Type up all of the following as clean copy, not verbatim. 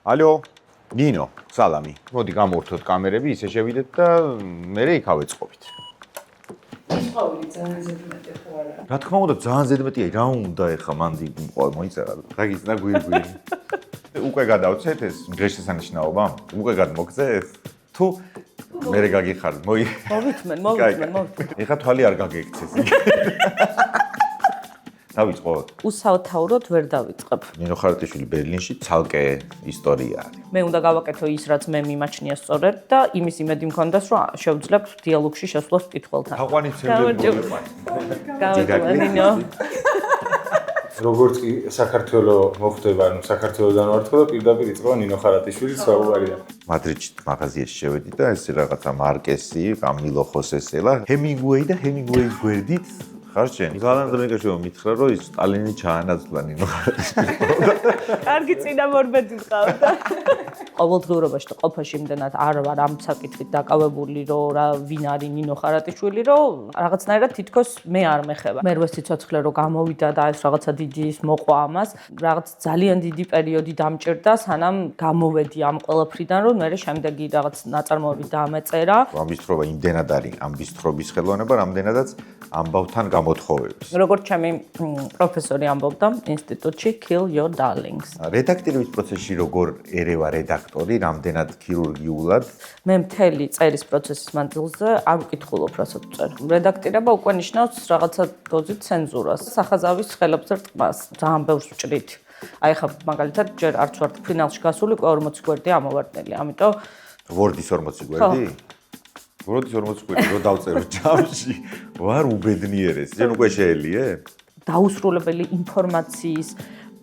ალო, ნინო, სალამი. მოდი გამოვართოთ კამერები, ისე შევიდეთ და მერე იქავე წყობით. Ყოველი ძალიან ზედმეტი ხო არა? რა თქმა უნდა, ძალიან ზედმეტია, რა უნდა ეხა მანდი მოიწერა. რა გიცნა გვირგვინი. უკვე გადავცეთ ეს დღესასწაულობა? უკვე გადმოგწეს? თუ მერე გაგიხართ, მოვიწმენ. ეხა თვალი არ გაგექცეს. დავიწყოთ. უსათავროდ ვერ დავიწყებ. ნინო ხარატიშვილი ბერლინში ცალკე ისტორია არის. მე უნდა გავაკეთო ის, რაც მე მიმაჩნია სწორად და იმის იმედი მქონდას, რომ შევძლებ დიალოგში შესვლას მკითხველთან. აყვანიცემდები გავაკეთე. როგორც კი საქართველოს მოხვდება, ანუ საქართველოსდან ვართ და პირდაპირ იწყება ნინო ხარატიშვილის საუბარი. მადრიდში მაღაზიაში შევედი და ეს რაღაცა მარკესი, კამილო ხოსესელა, ჰემინგუეი და ჰემინგუეის გვერდით ხარ შენ. გალანდრენიკაშვილმა მითხრა, რომ ის სტალინი ჩაანაცვლა ნინო ხარატიშვილს. კარგი წინამორბედი მყავდა. ყოველდღიურობაში და ყოფაში იმდენად არ ვარ ამ საკითხით დაკავებული, რომ რა ვინ არის ნინო ხარატიშვილი, რომ რაღაცნაირად თითქოს მე არ მეხება. მე რვეს სიცოცხლე რომ გამოვიდა და ეს რაღაცა დიდი ის მოყვა ამას, რაღაც ძალიან დიდი პერიოდი დამჭირდა, სანამ გამოვედი ამ ყველაფრიდან, რომ მე შემდეგი რაღაც ნაწარმოები დამეწერა. ამბისთრობა იმდენად არის ამბისთრობის ხელოვნება, რამდენადაც ამბავთან გამოთხოვების. როგორც ჩემი პროფესორი ამბობდა ინსტიტუტში kill your darlings. რედაქტირების პროცესში როგორ ერევა რედაქტორი, რამდენად ქირურგიულად? მე მთელი წერის პროცესის მანძილზე არ ვკითხულობ, რასაც ვწერ. რედაქტირება უკვე ნიშნავს რაღაცა დოზით ცენზურას, სახაზავის ხელებზე რტყმას, ძალიან ბევრს ვჭრით. აი ხა მაგალითად ჯერ არც ვარ ფინალში გასული, უკვე 40 გვერდი ამოვარდნელი, ამიტომ ვორდის 40 გვერდი? ვორდის 40 გვერდი რო დავწერო ჯამში, ვარ უბედნიერეს. შენ უკვე შეელიე? დაუსრულებელი ინფორმაციის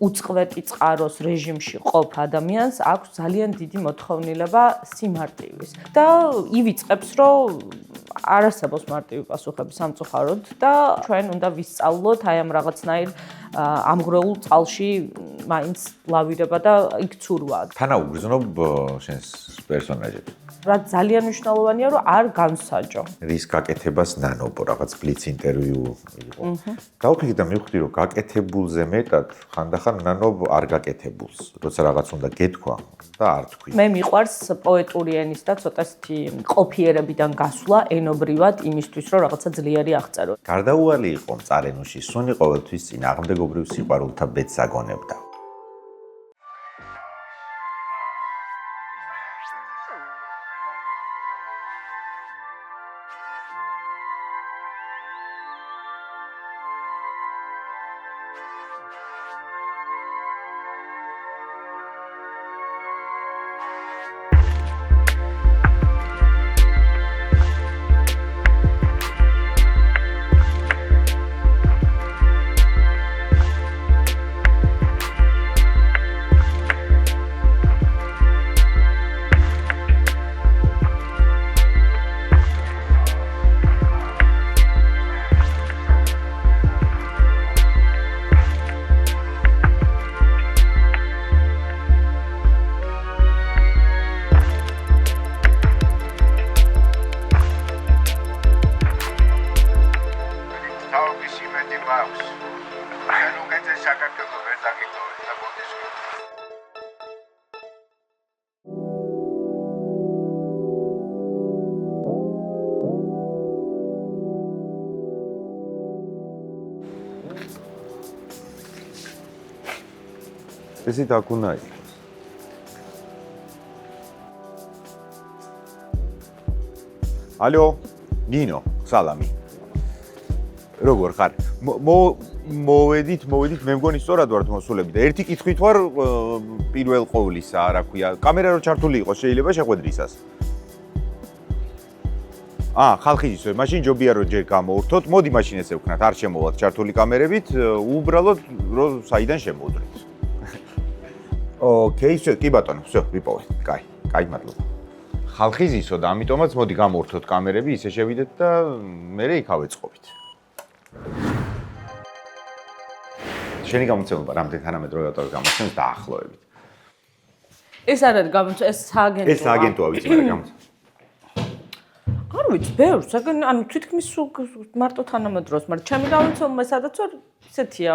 უწყვეტი წყაროს რეჟიმში ყოფ ადამიანს აქვს ძალიან დიდი მოთხოვნილება სიმარტივის და ივიწყებს, რომ არ არსებობს მარტივი პასუხები სამწუხაროდ და ჩვენ უნდა ვისწავლოთ აი ამ რაღაცნაირ ამღრეულ წყალში მაინც ლავირება და იქ ცურვა. თანაუგრძნობ შენს პერსონაჟებს. რა ძალიან მნიშვნელოვანია, რომ არ განსაჯო. რის გაკეთებას ნანობო, რაღაც ბლიც ინტერვიუ იყო. დავფიქრე და მივხვდი, რომ გაკეთებულზე მეტად ხანდახან ნანობ არ გაკეთებულს, როცა რაღაც უნდა გეთქვა და არ თქვი. მე მიყვარს პოეტური ენის და ცოტათი ყოფიერებიდან გასვლა ენობრივად იმისთვის, რომ რაღაცა ძლიერი აღწერო. გარდაუვალი იყო მწარენუში, სუნი ყოველთვის წინააღმდეგობრივ სიყვარულთა ბედს აგონებდა. ესე დაგუნა იყოს. ალო, ნინო, სალამი. როგორ ხარ? მოვედით, მე მგონი სწორად ვართ მოსულები და ერთი კითხვით ვარ პირველ ყოვლისა, რა ქვია, კამერა რო ჩართული იყოს, შეიძლება შეხვედრისას. ხალხი ისე, მაშინ ჯობია რომ ჯერ გამოვართოთ, მოდი მაშინ ესე ვქნათ, არ შემოვალთ ჩართული კამერებით, უბრალოდ რომ საიდან შემოვდრეთ. ოკეი, კი ბატონო, всё, ვიპოვეთ. კაი, მადლობა. ხალხი ზისო და ამიტომაც მოდი გამოვართოთ კამერები, ისე შევიდეთ და მერე იქავე წყობით. შენი გამოცემობა რამდენი თანამედროვე ავტორის გამოცემის დაახლოებით. ეს არ არის გამოცემა, ეს სააგენტოა. ეს სააგენტოა ვიცი, მაგრამ გამოცემა. არ ვიცი, ბევრს, ანუ თითქმის მარტო თანამედროვეს, მაგრამ ჩემი გამოცემა სადაც ვარ, ისეთია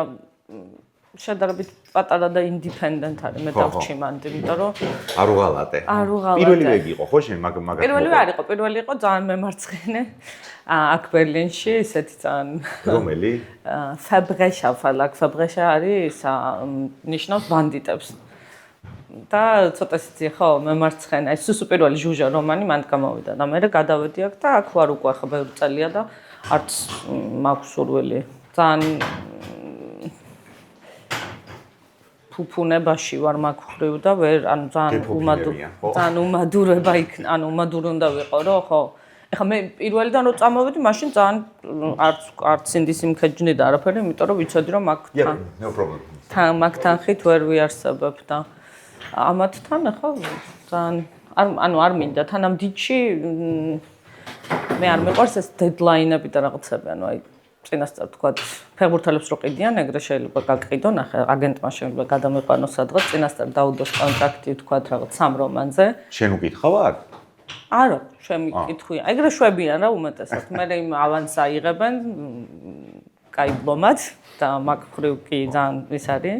შედარებით პატარა და ინდიპენდენტ არის მე დავჭი მანდ, იმიტომ რომ არ უღალატე. პირველი ვეგი იყო ხო შენ მაგათ. პირველი იყო ძალიან მემარცხენე. აქ ბერლინში ისეთი ძალიან რომელი? ფაბრეშა არის ნიშნავს ბანდიტებს. და ცოტა ისეთი ხო მემარცხენე. ეს სუპერვალი ჟუჟა რომანი მანდ გამოვიდა და მე გადავედი აქ და აქ ვარ უკვე ხა ბევრი წელია და არც მაქვს სურვილი. ძალიან ფუფუნებაში ვარ მაგ ხრივ და ვერ ანუ ძალიან უმადურება იქნა, ანუ უმადური უნდა ვიყო რო ხო. ეხლა მე პირველიდან რო წამოვედი, მაშინ ძალიან არც ინდის იმქეჯნი და არაფერი, იმიტომ რომ ვიცოდი რომ მაგ no problem. მაგ თანხით ვერ ვიარსებებ და ამათთან ეხლა ძალიან ანუ არ მინდა თანამ დიჩი მე არ მეყვარს ეს დედლაინები და რაღაცები, ანუ აი წინასწარ თქვა ფეხბურთელებს რო ყიდიან, ეგრე შეიძლება გაკიდო, ნახე, აგენტმა შეიძლება გადამეყვანოს სადღაც, წინასწარ დაუდოს კონტრაქტი თქვა რაღაც 3 რომანზე. შენ უკითხავარ? არა, შემიკითხვია. ეგრე შვებიან რა უმეტესად. მე იმ ავანსს აიღებენ კაი ბლომად და მაგ ხრივ კი ძალიან ის არის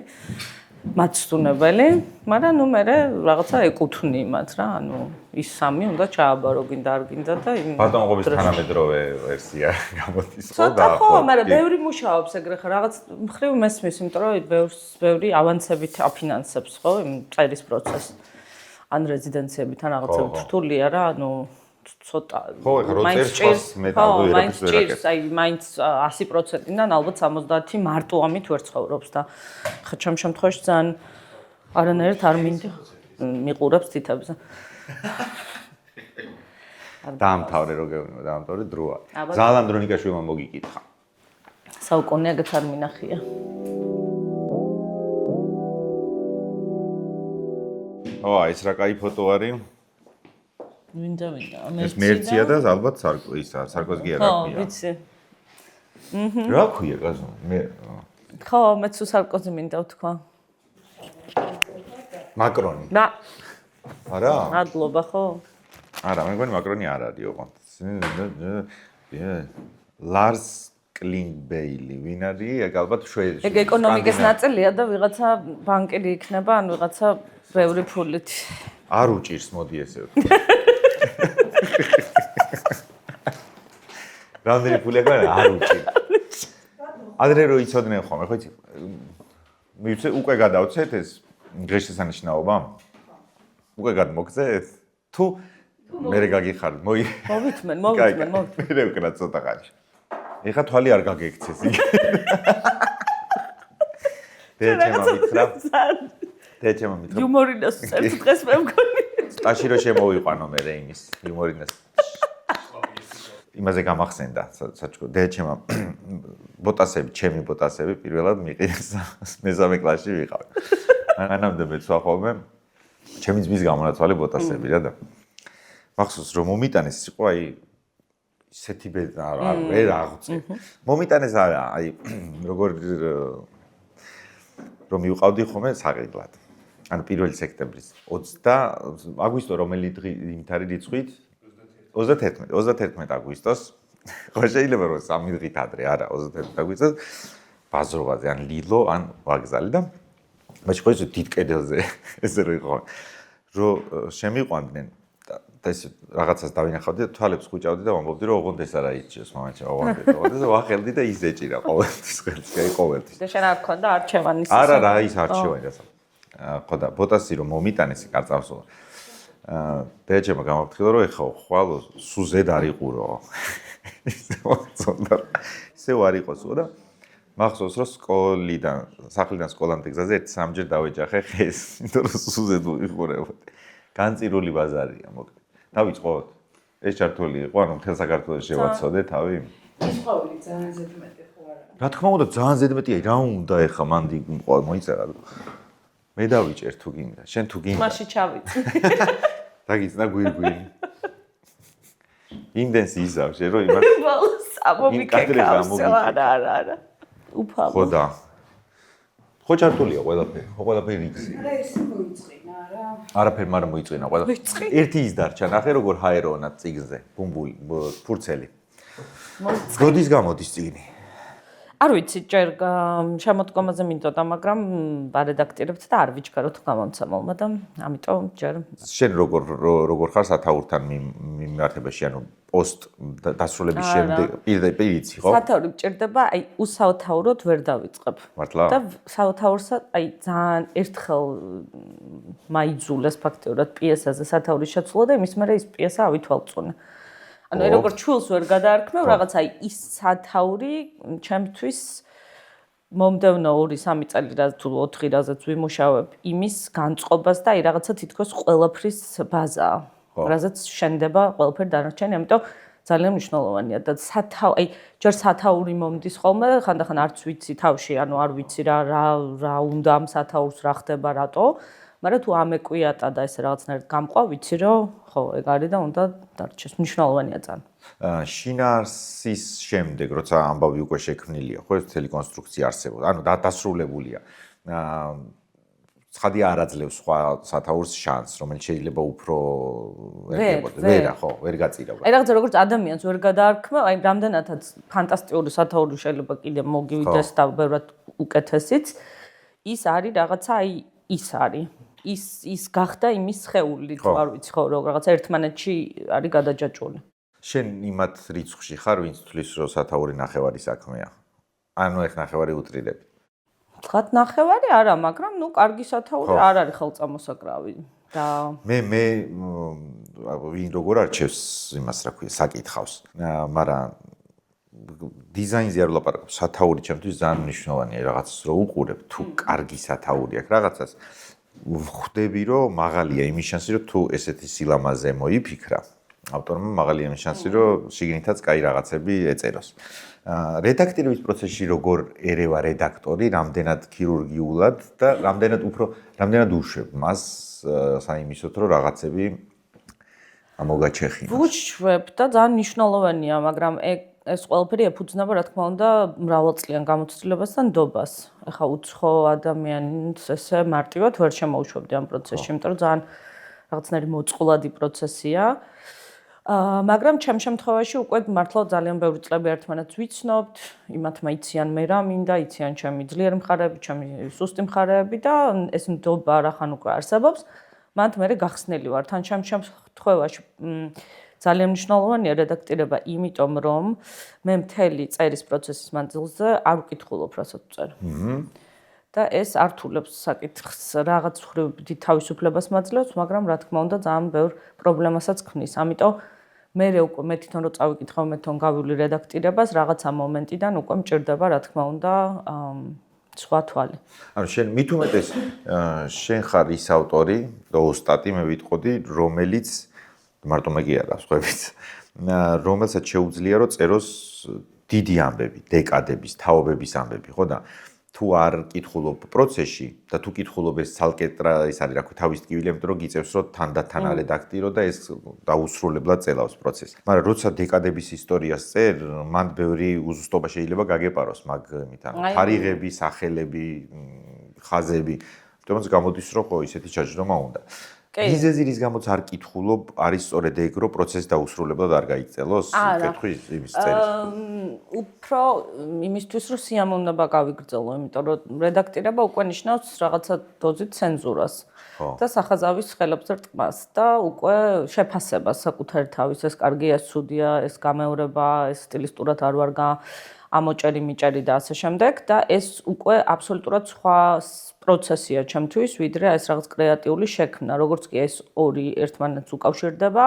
მაცდუნებელი, მაგრამ ნუ მე რაღაცა ეკუთვნი იმათ რა, ანუ ის სამი უნდა ჩააბარო გინდა არ გინდა და იმ ბატონყობის თანამედროვე ვერსია გამოდის ხო და ხო, მაგრამ ბევრი მუშაობს ეგრე ხა რაღაც მხრივ მესმის, იმიტომ რომ ბევრი ავანსებით აფინანსებს ხო იმ წერის პროცესს. ან რეზიდენციებით ან რაღაცები რთულია რა, ანუ ცოტა მაინც ჭირს მაინც ჭირს, აი მაინც 100%-დან ალბათ 70 მარტო ამით ვერ ცხოვრობს და ხა ჩემ შემთხვევაში ძალიან არანაირად არ მინდა მიყურებს თითებზე. დაამთავრე რო გეუბნები, დაამთავრე დროა. ზალამ დრონიკაშვილმა მოგიკითხა. საუკუნე აგეთ არ მინახია. ეს რა კაი ფოტო არის? მინდა. ეს მერცია და ალბათ სარკოზგი არა ქვია. ხო, ვიცი. რა ქვია გაზო? მე ხო, მეც სარკოზი მინდა ვთქვა. მაკრონი. და არა? ადლობა ხო? არა, მე მგონი მაკრონი არ არის ოღონდ. ლარს კლინგბეილი, ვინ არის? ეგ ალბათ შვედი. ეგ ეკონომიკის ნაწილია და ვიღაცა ბანკირი იქნება, ან ვიღაცა ბევრი ფულით. არ უჭირს, მოდი ესე ვთქვა. რამდენი ფული აქვს, არ უჭირს. ადრე რო იცოდნენ ხოლმე, ხო იცი? მივცე უკვე გადავცეთ ეს ღირსშესანიშნაობა? უკვე გადმოგცეთ? თუ მერე გაგიხარდ, მოვითმენ. მე ვკრა ცოტა ხანში. ეხა თვალი არ გაგექცეს. დეჩემა მითხრა. იუმორინას წერს დღეს მე მგონი. სტაში რო შემოვიყვანო მე იმის იუმორინას. იმაზე გამახსენდა საჩქო დეჩემა ბოტასები, ჩემი ბოტასები პირველად მიყიდეს მესამე კლასში ვიყავ. მანამდე მეცვა ხოლმე ჩემი ძმის გამონაცვალე ბოტასები რა და მახსოვს რომ მომიტანეს იყო აი ისეთი ვერ აღწე. მომიტანეს აი როგორ რომ მივყავდი ხოლმე საყიდლად. ანუ 1 სექტემბრის 20 აგვისტო რომელი დღით არის რიცხვით? 31 აგვისტოს. ხო შეიძლება რომ 3 დღით ადრე არა 31 აგვისტოს ბაზრობაზე ან ლილო ან ვაგზალი და მაშინ ხო ეს დიდ კედელზე ესე რო იყო რომ შემიყვანდნენ და ეს რაღაცას დავინახავდი და თვალებს ხუჭავდი და ვამბობდი რომ ოღონდ ეს არა იჭირს მომენტში ოღონდ და ვახელდი და ის ეჭირა ყოველთვის ხელს ყოველთვის და შენ არ გქონდა არჩევანი ის არა რა ის არჩევანი და ხო და ბოტასი რომ მომიტანეს კარწავსო დეჯემა გამაფრთხილა რომ ეხა ხვალ სუზედ არიყურო ისე არ იყოს ხო და მახსოვს რომ სკოლიდან სახლიდან სკოლამდე გზაზე 1-3 ჯერ დავეჯახე ხეს იმიტომ რომ სუზედ ვიყურებოდი განწირული ბაზარია მოკლედ დავიწყოთ ეს ჩართული იყო ანუ მთელ საქართველოს შევაცოდე თავი ის ყვავილი ძალიან ზედმეტი ხო არა რა თქმა უნდა ძალიან ზედმეტია რა უნდა ეხა მანდი მოიწერა მე დავიჭერ თუ გინდა შენ თუ გინდა მასში ჩავიწი დაგიწნა გვირგვინი იმდენს იზავ შენ რომ იმას ბოლოს ამომიკეკავს არა უფალო ხო და ხო ჩართულია ყველაფერი ხო ყველაფერი რიგზი რა ეს მოიწინა რა არაფერი მაგრამ მოიწინა ყველაფერი ერთი ის დარჩა ნახე როგორ ჰაერონა წიგნზე ბუმბული ფურცელი როდის გამოდის წიგნი არ ვიცი, ჯერ შემოდგომაზე მინდოდა, მაგრამ ბარედაქტირებთ და არ ვიჩქაროთ გამომცემელმა და ამიტომ ჯერ შენ როგორ ხარ სათაურთან მიმართებაში, ანუ პოსტ დასრულების შემდეგ პირიცი, ხო? სათაური მჭირდება, აი უსათაუროდ ვერ დავიწყებ. მართლა? და სათაურსა, აი ძალიან ერთხელ მაიძულეს ფაქტიურად პიესაზე სათაურის შეცვლა და იმის მერე ის პიესა ავითვალწუნე. ანუ როგორც ჩულს ვერ გადაარქმევ, რაღაც აი ის სათაური ჩემთვის მომდევნო 2-3 წელი თუ 4 რაზეც ვიმუშავებ, იმის განწყობას და აი რაღაცა თითქოს ყველაფრის ბაზაა. რაზეც შენდება ყველაფერი დანარჩენი, ამიტომ ძალიან მნიშვნელოვანია და აი ჯერ სათაური მომდის ხოლმე, ხანდახან არც ვიცი თავში, ანუ არ ვიცი რა უნდა ამ სათაურს რა ხდება, რატო, მაგრამ თუ ამეკვიატა და ესე რაღაცნაირად გამყვა, ვიცი რომ ხო, ეგ არის და უნდა დარჩეს. მნიშვნელოვანია ძალიან. შინაარსის შემდეგ, როცა ამბავი უკვე შექმნილია, ხო, ეს მთელი კონსტრუქცია არსებობს, ანუ დასრულებულია. ცხადი არ აძლევს სხვა სათაურს შანსს, რომელიც შეიძლება უფრო ერგებოდეს. ვერა, ხო, ვერ გაწირავდა. აი რაღაცა როგორც ადამიანს ვერ გადაარქმევ, აი რამდენადაც ფანტასტიკური სათაური შეიძლება კიდე მოგივიდეს და ბევრად უკეთესიც, ის არის რაღაცა აი ის არის. ის გახდა იმის სხეული, თუ არ ვიცი ხო, რაღაცა ერთმანეთში არის გადაჯაჭვული. შენ იმათ რიცხვში ხარ, ვინც თulis რომ სათაური ნახევარი საქმეა. ანუ ეხ ნახევარი უტრირები. თხათ ნახევარი არა, მაგრამ ნუ კარგი სათაური არ არის ხელწამოსაკრავი და მე ვინ როგორ არჩევს იმას რა ქვია, საკითხავს. მაგრამ დიზაინზე არ ვლაპარაკობ, სათაური ჩემთვის ძალიან მნიშვნელოვანია, რაღაცას რო უყურებ, თუ კარგი სათაური აქვს რაღაცას, ხვდები რომ მაღალია იმის შანსი, რომ თუ ესეთი სილამაზე მოიფიქრა, ავტორმა მაღალია იმის შანსი, რომ შიგნითაც კაი რაღაცები ეწეროს. რედაქტირების პროცესში როგორ ერევა რედაქტორი, რამდენად ქირურგიულად და რამდენად უშვებ მას საიმისოთ, რომ რაღაცები მოგაჩეხინოს. ვუშვებ და ძალიან მნიშვნელოვანია, მაგრამ ეს ყველაფერი ეფუძნება, რა თქმა უნდა, მრავალწლიან გამოცდილებას და ნდობას. ეხა უცხო ადამიანს ესე მარტივად ვერ შემოუშვებდი ამ პროცესში, იმიტომ რომ ძალიან რაღაცნაირი მოწყვლადი პროცესია. მაგრამ ჩემ შემთხვევაში უკვე მართლა ძალიან ბევრი წლები ერთმანეთს ვიცნობთ, იმათმა იციან მე რა მინდა, იციან ჩემი ძლიერი მხარეები, ჩემი სუსტი მხარეები და ეს ნდობა რახან უკვე არსებობს, მათ მე გახსნილი ვარ. თან ჩემ შემთხვევაში ძალიან მნიშვნელოვანია რედაქტირება, იმიტომ რომ მე მთელი წერის პროცესის მანძილზე არ ვკითხულობ, რასაც ვწერ. და ეს ართულებს საკითხს, რაღაც მხრივ თავისუფლებას მაძლევს, მაგრამ რა თქმა უნდა ძალიან ბევრ პრობლემასაც ქმნის. ამიტომ მე უკვე მე თვითონ რო წავიკითხავ, მე თვითონ გავივლი რედაქტირებას, რაღაცა მომენტიდან უკვე მჭირდება, რა თქმა უნდა, სხვა თვალი. ანუ შენ მით უმეტეს შენ ხარ ის ავტორი და ოსტატი, მე ვიტყოდი, რომელიც მარტო მე კი არა, სხვაებიც, რომელსაც შეუძლია რომ წეროს დიდი ამბები, დეკადების, თაობების ამბები, ხო და თუ არ კითხულობ პროცესში და თუ კითხულობ ეს ცალკე ის არის რა ქვია თავის ტკივილი, იმიტომ რომ გიწევს რომ თანდათან არედაქტირო და ეს დაუსრულებლად წელავს პროცესს. მაგრამ როცა დეკადების ისტორიას წერ, მან ბევრი უზუსტობა შეიძლება გაგეპაროს მაგ იმით, ანუ თარიღები, სახელები, ხაზები, თუმცა გამოდის რომ ხო ისეთი ჩაჯდომა უნდა. მიზეზი რის გამოც არ კითხულობ, არის სწორედ ეგ რომ პროცესი დაუსრულებლად არ გაიგრძელოს, კითხვის იმის წერის. უფრო იმისთვის რომ სიამოვნება გავიგრძელო, იმიტომ რომ რედაქტირება უკვე ნიშნავს რაღაცა დოზით ცენზურას და სახაზავის ხელებზე რტყმას და უკვე შეფასებას საკუთარი თავის, ეს კარგია, ცუდია, ეს გამეორება, ეს სტილისტურად არ ვარ ამოჭერი, მიჭერი და ასე შემდეგ და ეს უკვე აბსოლუტურად სხვა პროცესია ჩემთვის, ვიდრე ეს რაღაც კრეატიული შექმნა, როგორც კი ეს ორი ერთმანეთს უკავშირდება.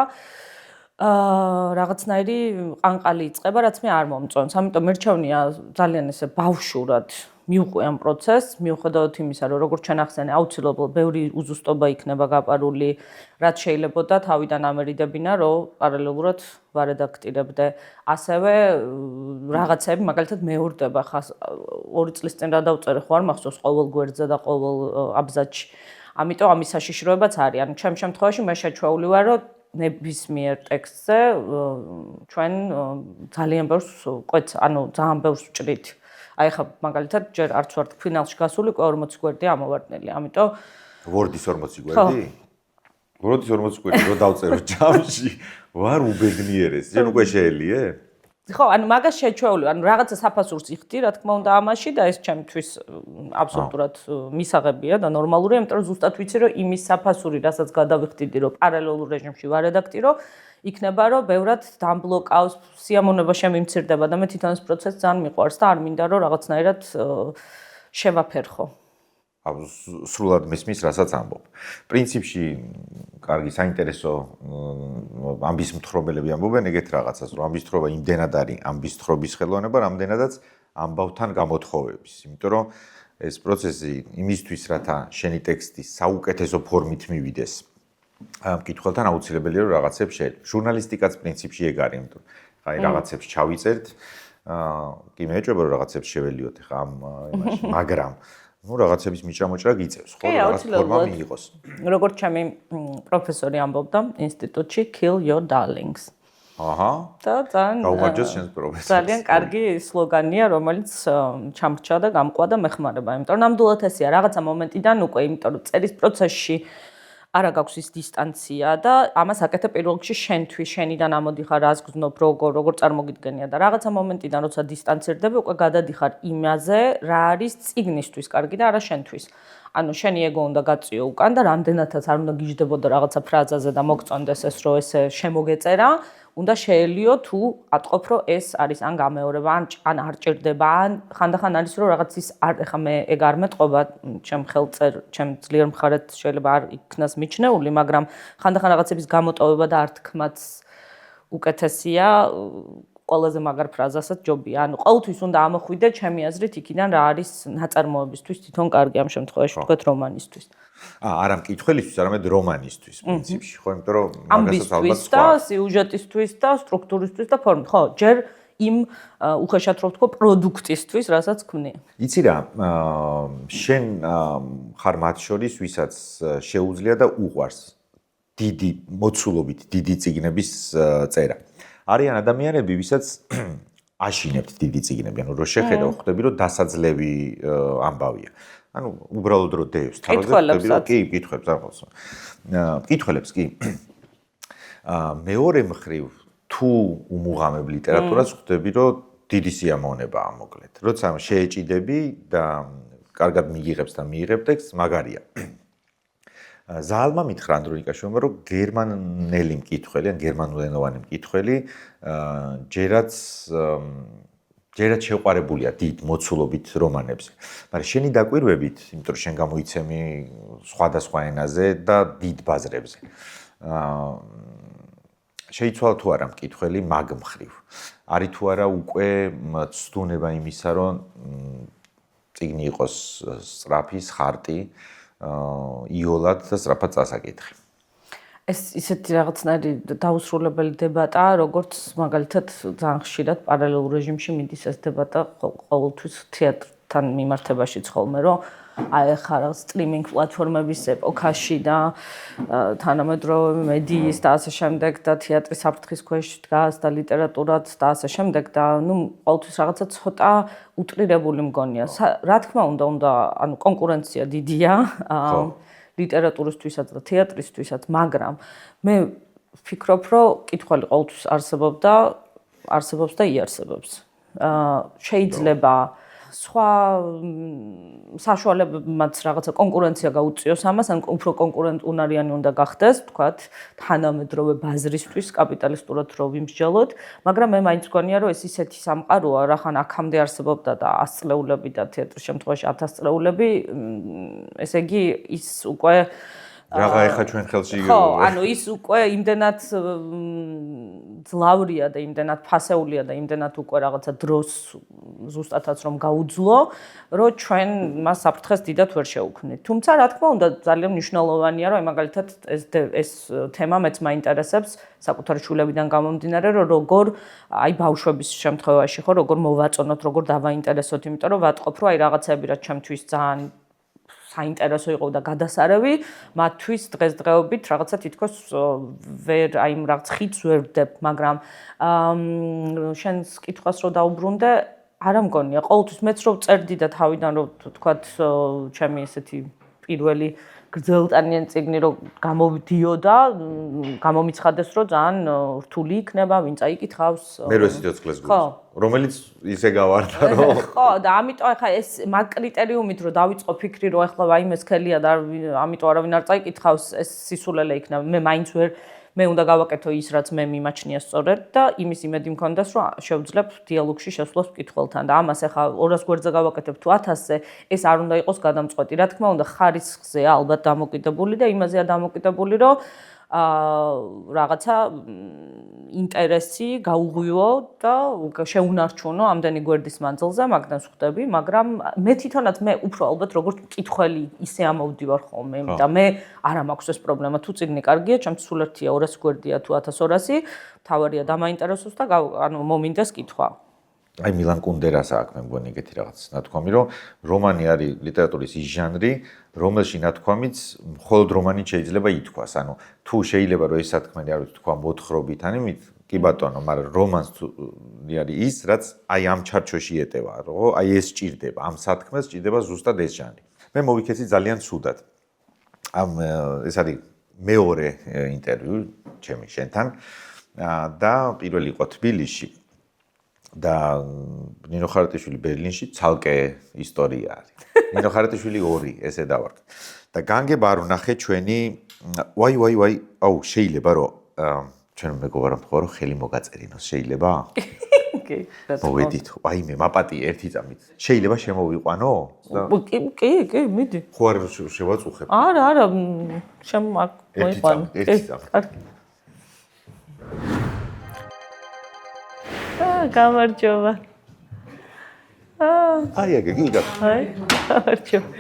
რაღაცნაირი ყანყალი იწყება, რაც მე არ მომწონს. ამიტომ მერჩევნია ძალიან ესე ბავშვურად მივყვე ამ პროცესს, მიუხედავად იმისა, რომ როგორც ჩვენ ახსენე, აუცილებლად ბევრი უზუსტობა იქნება გაპარული, რაც შეიძლება და თავიდან ამერიდებინა, რომ პარალელურად ვარედაქტირებდე. ასევე რაღაცები მაგალითად მეორდება, ხა 2 წლის წინ რა დავწერე, ხო არ მახსოვს ყოველ გვერდზე და ყოველ აბზაცში. ამიტომ ამის საშიშროებაც არის. ანუ ჩემ შემთხვევაში მე შეჩვეული ვარ, რომ ნებისმიერ ტექსტზე ჩვენ ძალიან ბევრს ყვეთ, ანუ ძალიან ბევრს ვჭრით. აი ხა მაგალითად ჯერ არც ვარ ფინალში გასული, 40 გვერდი ამოვარდნელი. ამიტომ Word-ის 40 გვერდი? Word-ის 40 გვერდი რო დავწერო ჯამში, ვარ უბედნიერეს. შენ უკვე შეელიე? ხო, ანუ მაგას შეჩვეული, ანუ რაღაცა საფასურს იხდი, რა თქმა უნდა ამაში და ეს ჩემთვის აბსოლუტურად მისაღებია და ნორმალურია, იმიტომ რომ ზუსტად ვიცი, რომ იმის საფასური, რასაც გადავიხდიდი, რომ პარალელურ რეჟიმში ვარედაქტირო, იქნება, რომ ბევრად დამბლოკავს, სიამოვნება შემიმცირდება და მე თვითონ ეს პროცესი ძალიან მიყვარს და არ მინდა, რომ რაღაცნაირად შევაფერხო. სრულად მისმის, რასაც ამბობ. პრინციპში, კარგი, საინტერესო ამბისმთხრობელები ამბობენ ეგეთ რაღაცას, რომ ამბისთხრობა იმდენად არის ამბისთხრობის ხელოვნება, რამდენადაც ამბავთან გამოთხოვების. იმიტომ რომ ეს პროცესი იმისთვის, რათა შენი ტექსტი საუკეთესო ფორმით მივიდეს, მკითხველთან აუცილებელია რომ რაღაცებს შეეძლო. ჟურნალისტიკაც პრინციპში ეგ არის, იმიტომ რომ რაღაცებს ჩავიწერთ, კი მეეჭვება რომ რაღაცებს შეველიოთ ხა ამ იმაში, მაგრამ ну რაღაცების მიჭამოჭრა გიწევს, ხო, რაღაც ფორმა მიიღოს. როგორც ჩემი პროფესორი ამბობდა ინსტიტუტში kill your darlings. აჰა. და გაუმარჯოს შენს პროფესორს. ძალიან კარგი სლოგანია, რომელიც ჩამრჩა და გამყვა და მეხმარება. იმიტომ რომ ნამდვილად ესეა, რაღაცა მომენტიდან უკვე, იმიტომ რომ წერის პროცესში არა გაქვს ის დისტანცია და ამას აკეთებ პირველ რიგში შენთვის, შენიდან ამოდიხარ, რას გზნობ, როგორ წარმოგიდგენია და რაღაცა მომენტიდან როცა დისტანცირდები, უკვე გადადიხარ იმაზე, რა არის წიგნისთვის კარგი და არა შენთვის. ანუ შენი ეგო უნდა გაწიო უკან და რამდენადაც არ უნდა გიждდებოდა რაღაცა ფრაზაზე და მოგწონდეს ეს რომ ესე შემოგეწერა, უნდა შეელიო თუ ატყობ რომ ეს არის ან გამეორება ან არ ჭირდება ან ხანდახან არის რომ რაღაც ის ეხა მე ეგ არ მეტყობა ჩემ ხელწერ ჩემ ძლიერ მხარეთ შეიძლება არ იქნას მიჩნეული მაგრამ ხანდახან რაღაცების გამოტოვება და არ თქმაც უკეთესია ყველაზე მაგარ ფრაზასაც ჯობია ანუ ყოველთვის უნდა ამოხვიდე ჩემი აზრით იქიდან რა არის ნაწარმოებისთვის თვითონ კარგი ამ შემთხვევაში ვთქვათ რომანისთვის არა მკითხველისთვის, არამედ რომანისთვის პრინციპში, ხო, იმიტომ რომ მაგასაც ალბათ სხვა. და სიუჟეტისთვის და სტრუქტურისთვის და ფორმით, ხო, ჯერ იმ უხეშად რო ვთქვა პროდუქტისთვის, რასაც ქმნი. იცი რა, შენ ხარ მათ შორის, ვისაც შეუძლია და უყვარს დიდი მოცულობით დიდი წიგნების წერა. არიან ადამიანები, ვისაც აშინებთ დიდი წიგნები, ანუ რო შეხედავ, ხვდები რომ დასაძლევი ამბავია. ანუ უბრალოდ რო დევს თავზე ხვდები რომ კი კითხებს აღმოს. კითხველებს კი. მეორე მხრივ თუ უმუღამებ ლიტერატურას ხვდები რომ დიდი სიამოვნებაა მოკლედ. როცა შეეჭიდები და კარგად მიიღებს და მიიღებ ტექსტს, მაგარია. ზალმა მითხრა ანდრონიკაშვილმა რომ გერმანელი მკითხველი ან გერმანულენოვანი მკითხველი ჯერაც შეყვარებულია დიდ მოცულობით რომანებზე. მაგრამ შენი დაკვირვებით, იმიტომ რომ შენ გამოიცემი სხვადასხვა ენაზე და დიდ ბაზრებზე. შეიცვალა თუ არა მკითხველი მაგ მხრივ. არის თუ არა უკვე ცდუნება იმისა, რომ წიგნი იყოს სწრაფი, ხარტი, იოლად და სწრაფად წასაკითხი. ეს ისეთი რაღაცნაირი დაუსრულებელი დებატაა, როგორც მაგალითად ძალიან ხშირად პარალელურ რეჟიმში მიდის ეს დებატა ყოველთვის თეატრთან მიმართებაშიც ხოლმე, რომ აი ხა რაღაც სტრიმინგ პლატფორმების ეპოქაში და თანამედროვე მედიის და ასე შემდეგ და თეატრის საფრთხის ქვეშ დგას და ლიტერატურაც და ასე შემდეგ და ნუ ყოველთვის რაღაცა ცოტა უტრირებული მგონია. რა თქმა უნდა, ანუ კონკურენცია დიდია. ლიტერატურისთვისაც და თეატრისთვისაც, მაგრამ მე ვფიქრობ, რომ კითხველი ყოველთვის არსებობს და იარსებობს. შეიძლება სხვა საშუალებებმაც რაღაცა კონკურენცია გაუწიოს ამას, ან უფრო კონკურენტუნარიანი უნდა გახდეს, თქვათ, თანამედროვე ბაზრისთვის კაპიტალისტურად რო ვიმსჯელოთ, მაგრამ მე მაინც მგონია, რომ ეს ისეთი სამყაროა, რახან აქამდე არსებობდა და 100 წლეულები და თეატრის შემთხვევაში 1000 წლეულები, ესე იგი ის უკვე რაღა ეხა ჩვენ ხელში ხო, ანუ ის უკვე იმდენად ძლავრია და იმდენად ფასეულია და იმდენად უკვე რაღაცა დროს ზუსტადაც რომ გაუძლო, რომ ჩვენ მას საფრთხეს დიდად ვერ შევქმნით. თუმცა რა თქმა უნდა ძალიან მნიშვნელოვანია, რომ მაგალითად ეს თემა მეც მაინტერესებს საკუთარი შულებიდან გამომდინარე, რომ როგორ აი ბავშვების შემთხვევაში ხო როგორ მოვაწონოთ, როგორ დავაინტერესოთ, იმიტომ რომ ვატყობ, რომ აი რაღაცები რაც ჩემთვის ძალიან საინტერესო იყო და გადასარევი, მათთვის დღესდღეობით რაღაცა თითქოს ვერ აი რაღაც ხიდს ვერ ვდებ, მაგრამ შენს კითხვას რო დაუბრუნდე, არა მგონია, ყოველთვის მეც რო წერდი და თავიდან რო თქვათ ჩემი ესეთი პირველი გრძელტანიანი წიგნი რომ გამოვიდიოდა, გამომიცხადეს რომ ძალიან რთული იქნება, ვინ წაიკითხავს. მე რო სიცოცხლეს გულს. რომელიც ისე გავარდა რომ ხო, და ამიტომ ახლა ეს მაგ კრიტერიუმით რომ დავიწყო ფიქრი რომ ახლა ვაიმე სქელია და ამიტომ არავინ არ წაიკითხავს, ეს სისულელე იქნება. მე მაინც მე უნდა გავაკეთო ის რაც მე მიმაჩნია სწორად და იმის იმედი მქონდეს რომ შევძლებ დიალოგში შესვლას მკითხველთან და ამას ახლა 200 გვერდზე გავაკეთებ თუ 1000-ზე ეს არ უნდა იყოს გადამწყვეტი. რა თქმა უნდა ხარისხზე ალბათ დამოკიდებული და იმაზეა დამოკიდებული რომ რაღაცა ინტერესი გაუღვიო და შეუნარჩუნო ამდენი გვერდის მანძილზე, მაგდანს ხვდები, მაგრამ მე თვითონაც მე უფრო ალბათ როგორც მკითხველი ისე ამოვდივარ ხოლმე და მე არა მაქვს ეს პრობლემა, თუ წიგნი კარგია, ჩემთვის სულ ერთია 200 გვერდია თუ 1200, თავარია დამაინტერესოს და ანუ მომინდეს კითხვა. აი მილან კუნდერას აქვს მე მგონი ეგეთი რაღაც ნათქვამი რომ რომანი არის ლიტერატურის ის ჟანრი რომელში ნათქვამიც მხოლოდ რომანი შეიძლება ითქვას ანუ თუ შეიძლება რომ ეს სათქმელი არ ვთქვა მოთხრობით ან იმით კი ბატონო მაგრამ რომანს არის ის რაც აი ამ ჩარჩოში ეტევა რომ აი ეს სჭირდება ამ სათქმელს სჭირდება ზუსტად ეს ჟანრი მე მოვიქეცი ძალიან ცუდად ამ ეს არის მეორე ინტერვიუ ჩემი შენთან და პირველი იყო თბილისში და ნინო ხარატიშვილი ბერლინში ცალკე ისტორია არის. ნინო ხარატიშვილი 2 ესე დავარქ. და განგება არ ვნახე ჩვენი ვაი აუ შეიძლება რომ ჩვენ მეგობარ მთხოვ რომ ხელი მოგაწერინოს შეიძლება? კი, მოვედით. აი მე მაპატი ერთი წამით. შეიძლება შემოვიყვანო? კი, მიდი. ხო არ შევაწუხებ. არა, შემოაქვს მოიყვანო. ერთი წამით. გამარჯობა. აი აგე გიგა. აი, გამარჯობა.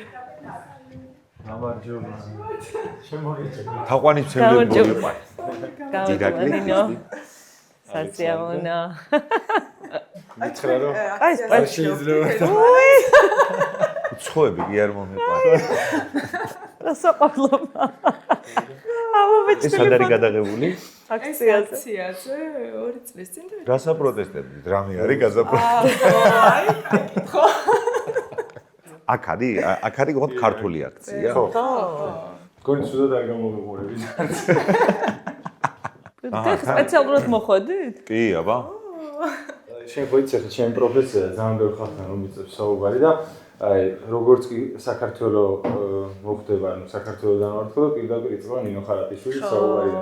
გამარჯობა. შემოიჭრა. თაყვანის ცემლები მოვიყვან. გამარჯობა. სასიამოვნო. მითხრა რომ აი, არ შეიძლება. უცხოები კი არ მომიყვან. სასაყვალობა. ეს არ არის გადაღებული? აქციაზე 2 წლის წინ და გასაპროტესტებდით, რამე არის გასაპროტესტები? აქ არის გქონდ ქართული აქცია? ხო. გონი ცუდად არ გამოვიყურები. და სპეციალურად მოხვედით? კი, აბა. შენ ხო იცი ხა ჩემი პროფესია ძალიან ბევრ ხალხთან რომ მიწევს საუბარი და აი როგორც კი საქართველოს მოხდება ანუ საქართველოსთან ვართ და პირდაპირ იწყება ნინო ხარატიშვილის საუბარი და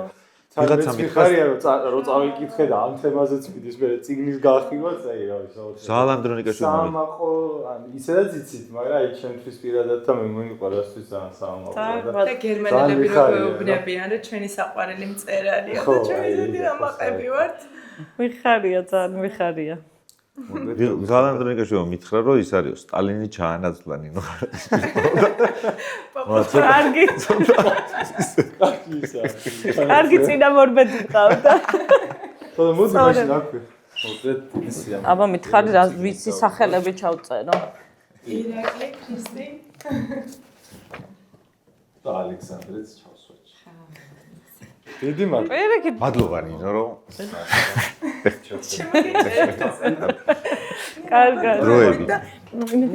ვიღაცა მითხარია რომ წავიკითხე და ამ თემაზეც მიდის მე წიგნის გახივაც აი რა ვიცი საალანდრონიკაშვილი სამაყო ან ისედაც იცით მაგრამ აი ჩემთვის პირადად და მე მოგიყვარასთვის ძალიან სამაყო და გერმანელები რო გვეუბნებიან რომ ჩვენი საყვარელი მწერალია და ჩვენ ისეთი ამაყები ვართ მიხარია ძალიან მიხარია საალანდრონიკაშვილი მითხრა რომ ის არის სტალინი ჩაანაცვლა ნინო კარგი კარგი წინამორბედი ყავდა ხო მოდი მაშინ აკვი მოკლედ ისია აბა მითხარი რა ვიცი სახელები ჩავწერო ირაკლი ქრისტი და ალექსანდრეც ჩავსვეჭ დიდი მადლობა პირიქით მადლობა ნინო რომ კარგად დროებით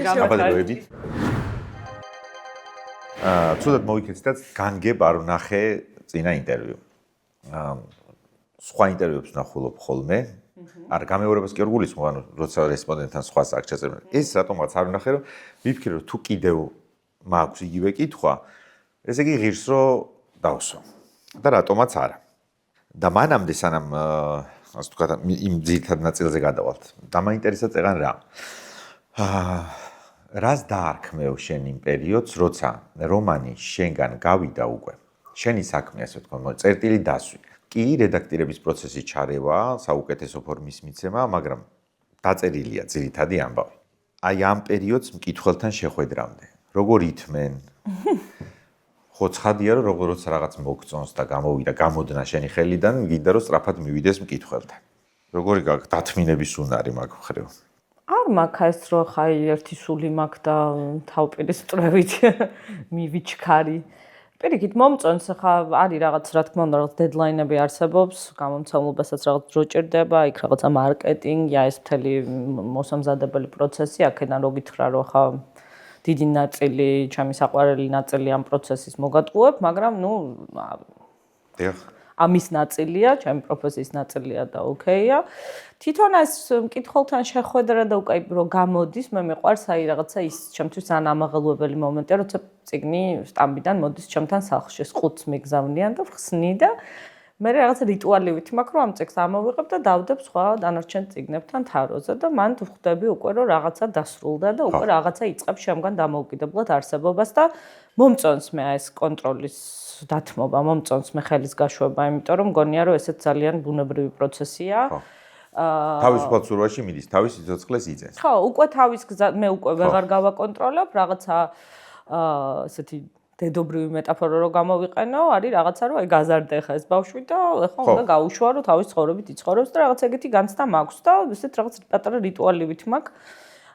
გამარჯობა ცუდად მოვიქეცდაც განგებ არ ვნახე წინა ინტერვიუ. სხვა ინტერვიუებს ვნახულობ ხოლმე. არ გამეორებას კი არ გულისხმობ, ანუ როცა რესპონდენტთან სხვა საკ ჩაწერენ. ეს რატომაც არ ვნახე, რომ მიფიქრე, რომ თუ კიდევ მაქვს იგივე კითხვა, ესე იგი ღირს რომ დავსვა. და რატომაც არა. და მანამდე სანამ ასე ვთქვათ, იმ ძირითად ნაწილზე გადავალთ. დამაინტერესა წეგან რა. რას დაარქმევ შენ იმ პერიოდს, როცა რომანი შენგან გავიდა უკვე. შენი საქმე, ასე ვთქვათ, წერტილი დასვი. კი, რედაქტირების პროცესი ჩარევა, საუკეთესო ფორმის მიცემა, მაგრამ დაწერილია ძირითადი ამბავი. აი ამ პერიოდს მკითხველთან შეხვედრამდე. როგორ ითმენ? ხო ცხადია, რომ როგორც რაღაც მოგწონს და გამოვიდა, გამოდნა შენი ხელიდან, გინდა რომ სწრაფად მივიდეს მკითხველთან. როგორი გაქვს დათმინების უნარი მაგ მხრივ? არ მაქვს ეს რო ხაი ერთი სული მაქვს და თავპირის წრევით მივიჩქარი. პირიქით მომწონს ხა არის რაღაც რა თქმა უნდა რაღაც დედლაინები არსებობს, გამომცემლებასაც რაღაც დრო ჭირდება, იქ რაღაცა მარკეტინგი, ეს მთელი მოსამზადებელი პროცესი, აქედან რო გითხრა რომ ხა დიდი ნაწილი, ჩემი საყვარელი ნაწილი ამ პროცესის მოგატყუებ, მაგრამ ამის ნაწილია, ჩემი პროფესიის ნაწილია და ოკეია. თვითონ ეს მკითხველთან შეხვედრა და უკვე რო გამოდის, მე მიყვარს აი რაღაცა ის ჩემთვის ძალიან ამაღელვებელი მომენტია, როცა წიგნი სტამბიდან მოდის ჩემთან სახლში, ყუთს მიგზავნიან და ხსნი და მე რაღაცა რიტუალებითი მაქვს, რომ ამ წიგნს ამოვიღებ და დავდებ სხვა დანარჩენ წიგნებთან თაროზე და მან ვხვდები უკვე რომ რაღაცა დასრულდა და უკვე რაღაცა იწყებს შემგან დამოუკიდებლად არსებობას და მომწონს მე ეს კონტროლის დათმობა, მომწონს მე ხელის გაშვება, იმიტომ რომ მგონია რომ ესეც ძალიან ბუნებრივი პროცესია. თავისუფალ ცურვაში მიდის, თავის სიცოცხლეს იძენს. ხო, უკვე თავის გზა მე უკვე ვეღარ გავაკონტროლებ, რაღაცა ესეთი დედობრივი მეტაფორა რო გამოვიყენო, არის რაღაცა რომ აი გაზარდე ხა ეს ბავშვი და ეხლა უნდა გაუშვა რომ თავის ცხოვრებით იცხოვრებს და რაღაც ეგეთი განცდა მაქვს და ესეთ რაღაც პატარა რიტუალებიც მაქვს.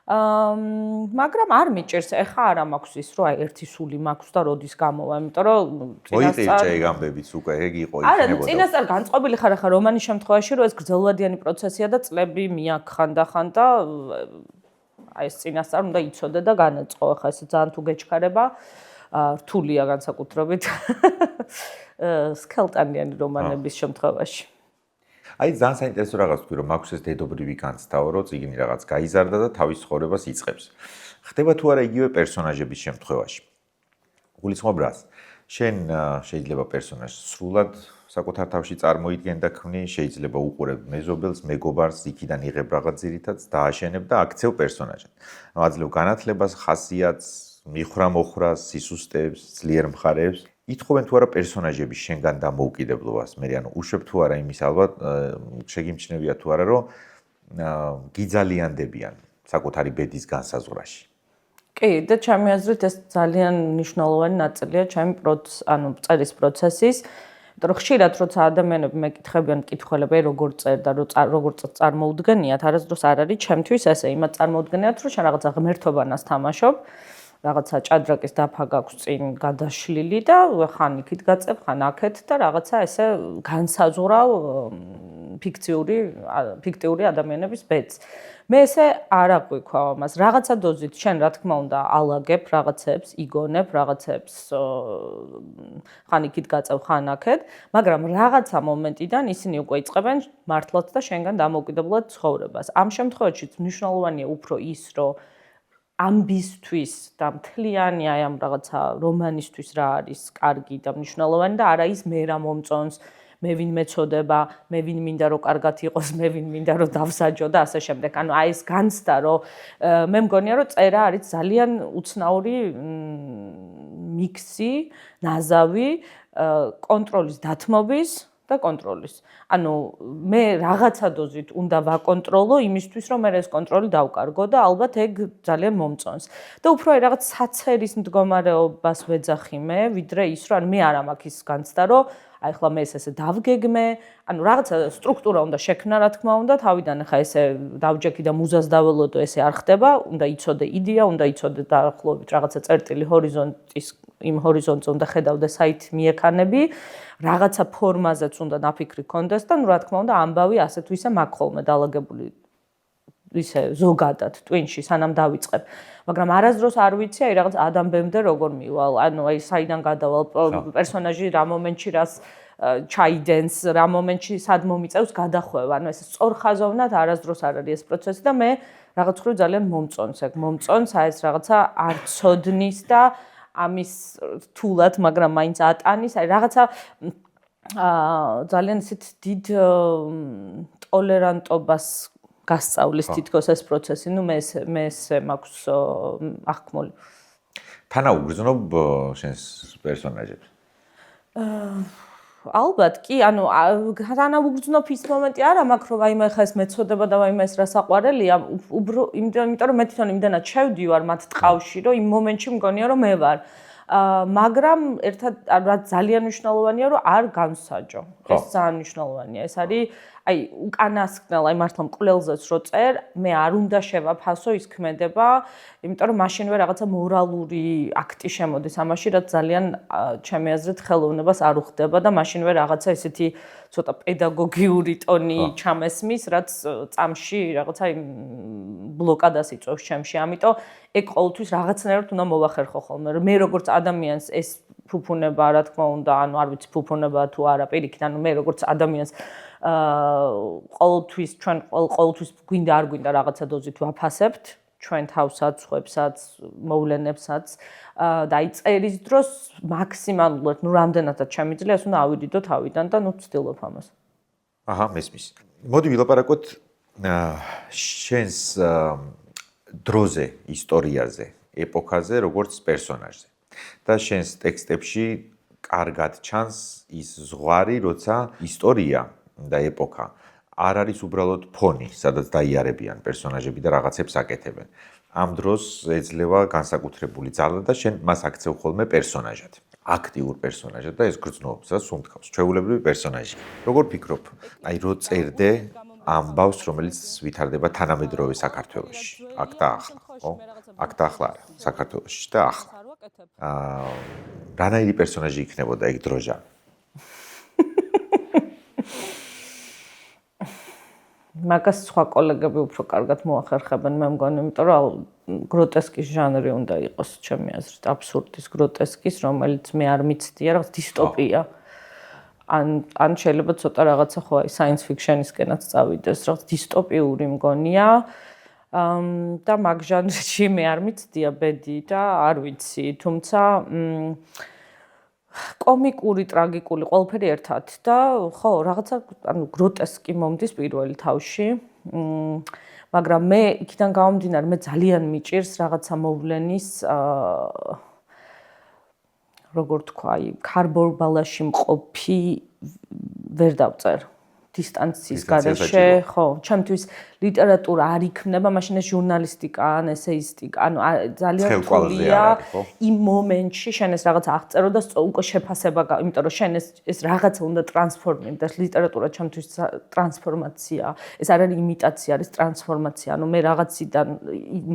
მაგრამ არ მიჭერს, ეხა არა მაქვს ის რომ აი ერთი სული მაქვს და როდის გამოვა, იმიტომ რომ წინასწარ ეგ ამბებიც უკვე ეგ იყო იქნებოდა. არა, წინასწარ განწყობილი ხარ ახლა რომანის შემთხვევაში რომ ეს გრძელვადიანი პროცესია და წლები მიაქხან და აი ეს წინასწარ უნდა იცოდე და განეწყო, ახლა ეს ძალიან თუ გეჩქარება რთულია განსაკუთრებით სქელტანიანი რომანების შემთხვევაში. აი ძალიან საინტერესო რაღაც თქვი რომ მაქვს ეს დედობრივი განცდაო რომ წიგნი რაღაც გაიზარდა და თავის ცხოვრებას იწყებს. ხდება თუ არა იგივე პერსონაჟების შემთხვევაში. გულისხმობ რას? შენ შეიძლება პერსონაჟს სრულად საკუთარ თავში წარმოიდგენ და ქმნი, შეიძლება უყურებ მეზობელს, მეგობარს, იქიდან იღებ რაღაც ძირითადს, დააშენებ და აქცევ პერსონაჟად. აძლევ განათლებას, ხასიათს, მიხვრა-მოხრას, სისუსტეებს, ძლიერ მხარეებს. ითხოვენ თუ არა პერსონაჟების შენგან დამოუკიდებლობას, მე ანუ უშვებ თუ არა იმის ალბათ შეგიმჩნევია თუ არა რომ გიძალიანდებიან საკუთარი ბედის განსაზღვრაში. კი, და ჩემი აზრით ეს ძალიან მნიშვნელოვანი ნაწილია ჩემი წერის პროცესის. იმიტომ რომ ხშირად როცა ადამიანები მეკითხებიან მკითხველები როგორ წერ და როგორ წარმოუდგენიათ, არასდროს არ არის ჩემთვის ესე, იმათ წარმოუდგენიათ რომ შენ რაღაცა ღმერთობანას თამაშობ. რაღაცა ჭადრაკის დაფა გაქვს წინ გადაშლილი და ხან იქით გაწევ, ხან აქეთ და რაღაცა ესე განსაზღვრავ ფიქტიური ადამიანების ბედს. მე ესე არ აღვიქვა ამას. რაღაცა დოზით შენ რა თქმა უნდა ალაგებ რაღაცებს, იგონებ რაღაცებს, ხან იქით გაწევ, ხან აქეთ, მაგრამ რაღაცა მომენტიდან ისინი უკვე იწყებენ მართლაც და შენგან დამოუკიდებლად ცხოვრებას. ამ შემთხვევაშიც მნიშვნელოვანია უფრო ის, რომ ამბისთვის და მთლიანი აი ამ რაღაცა რომანისთვის რა არის კარგი და მნიშვნელოვანი და არა ის მე რა მომწონს, მე ვინ მეწოდება, მე ვინ მინდა რომ კარგად იყოს, მე ვინ მინდა რომ დავსაჯო და ასე შემდეგ. ანუ აი ეს განცდა რომ მე მგონია რომ წერა არის ძალიან უცნაური მიქსი, ნაზავი კონტროლის დათმობის და კონტროლის. ანუ მე რაღაცა დოზით უნდა ვაკონტროლო იმისთვის, რომ მე ეს კონტროლი დავკარგო და ალბათ ეგ ძალიან მომწონს. და უფრო აი რაღაც საცერის მდგომარეობას ვეძახი მე, ვიდრე ის, რომ მე არ მაქვს ის განცდა, რომ აი ახლა მე ესე დავგეგმე, ანუ რაღაცა სტრუქტურა უნდა შექმნა, რა თქმა უნდა, თავიდან ახლა ესე დავჯექი და მუზას დაველოდო, ესე არ ხდება, უნდა იცოდე იდეა, უნდა იცოდე დაახლოებით რაღაცა წერტილი ჰორიზონტის იმ ჰორიზონტზე უნდა ხედავდე საით მიექანები, რაღაცა ფორმაზეც უნდა ნაფიქრი კონდეს და ნუ რა თქმა უნდა ამბავი ასე თუ ისე მაქვს ხოლმე დალაგებული ისე ზოგადად ტვინში სანამ დავიწყებ. მაგრამ არასდროს არ ვიცი აი რაღაც ადამიანამდე როგორ მივალ, ანუ აი საიდან გადავალ პერსონაჟი რა მომენტში რას ჩაიდენს, რა მომენტში სად მომიწევს გადახვევა. ანუ ეს სწორხაზოვნად არასდროს არ არის ეს პროცესი და მე რაღაც ხრივ ძალიან მომწონს ეგ. მომწონს აი ეს რაღაცა არ ცოდნის და ამის რთულად, მაგრამ მაინც ატანის, აი რაღაცა ძალიან ისეთ დიდ ტოლერანტობას გასწავლის თითქოს ეს პროცესი, ნუ მე ესე მაქვს აღქმული. თანაუგრძნობ შენს პერსონაჟებს? ალბათ კი, ანუ თანაუგრძნობ ის მომენტი არა მაქვს, რომ აიმე ხა ეს მეწოდება და აიმე ეს რა საყვარელია, იმიტომ რომ მე თვითონ იმდანაც შევდივარ მათ ტყავში, რომ იმ მომენტში მგონია რომ მე ვარ. მაგრამ ერთად რა ძალიან მნიშვნელოვანია, რომ არ განსაჯო. ეს ძალიან მნიშვნელოვანია. ეს არის აი უკანასკნელ აი მართლა მკვლელზეც რო წერ, მე არ უნდა შევაფასო ის ქმედება, იმიტომ რომ მაშინვე რაღაცა მორალური აქტი შემოდის ამაში, რაც ძალიან ჩემი აზრით ხელოვნებას არ უხდება და მაშინვე რაღაცა ესეთი ცოტა პედაგოგიური ტონი ჩამესმის, რაც წამში რაღაცა ბლოკადას იწვევს ჩემში. ამიტომ ეგ ყოველთვის რაღაცნაირად უნდა მოვახერხო ხოლმე. მე როგორც ადამიანს ეს ფუფუნება, რა თქმა უნდა, ანუ არ ვიცი ფუფუნება თუ არა პირიქით, ანუ მე როგორც ადამიანს ყოველთვის გვინდა არ გვინდა რაღაცა დოზით ვაფასებთ ჩვენ თავსაც, ხვებსაც, მოვლენებსაც და აი წერის დროს მაქსიმალურად, რამდენადაც შემიძლია, ეს უნდა ავიდიდო თავიდან და ვცდილობ ამას. აჰა, მესმის. მოდი ვილაპარაკოთ შენს დროზე, ისტორიაზე, ეპოქაზე, როგორც პერსონაჟზე. და შენს ტექსტებში კარგად ჩანს ის ზღვარი, როცა ისტორია და ეპოქა არ არის უბრალოდ ფონი, სადაც დაიარებიან პერსონაჟები და რაღაცებს აკეთებენ. ამ დროს ეძლევა განსაკუთრებული ძალა და შენ მას აქცევ ხოლმე პერსონაჟად. აქტიურ პერსონაჟად და ეს გრძნობს და სუნთქავს. ჩვეულებრივი პერსონაჟი. როგორ ფიქრობ, აი რო წერდე ამბავს, რომელიც ვითარდება თანამედროვე საქართველოში. აქ და ახლა, ხო? აქ და ახლა არა, საქართველოში და ახლა. რანაირი პერსონაჟი იქნებოდა ეგ დროჟან? მაგას სხვა კოლეგები უფრო კარგად მოახერხებენ, მე მგონი, იმიტომ რომ გროტესკის ჟანრი უნდა იყოს, ჩემი აზრით, აბსურდის გროტესკის, რომელიც მე არ მიცდია, რაღაც დისტოპია. ან შეიძლება ცოტა რაღაცა ხო აი science fiction-ისკენაც წავიდეს, რაღაც დისტოპიური მგონია. და მაგ ჟანრში მე არ მიცდია ბედი და არ ვიცი, თუმცა კომიკური, ტრაგიკული ყველაფერი ერთად და ხო, რაღაცა ანუ გროტესკი მომდის პირველი თავში. მაგრამ მე იქიდან გამომდინარე, მე ძალიან მიჭირს რაღაცა მოვლენის როგორ თქვა, აი, ქარბორბალაში მყოფი ვერ დავწერ. დისტანციის გარეშე, ხო, ჩემთვის ლიტერატურა არ იქნება, მაშინ ეს ჟურნალისტიკა ან ესეისტიკა, ანუ ძალიან რთულია იმ მომენტში შენ ეს რაღაცა აღწერო და უკვე შეფასება, იმიტომ რომ შენ ეს რაღაცა უნდა ტრანსფორმირდეს, ლიტერატურა ჩემთვის ტრანსფორმაცია, ეს არ არის იმიტაცია, არის ტრანსფორმაცია, ანუ მე რაღაციდან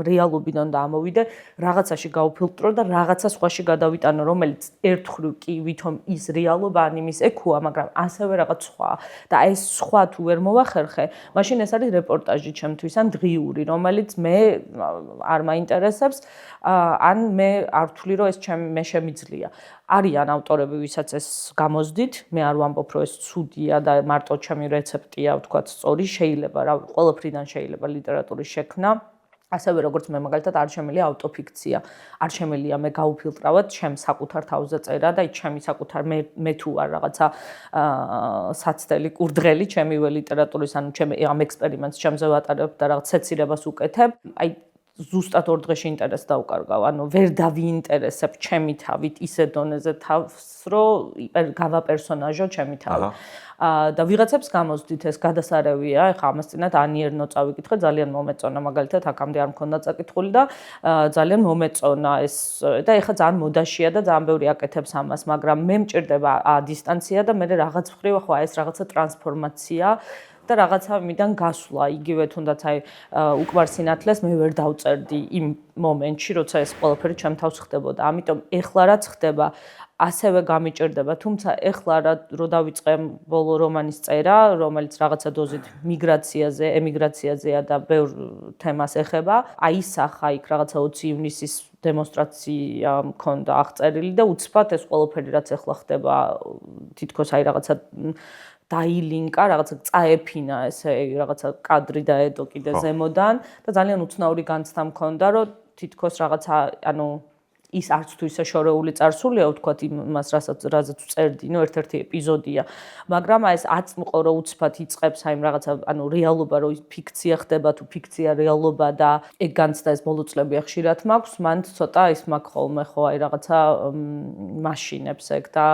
რეალობიდან დამოვიდე, რაღაცაში გავფილტრო და რაღაცა სხვაში გადავიტანო, რომელიც ერთხრივ კი ვითომ ის რეალობა ან იმის ექუა, მაგრამ ასევე რაღაც სხვა და ეს სხვა თუ ვერ მოვახერხე, მაშინ ეს არის რეპორტაჟი ჩემთვის ან დღიური, რომელიც მე არ მაინტერესებს, ან მე არ ვთვლი, რომ ეს მე შემიძლია. არიან ავტორები, ვისაც ეს გამოზდით, მე არ ვამბობ, რომ ეს ცუდია და მარტო ჩემი რეცეპტია, ვთქვათ, სწორი, შეიძლება რა, ყველაფრიდან შეიძლება ლიტერატურის შექმნა. ასევე როგორც მე მაგალითად არ შემიძლია ავტოფიქცია. არ შემიძლია მე გავუფილტრავად ჩემ საკუთარ თავზე წერა და ჩემი საკუთარ მე თუ არ რაღაცა საცდელი კურდღელი ჩემივე ლიტერატურის ანუ ჩემ ამ ექსპერიმენტს ჩემზე ვატარებ და რაღაც სეცირებას უკეთებ. აი ზუსტად ორ დღეში ინტერესს დავკარგავ. ანუ ვერ დავიინტერესებ ჩემი თავით ისე დონეზე თავს, რომ გავაპერსონაჟო ჩემი თავი. და ვიღაცებს გამოსდით ეს გადასარევია, ეხლა ამას წინათ ანიერნო წავიკითხე, ძალიან მომეწონა, მაგალითად აქამდე არ მქონდა წაკითხული და ძალიან მომეწონა ეს და ეხლა ძალიან მოდაშია და ძალიან ბევრი აკეთებს ამას, მაგრამ მე მჭირდება დისტანცია და მე რაღაც მხრივ ხო ეს რაღაცა ტრანსფორმაცია და რაღაცა მიდან გასვლა, იგივე თუნდაც აი უკმარ სინათლეს მე ვერ დავწერდი იმ მომენტში, როცა ეს ყველაფერი ჩემ თავს ხდებოდა. ამიტომ ეხლა რაც ხდება ასევე გამიჭირდება, თუმცა ეხლა რო დავიწყე ბოლო რომანის წერა, რომელიც რაღაცა დოზით მიგრაციაზე, ემიგრაციაზეა და ბევრ თემას ეხება, აისახა იქ რაღაცა 20 ივნისის დემონსტრაცია მქონდა აღწერილი და უცბად ეს ყველაფერი რაც ეხლა ხდება, თითქოს აი რაღაცა დაილინკა, რაღაცა წაეფინა ესე რაღაცა კადრი დაედო კიდე ზემოდან და ძალიან უცნაური განცდა მქონდა, რომ თითქოს რაღაცა, ანუ ის არც თუ ისე შორეული წარსულია, ვთქვათ, იმას, რაზეც წერდი, ერთ-ერთი ეპიზოდია. მაგრამ ეს აწმყო, რომ უცბად იწყებს აი რაღაცა, ანუ რეალობა, რომ ფიქცია ხდება თუ ფიქცია რეალობა და ეგ განცდა ეს ბოლო წლები ხშირად მაქვს, მან ცოტა ის მაქვს ხოლმე ხო აი რაღაცა მაშინებს ეგ და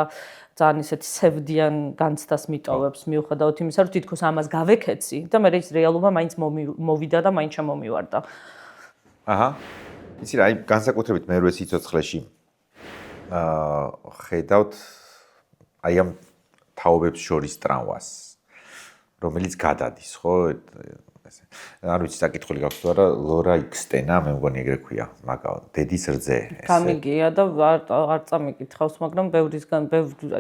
ძალიან ისეთი სევდიან განცდას მიტოვებს მიუხედავად იმისა, რომ თითქოს ამას გავეკეცი და მე ის რეალობა მაინც მოვიდა და მაინც შემომივარდა. აჰა. იცი რა, აი განსაკუთრებით მერვე სიცოცხლეში ხედავთ აი ამ თაობებს შორის ტრამვას. რომელიც გადადის, ხო? ესე. არ ვიცი, საკითხული გაქვს თუ არა, ლორა იქსტენა, მე მგონი ეგრე ქვია, მაგალ დედის რძე. გამიგია და არ წამიკითხავს, მაგრამ ბევრისგან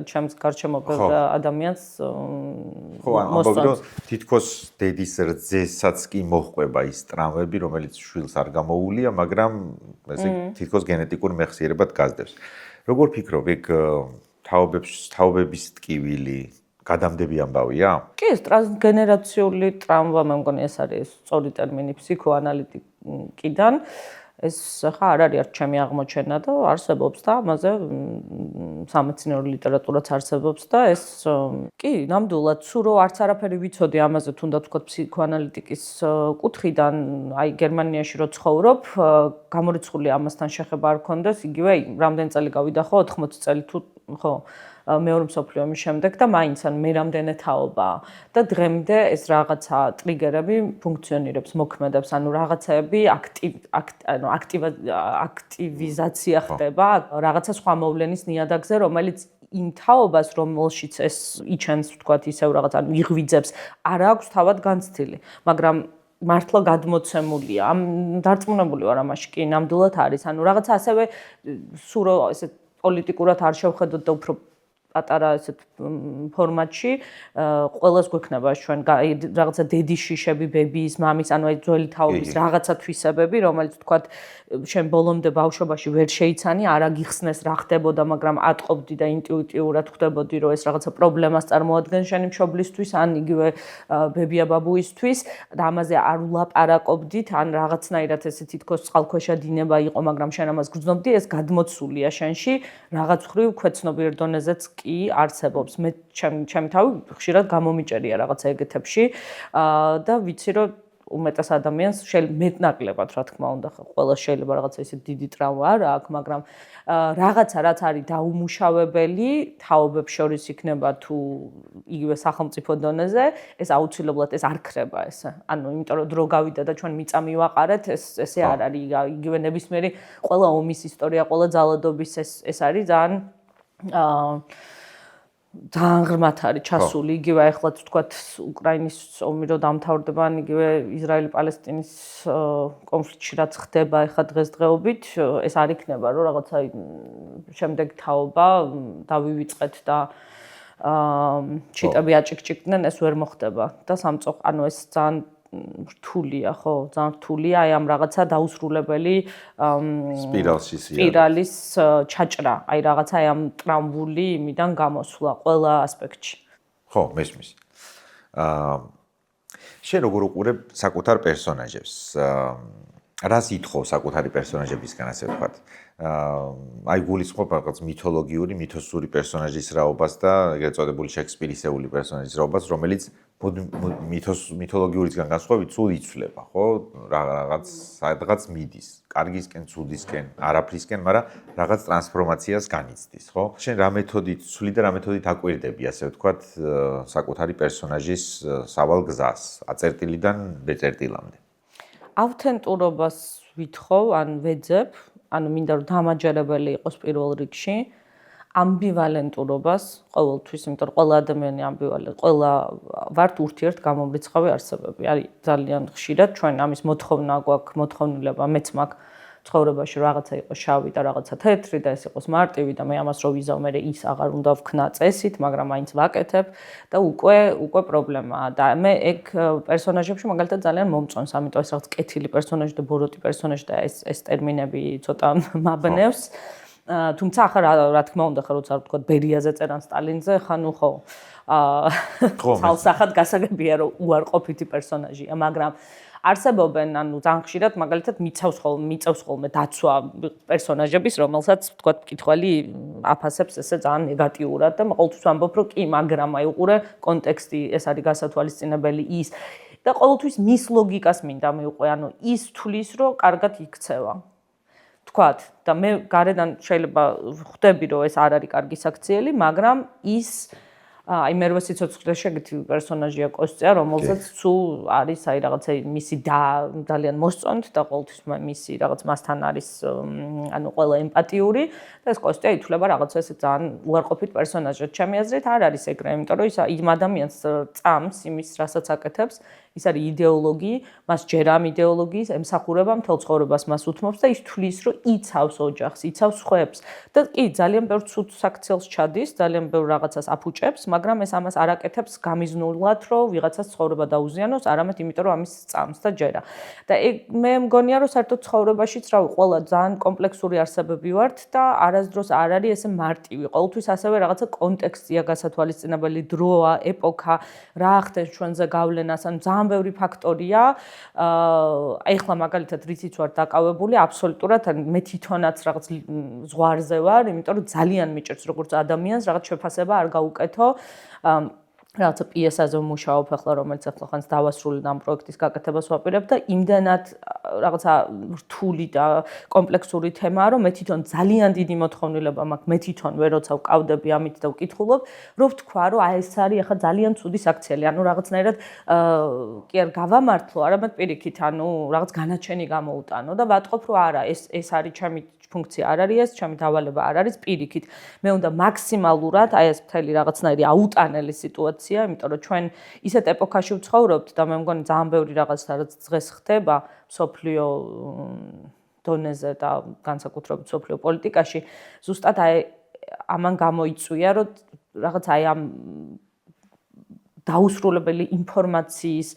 ჩემს გარშემო ბევრ ადამიანს ხო, ამბობ, თითქოს დედის რძესაც კი მოჰყვება ის ტრამვები, რომელიც შვილს არ გამოუვლია, მაგრამ ესე თითქოს გენეტიკურ მეხსიერებად გაზდებს. როგორ ფიქრობ, ეგ თაობების ტკივილი გადამდები ამბავია? კი, ეს ტრანსგენერაციული ტრამვა, მე მგონი ეს არის სწორი ტერმინი ფსიქოანალიტიკიდან. ეს ხა არ არის არც ჩემი აღმოჩენა და არსებობს და ამაზე სამეცნიერო ლიტერატურაც არსებობს და ეს კი, ნამდვილად, სულ არც არაფერი ვიცოდი ამაზე, თუნდაც ვთქვათ ფსიქოანალიტიკის კუთხიდან, აი გერმანიაში რო ცხოვრობ, გამორიცხული ამასთან შეხება არ ქონდეს, იგივე რამდენი წელი გავიდა ხო, 80 წელი თუ ხო მეორე მსოფლიო ომის შემდეგ და მაინც ან მე რამდენი თაობაა და დღემდე ეს რაღაცა ტრიგერები ფუნქციონირებს, მოქმედებს, ანუ რაღაცები აქტივიზაცია ხდება, რაღაცა სხვა მოვლენის ნიადაგზე, რომელიც იმ თაობას, რომელშიც ეს იჩენს, ვთქვათ, ისევ რაღაც ანუ იღვიძებს, არ აქვს თავად განცდილი, მაგრამ მართლა გადმოცემულია. ამ დარწმუნებული ვარ ამაში, კი, ნამდვილად არის. ანუ რაღაცა ასევე სულ ესე პოლიტიკურად არ შევხედოთ და უფრო პატარა ესეთ ფორმატში ყველას გვექნება ჩვენ რაღაცა დედის შიშები, ბებიის, მამის, ანუ აი ძველი თაობის რაღაცა თვისებები, რომელიც თქვათ შენ ბოლომდე ბავშვობაში ვერ შეიცანი, არ აგიხსნეს რა ხდებოდა, მაგრამ ატყობდი და ინტუიტიურად ხვდებოდი, რომ ეს რაღაცა პრობლემას წარმოადგენს შენი მშობლისთვის, ან იგივე ბებია ბაბუისთვის და ამაზე არ ვლაპარაკობდით, ან რაღაცნაირად ესე თითქოს წყალქვეშა დინება იყო, მაგრამ შენ ამას გრძნობდი, ეს გადმოცულია შენში, რაღაც ხრივ ქვეცნობიერ დონეზეც კი არსებობს. მე ჩემი თავი ხშირად გამომიჭერია რაღაცა ეგეთებში და ვიცი რომ უმეტეს ადამიანს მეტნაკლებად რა თქმა უნდა ყველა შეიძლება რაღაცა ისე დიდი ტრავმა არ აქვს, მაგრამ რაღაცა რაც არის დაუმუშავებელი, თაობებს შორის იქნება თუ იგივე სახელმწიფო დონეზე, ეს აუცილებლად ეს არ ქრება ესე. ანუ იმიტომ რომ დრო გავიდა და ჩვენ მიწა მივაყარეთ, ესე არ არის. იგივე ნებისმიერი ყველა ომის ისტორია, ყველა ძალადობის ეს არის ძალიან ძალიან ღრმად არის ჩასული, იგივე ახლა თქვათ უკრაინის ომი რო დამთავრდება, ან იგივე ისრაელი-პალესტინის კონფლიქტში რაც ხდება ახლა დღესდღეობით, ეს არ იქნება რომ რაღაცა შემდეგ თაობა დავივიწყეთ და ჩიტები აჭიკჭიკდნენ, ეს ვერ მოხდება და სამწუხაროდ ანუ ეს ძალიან რთულია, ხო, ძალიან რთულია აი ამ რაღაცა დაუსრულებელი სპირალის ჩაჭრა, აი რაღაცა აი ამ ტრამვული იმიდან გამოსვლა ყველა ასპექტში. ხო, მესმის. შენ როგორ უყურებ საკუთარ პერსონაჟებს? რას ითხოვ საკუთარი პერსონაჟებისგან, ასე ვთქვათ? აი გულისხმობ რაღაც მითოლოგიური, მითოსური პერსონაჟის რაობას და ეგრეთ წოდებული შექსპირისეული პერსონაჟის რაობას, რომელიც მითოლოგიურისგან განსხვავებით სულ იცვლება, ხო? რაღაც მიდის, კარგისკენ, ცუდისკენ, არაფრისკენ, მაგრამ რაღაც ტრანსფორმაციას განიცდის, ხო? შენ რა მეთოდით ცვლი და რა მეთოდით აკვირდები, ასე ვთქვათ, საკუთარი პერსონაჟის სავალ გზას, აწერტილიდან ბეწერტილამდე? ავთენტურობას ვითხოვ, ან ვეძებ, ანუ მინდა რომ დამაჯერებელი იყოს პირველ რიგში. ამბივალენტურობას ყოველთვის, იმიტომ რომ ყველა ადამიანი ამბივალენტ, ყველა ვართ ურთიერთგამომრიცხავი არსებები. არის ძალიან ხშირად ჩვენ ამის მოთხოვნა გვაქვს, მოთხოვნილება მეც მაქვს ცხოვრებაში რაღაცა იყოს შავი და რაღაცა თეთრი და ეს იყოს მარტივი და მე ამას რო ვიზავ, მე ის აღარ უნდა ვქნა წესით, მაგრამ მაინც ვაკეთებ და უკვე პრობლემაა და მე ეგ პერსონაჟებში მაგალითად ძალიან მომწონს, ამიტომ ეს რაღაც კეთილი პერსონაჟი და ბოროტი პერსონაჟი და ეს ტერმინები ცოტა მაბნევს. თუმცა ახლა რა თქმა უნდა, ხა როცა ვთქვათ ბერიაზე წერან სტალინზე, ხა ნუ ხო ცალსახად გასაგებია რომ უარყოფითი პერსონაჟია, მაგრამ არსებობენ, ანუ ძალიან ხშირად მაგალითად მიწევს ხოლმე დაცვა პერსონაჟების, რომელსაც ვთქვათ მკითხველი აფასებს ესე ძალიან ნეგატიურად და ყოველთვის ვამბობ, რომ კი, მაგრამ აი უყურე კონტექსტი, ეს არის გასათვალისწინებელი ის და ყოველთვის მის ლოგიკას მინდა მივყვე, ანუ ის თulis, რომ კარგად იქცევა. თქვათ და მე გარედან შეიძლება ხვდები რომ ეს არ არის კარგი საქციელი, მაგრამ ის აი მერვე სიცოცხლეში ეგეთი პერსონაჟია კოსტია, რომელსაც თუ არის აი რაღაცა მისი და ძალიან მოსწონთ და ყოველთვის მისი რაღაც მასთან არის ანუ ყველა ემპათიური და ეს კოსტია ითვლება რაღაცა ესე ძალიან უარყოფით პერსონაჟად. ჩემი აზრით არ არის ეგრე, იმიტომ რომ იმ ადამიანს წამს იმის რასაც აკეთებს, ის არის იდეოლოგი, მას ჯერ ამ იდეოლოგიის ემსახურება მთელ ცხოვრებას მას უთმობს და ის თვლის, რომ იცავს ოჯახს, იცავს სხვებს და კი ძალიან ბევრ ცუდ საქციელს ჩადის, ძალიან ბევრ რაღაცას აფუჭებს, მაგრამ ეს ამას არ აკეთებს გამიზნულად, რომ ვიღაცას ცხოვრება დაუზიანოს, არამედ იმიტომ, რომ ამის წამს და ჯერა. და მე მგონია, რომ საერთოდ ცხოვრებაშიც რავი, ყველა ძალიან კომპლექსური არსებები ვართ და არასდროს არ არის ესე მარტივი. ყოველთვის ასევე რაღაცა კონტექსტია გასათვალისწინებელი, დროა, ეპოქა, რა ახდენს ჩვენზე გავლენას, ან ძალიან ბევრი ფაქტორია. ეხლა მაგალითად რითიც ვარ დაკავებული, აბსოლუტურად მე თვითონაც რაღაც ზღვარზე ვარ, იმიტომ რომ ძალიან მიჭირს როგორც ადამიანს რაღაც შეფასება არ გაუკეთო. რაღაცა პიესაზე ვმუშაობ ახლა, რომელიც ახლა ხანს დავასრულე და ამ პროექტის გაკეთებას ვაპირებ და იმდანად რაღაცა რთული და კომპლექსური თემაა, რომ მე თვითონ ძალიან დიდი მოთხოვნილება მაქვს, მე თვითონ ვერ როცა ვკავდები ამით და ვკითხულობ, რომ ვთქვა, რომ აი ეს არის ახლა ძალიან ცუდი საქციელი, ანუ რაღაცნაირად კი არ გავამართლო, არამედ პირიქით, ანუ რაღაც განაჩენი გამოუტანო და ვატყობ, რომ არა, ეს არის ჩემი ფუნქცია არ არის ეს, ჩემი დავალება არ არის პირიქით. მე უნდა მაქსიმალურად აი ეს მთელი რაღაცნაირი აუტანელი სიტუაცია, იმიტომ რომ ჩვენ ისეთ ეპოქაში ვცხოვრობთ და მე მგონი ძალიან ბევრი რაღაც რაც დღეს ხდება მსოფლიო დონეზე და განსაკუთრებით მსოფლიო პოლიტიკაში, ზუსტად აი ამან გამოიწვია, რომ რაღაც აი ამ დაუსრულებელი ინფორმაციის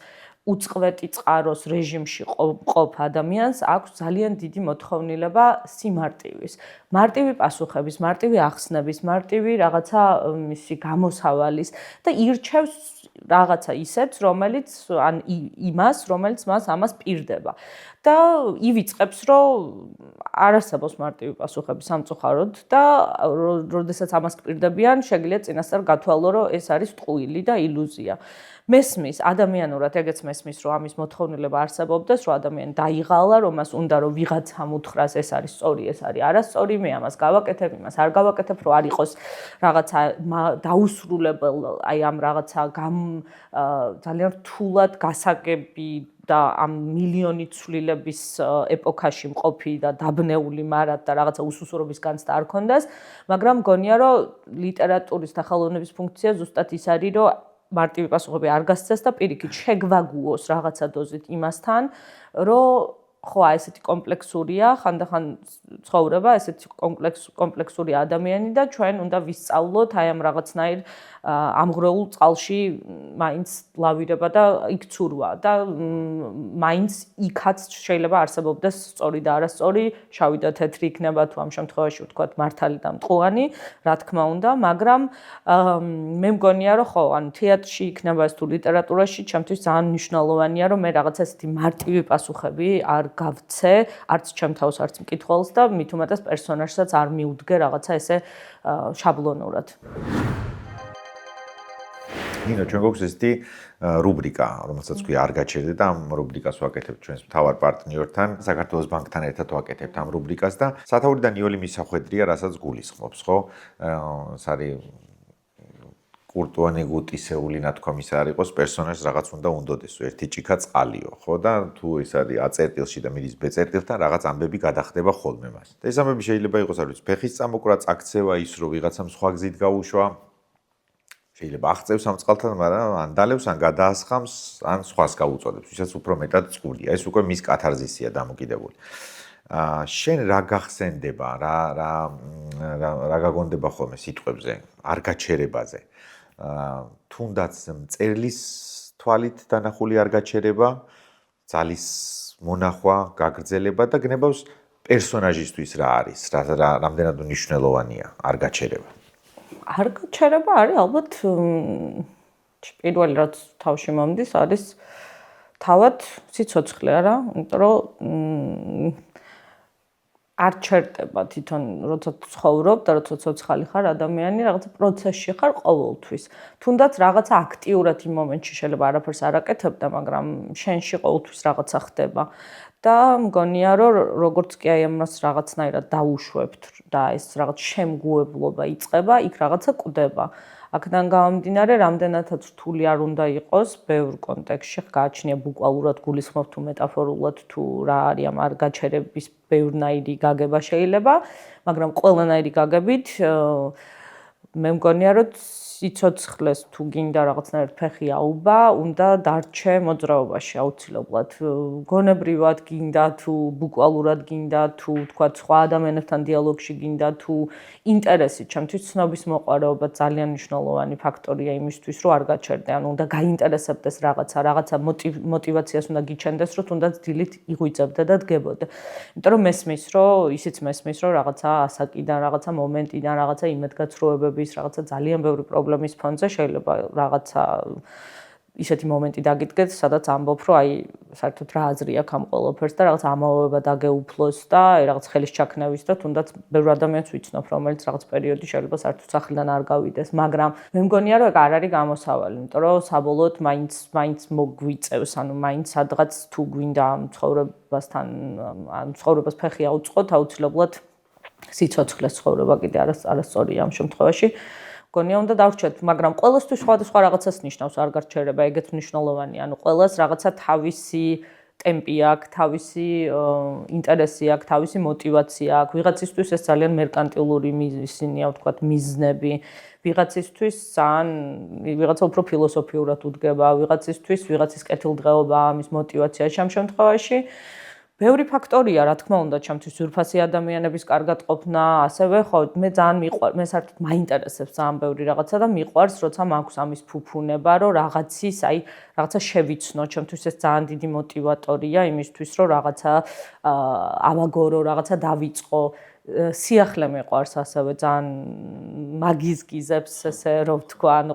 უწყლეტი წყაროს რეჟიმში ყოფ ადამიანს აქვს ძალიან დიდი მოთხოვნილება სიმარტივის, მარტივი პასუხების, მარტივი ახსნების, მარტივი რაღაცა მისი გამოსავალის და ირჩევს რაღაცა ისეთს, რომელიც ან იმას, რომელიც მას ამას პირდება. და ივიწყებს, რომ არ არსებობს მარტივი პასუხები სამწუხაროდ და როდესაც ამას პირდებიან, შეგიძლია წინასწარ გათვალო, რომ ეს არის ტყუილი და ილუზია. მესმის ადამიანურად ეგეც მესმის, რომ ამის მოთხოვნილება არსებობდეს, რომ ადამიანი დაიღალა, რომ მას უნდა რომ ვიღაცამ უთხრას ეს არის სწორი, ეს არის არასწორი, მე ამას გავაკეთებ, იმას არ გავაკეთებ, რომ არ იყოს რაღაცა დაუსრულებელ, აი ამ რაღაცა ძალიან რთულად გასაგები და ამ მილიონი ცვლილების ეპოქაში მყოფი და დაბნეული მარად და რაღაცა უსუსურობის განცდა არ ქონდას, მაგრამ მგონია, რომ ლიტერატურის და ხელოვნების ფუნქცია ზუსტად ის არის, რომ მარტივი პასუხები არ გასცეს და პირიქით შეგვაგუოს რაღაცა დოზით იმასთან, რომ ხო, ესეთი კომპლექსურია, ხანდახან ცხოვრება, ესეთი კომპლექსური ადამიანი და ჩვენ უნდა ვისწავლოთ აი ამ რაღაცნაირ ამღრეულ წყალში მაინც ლავირება და იქ ცურვა და მაინც იქაც შეიძლება არსებობდეს სწორი და არასწორი, შავი და თეთრი იქნება თუ ამ შემთხვევაში ვთქვათ მართალი და მტყუანი, რა თქმა უნდა, მაგრამ მე მგონია, რომ ხო, ანუ თეატრში იქნება ეს თუ ლიტერატურაში, ჩემთვის ძალიან მნიშვნელოვანია, რომ მე რაღაც ესეთი მარტივი პასუხები არ გავცე, არც ჩემ თავს, არც მკითხველს და მით უმეტეს პერსონაჟსაც არ მიუდგე რაღაცა ესე შაბლონურად. ნინო, ჩვენ გვაქვს ესეთი რუბრიკა, რომელსაც ქვია არ გაჩერდე და ამ რუბრიკას ვაკეთებ ჩვენს მთავარ პარტნიორთან, საქართველოს ბანკთან ერთად ვაკეთებთ ამ რუბრიკას და სათაური და ნიოლი მისახვედრია, რასაც გულისხმობს, ხო? ეს არის კურტუანი გუტისეული ნათქვამის არ იყოს, პერსონაჟს რაღაც უნდა უნდოდესო, ერთი ჭიქა წყალიო, ხო? და თუ ეს არის აწერტილში და მიდის ბეწერტილთან, რაღაც ამბები გადახდება ხოლმე მას. და ეს ამბები შეიძლება იყოს, არ ვიცი, ფეხის წამოკვრა, წაქცევა, ის რომ ვიღაცამ სხვა გზით გაუშვა, შეიძლება აღწევს ამ წყალთან, მაგრამ ან დალევს, ან გადაასხამს, ან სხვას გაუწოდებს, ვისაც უფრო მეტად წყურია. ეს უკვე მის კათარზისია დამოკიდებული. შენ რა გახსენდება, რა გაგონდება ხოლმე სიტყვებზე, არ გაჩერებაზე? თუნდაც მწერლის თვალით დანახული არ გაჩერება, ძალის მონახვა, გაგრძელება და გნებავს პერსონაჟისთვის რა არის, რამდენად მნიშვნელოვანია არ გაჩერება. არ გაჩერება არის ალბათ პირველი რაც თავში მომდის არის თავად სიცოცხლე არა, იმიტომ რომ არ ჩერდება თვითონ როცა ცხოვრობ და როცა ცოცხალი ხარ ადამიანი რაღაცა პროცესში ხარ ყოველთვის. თუნდაც რაღაცა აქტიურად იმ მომენტში შეიძლება არაფერს არ აკეთებდა, მაგრამ შენში ყოველთვის რაღაცა ხდება. და მგონია რომ როგორც კი აი ამას რაღაცნაირად დაუშვებთ და ეს რაღაც შემგუებლობა იწყება, იქ რაღაცა კვდება. აქედან გამომდინარე, რამდენადაც რთული არ უნდა იყოს, ბევრ კონტექსტში გააჩნია ბუკვალურად გულისხმობ თუ მეტაფორულად თუ რა არის ამ არ გაჩერების ბევრნაირი გაგება შეიძლება, მაგრამ ყველანაირი გაგებით მე მგონია, რომ სიცოცხლეს თუ გინდა რაღაცნაირად ფეხი აუბა, უნდა დარჩე მოძრაობაში აუცილებლად. გონებრივად გინდა თუ ბუკვალურად გინდა თუ თქვა სხვა ადამიანებთან დიალოგში გინდა თუ ინტერესი, ჩემთვის ცნობის მოყვარეობა ძალიან მნიშვნელოვანი ფაქტორია იმისთვის, რომ არ გაჩერდე, ანუ უნდა გაინტერესებდეს რაღაცა მოტივაციას უნდა გიჩენდეს, რომ თუნდაც დილით იღვიძებდე და დგებოდე. იმიტომ რომ მესმის, რომ ისიც მესმის, რომ რაღაცა ასაკიდან, რაღაცა მომენტიდან, რაღაცა იმედგაცრუებების, რაღაცა ძალიან ბევრი პრობლემის ფონზე შეიძლება რაღაცა ისეთი მომენტი დაგიდგეთ, სადაც ამბობ, რომ აი საერთოდ რა აზრი აქვს ამ ყველაფერს და რაღაც ამაოება დაგეუფლოს და აი რაღაც ხელის ჩაქნევის და თუნდაც ბევრ ადამიანს ვიცნობ, რომელიც რაღაც პერიოდი შეიძლება საერთოდ სახლიდან არ გავიდეს, მაგრამ მე მგონია, რომ ეგ არ არის გამოსავალი, იმიტომ რომ საბოლოოდ მაინც მოგვიწევს, ანუ მაინც სადღაც თუ გვინდა ამ ცხოვრებასთან, ან ცხოვრებას ფეხი აუწყოთ, აუცილებლად სიცოცხლეს ცხოვრება კიდე არასწორია ამ შემთხვევაში. გონია უნდა დავრჩეთ, მაგრამ ყველასთვის სხვადასხვა რაღაცას ნიშნავს არ გარჩერება, ეგეც მნიშვნელოვანია. ანუ ყველას რაღაცა თავისი ტემპი აქვს, თავისი ინტერესი აქვს, თავისი მოტივაცია აქვს. ვიღაცისთვის ეს ძალიან მერკანტილური ისინია, ვთქვათ, მიზნები. ვიღაცისთვის ძალიან ვიღაცა უფრო ფილოსოფიურად უდგება, ვიღაცისთვის ვიღაცის კეთილდღეობა ამის მოტივაციაში ამ შემთხვევაში. ბევრი ფაქტორია, რა თქმა უნდა, ჩემთვის ძვირფასი ადამიანების კარგად ყოფნა, ასევე ხო, მე ძალიან მიყვარს, მე საერთოდ მაინტერესებს ძალიან ბევრი რაღაცა და მიყვარს, როცა მაქვს ამის ფუფუნება, რომ რაღაცის, აი, რაღაცა შევიცნო, ჩემთვის ეს ძალიან დიდი მოტივატორია იმისთვის, რომ რაღაცა ავაგორო, რაღაცა დავიწყო. სიახლე მეყვარს ასევე ძალიან მაგიზგიზებს ესე რომ ვთქვა, ანუ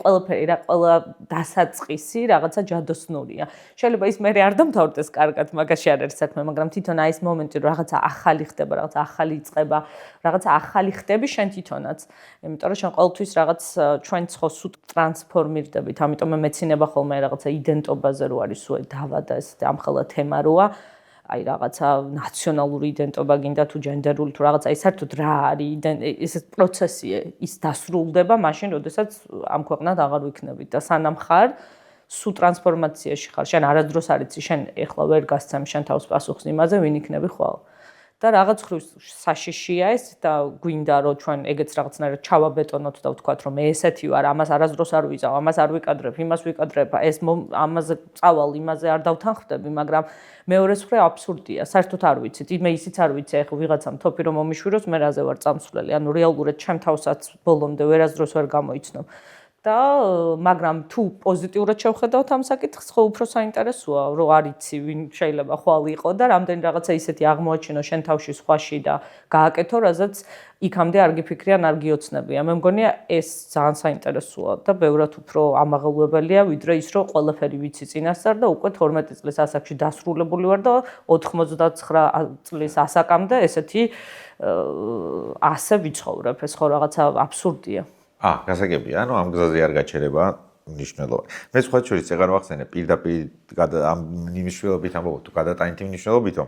ყველაფერი რა ყველა დასაწყისი რაღაცა ჯადოსნურია. შეიძლება ის მე არ დამთავრდეს კარგად, მაგაში არ არის საქმე, მაგრამ თვითონ აი ეს მომენტი რომ რაღაცა ახალი ხდება, რაღაცა ახალი იწყება, რაღაცა ახალი ხდები შენ თვითონაც. იმიტომ რომ შენ ყოველთვის რაღაც ჩვენ ცხოსუთ ტრანსფორმირდებით, ამიტომ მე მეცინება ხოლმე რაღაცა იდენტობაზე რო არის სულ დავა და ეს ამხელა თემა როა. აი რაღაცა ნაციონალური იდენტობა გინდა თუ ჯენდერული თუ რაღაცა ის საერთოდ რა არის ეს პროცესია ის დასრულდება მაშინ როდესაც ამ ქვეყნად აღარ ვიქნებით და სანამ ხარ სულ ტრანსფორმაციაში ხარ შენ არასდროს არ იცი შენ ეხლა ვერ გასცემ შენ თავს პასუხს იმაზე ვინ იქნები ხვალ და რაღაც ხრივ საშიშია ეს და გვინდა რომ ჩვენ ეგეც რაღაცნაირად ჩავაბეტონოთ და ვთქვათ რომ მე ესეთი ვარ ამას არასდროს არ ვიზავ ამას არ ვიკადრებ იმას ვიკადრებ ეს ამაზე წავალ იმაზე არ დავთანხმდები მაგრამ მეორეს მხრივ აბსურდია საერთოდ არ ვიცით მე ისიც არ ვიცი ეხლა ვიღაცამ თოფი რომ მომიშვიროს მე რაზე ვარ წამსვლელი ანუ რეალურად ჩემ თავსაც ბოლომდე ვერასდროს ვერ გამოიცნობ და მაგრამ თუ პოზიტიურად შევხედავთ ამ საკითხს, ხო უფრო საინტერესოა, რომ არ იცი ვინ შეიძლება ხვალ იყო და რამდენი რაღაცა ისეთი აღმოაჩინო შენ თავში სხვაში და გააკეთო, რასაც იქამდე არ გიფიქრიან, არ გიოცნებია. მე მგონია ეს ძალიან საინტერესოა და ბევრად უფრო ამაღელვებელია, ვიდრე ის, რომ ყველაფერი ვიცი წინასწარ და უკვე 12 წლის ასაკში დასრულებული ვარ და 99 წლის ასაკამდე ესეთი ასე ვიცხოვრებ. ეს ხო რაღაცა აბსურდია. გასაგებია, ანუ ამ გზაზე არ გაჩერება მნიშვნელობა. მე სხვა შორის ეღარ ვახსენე პირდაპირ ამ მნიშვნელობით ამბობ თუ გადატანითი მნიშვნელობითო.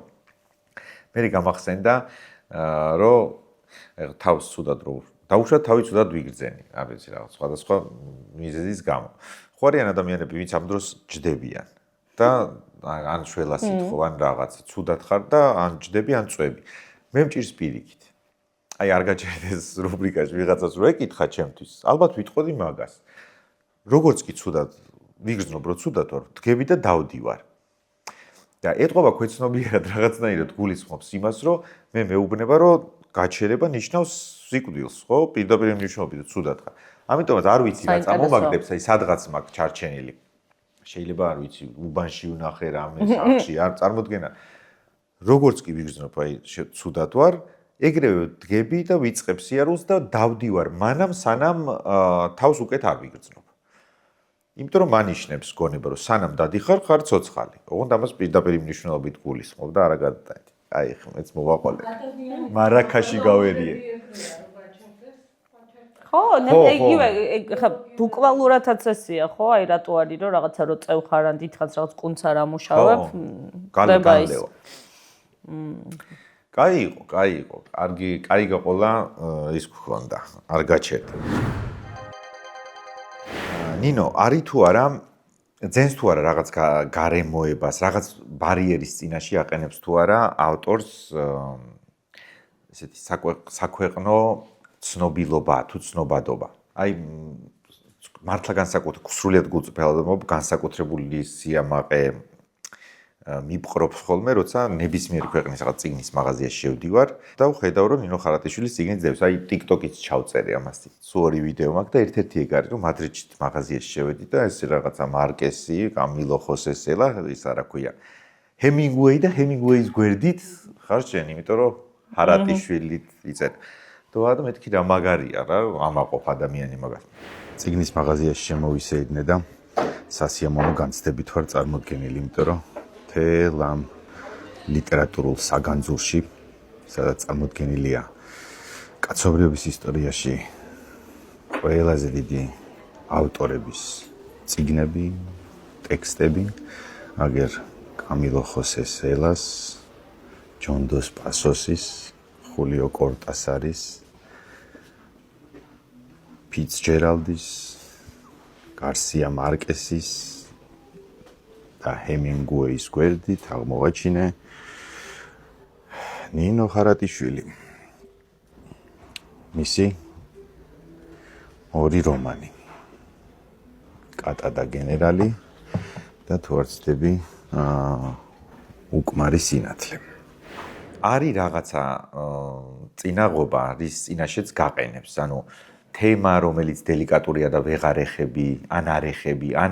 მე გამახსენდა რომ თავს ცუდად რო დაუშვათ თავი ცუდად ვიგრძენი, არ ვიცი რაღაც სხვადასხვა მიზეზის გამო. ხო არიან ადამიანები, ვინც ამ დროს ჯდებიან და ან შველას ითხოვან რაღაც ცუდად ხარ და ან ჯდები, ან წვევი. მე მჭირს პირიქით. აი არ გაჩერდეს რუბრიკაში ვიღაცას რო ეკითხა ჩემთვის. ალბათ ვიტყოდი მაგას. როგორც კი ცუდად ვიგრძნობ, რომ ცუდად ვარ, დგები და დავდივარ. და ეთყობა ქვეცნობიერად რაღაცნაირად გულისხმობს იმას, რომ მე მეუბნება, რომ გაჩერება ნიშნავს სიკვდილს, ხო? პირდაპირ მნიშვნელობით ცუდად ხარ. ამიტომაც არ ვიცი რა წამომაგდებს, აი სადღაც მაგ ჩარჩენილი. შეიძლება არ ვიცი, უბანში ვნახე რამე სახში, არ წარმოდგენა. როგორც კი ვიგრძნობ, აი ცუდად ვარ, ეგრევე დგები და ვიწყებ სიარულს და დავდივარ მანამ სანამ თავს უკეთ არ ვიგრძნობ. იმიტომ რომ მანიშნებს გონება რომ სანამ დადიხარ ხარ ცოცხალი. ოღონდ ამას პირდაპირ მნიშვნელობით გულისხმობ და არა გადატანით. აი ხა მეც მოვაყოლე. მარაკაში გავერიე. ხო, იგივე ხა ბუკვალურადაც ესეა, ხო? აი რატო არის რომ რაღაცა რო წევხარან დიდხანს რაღაც კუნც არ ამუშავებ. გალევა. კაი იყო. კარგი გაყოლა ის გქონდა. არ გაჩერდა. ნინო, არის თუ არა ძენს თუ არა რაღაც გარემოებას, რაღაც ბარიერის წინაშე აყენებს თუ არა ავტორს ესეთი საქვეყნო ცნობილობა თუ ცნობადობა. აი მართლა სრულიად გულწრფელად განსაკუთრებული სიამაყე მიპყრობს ხოლმე, როცა ნებისმიერი ქვეყნის რაღაც წიგნის მაღაზიაში შევდივარ და ვხედავ, რომ ნინო ხარატიშვილის წიგნი ძევს. აი TikTok-იც ჩავწერე ამასთან. სულ ორი ვიდეო მაქვს და ერთ-ერთი ეგ არის, რომ მადრიდში მაღაზიაში შევედი და ეს რაღაცა მარკესი, კამილო ხოსესელა, ის არა ქვია. ჰემინგუეი და ჰემინგუეის გვერდით ხარ შენ, იმიტომ რომ ხარატიშვილით იწერ. და მეთქი რა მაგარია რა, ამაყოფ ადამიანი მაგას. წიგნის მაღაზიაში შემოვისეირნე და სასიამოვნო განცდებით ვარ წარმოდგენილი, იმიტომ რომ თელ ამ ლიტერატურულ საგანძურში, სადაც წარმოდგენილია კაცობრიობის ისტორიაში ყველაზე დიდი ავტორების წიგნები, ტექსტები, აგერ კამილო ხოსესელას, ჯონ დოს პასოსის, ხულიო კორტასარის, ფიცჯერალდის, გარსია მარკესის და ჰემინგუეის გვერდით აღმოვაჩინე ნინო ხარატიშვილი. მისი ორი რომანი. კატა და გენერალი და თუ არ ვცდები, უკმარი სინათლე. არის რაღაცა წინაღობა, რის წინაშეც გაყენებს, ანუ თემა, რომელიც დელიკატურია და ვეღარ ეხები, ან არ ეხები, ან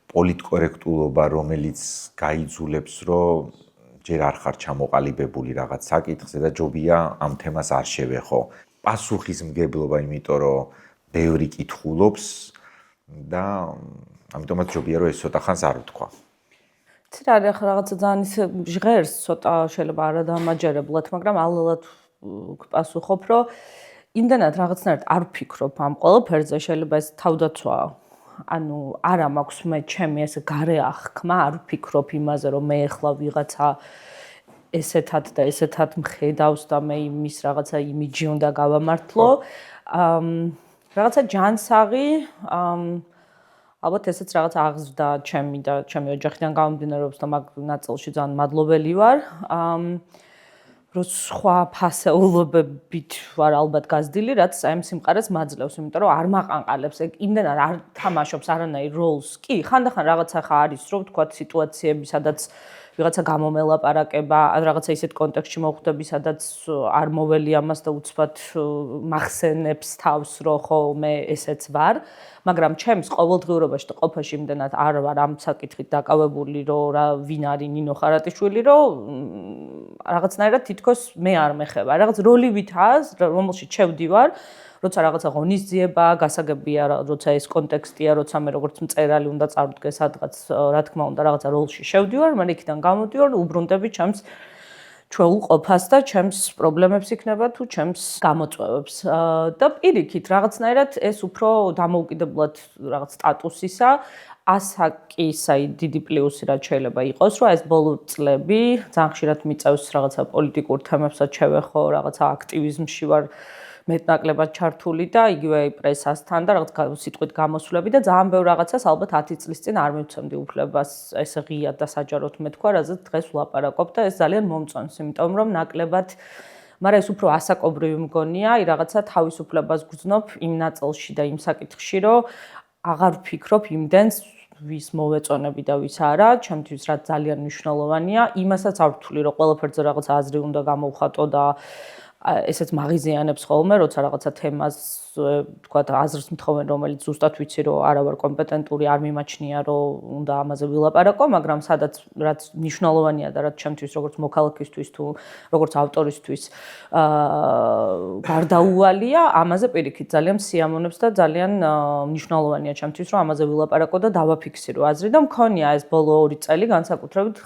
პოლიტკორექტულობა, რომელიც გაიძულებს, რომ ჯერ არ ხარ ჩამოყალიბებული რაღაც საკითხზე და ჯობია ამ თემას არ შევეხო. პასუხისმგებლობა, იმიტომ რომ ბევრი კითხულობს და ამიტომაც ჯობია რომ ეს ცოტა ხანს არ ვთქვა. ცი რა არის რაღაცა ძალიან ის ჟღერს ცოტა შეიძლება არადამაჯერებლად, მაგრამ ალალად გპასუხობ, რომ იმდანად რაღაცნაირად არ ვფიქრობ ამ ყველაფერზე, შეიძლება ეს თავდაცვაა. ანუ არა მაქვს მე ჩემი ეს გარე აღქმა, არ ვფიქრობ იმაზე, რომ მე ახლა ვიღაცა ესეთად და ესეთად მხედავს და მე იმის რაღაცა იმიჯი უნდა გავამართლო. რაღაცა ჯანსაღი, ალბათ ესეც რაღაც აღზრდა ჩემი და ჩემი ოჯახიდან გამომდინარეობს და მაგ ნაწილში ძალიან მადლობელი ვარ. რომ სხვა ფასეულობებით ვარ ალბათ გაზრდილი, რაც აი ამ სიმყარეს მაძლევს, იმიტომ რომ არ მაყანყალებს, იმდენად არ თამაშობს არანაირ როლს. კი, ხანდახან რაღაცა ხა არის, რომ თქვა სიტუაციები, სადაც ვიღაცა გამომელაპარაკება, ან რაღაცა ისეთ კონტექსტში მოხვდები, სადაც არ მოველი ამას და უცბად მახსენებს თავს, რომ ხო მე ესეც ვარ, მაგრამ ჩემს ყოველდღიურობაში და ყოფაში იმდენად არ ვარ ამ საკითხით დაკავებული, რომ რა ვინ არის ნინო ხარატიშვილი, რომ რაღაცნაირად თითქოს მე არ მეხება. რაღაც როლივითაა, რომელშიც შევდივარ, როცა რაღაცა ღონისძიება, გასაგებია, როცა ეს კონტექსტია, როცა მე როგორც მწერალი უნდა წარვდგე სადღაც, რა თქმა უნდა, რაღაცა როლში შევდივარ, მაგრამ იქიდან გამოდივარ, უბრუნდები ჩემს ჩვეულ ყოფას და ჩემს პრობლემებს იქნება თუ ჩემს გამოწვევებს. და პირიქით, რაღაცნაირად ეს უფრო დამოუკიდებლად რაღაც სტატუსისა, ასაკის აი დიდი პლუსი რაც შეიძლება იყოს, რომ ეს ბოლო წლები ძალიან ხშირად მიწევს რაღაცა პოლიტიკურ თემებსაც შევეხო, რაღაცა აქტივიზმში ვარ მეტნაკლებად ჩართული და იგივე პრესასთან და რაღაც სიტყვით გამოსვლები და ძალიან ბევრ რაღაცას ალბათ 10 წლის წინ არ მივცემდი უფლებას ეს ღიად და საჯაროდ მეთქვა, რაზეც დღეს ვლაპარაკობ და ეს ძალიან მომწონს, იმიტომ რომ ნაკლებად მაგრამ ეს უფრო ასაკობრივი მგონია, აი რაღაცა თავისუფლებას გრძნობ იმ ნაწილში და იმ საკითხში, რომ აღარ ვფიქრობ იმდენს ვის მოვეწონები და ვის არა, ჩემთვის რაც ძალიან მნიშვნელოვანია, იმასაც არ ვთვლი, რომ ყველაფერზე რაღაც აზრი უნდა გამოვხატო და ესეც მაღიზიანებს ხოლმე, როცა რაღაცა თემას თქვა აზრს მთხოვენ, რომელიც ზუსტად ვიცი, რომ არა ვარ კომპეტენტური, არ მიმაჩნია, რომ უნდა ამაზე ვილაპარაკო, მაგრამ სადაც რაც მნიშვნელოვანია და რაც ჩემთვის როგორც მოქალაქისთვის თუ როგორც ავტორისთვის გარდაუვალია, ამაზე პირიქით ძალიან სიამოვნებს და ძალიან მნიშვნელოვანია ჩემთვის, რომ ამაზე ვილაპარაკო და დავაფიქსირო აზრი და მქონია ეს ბოლო 2 წელი განსაკუთრებით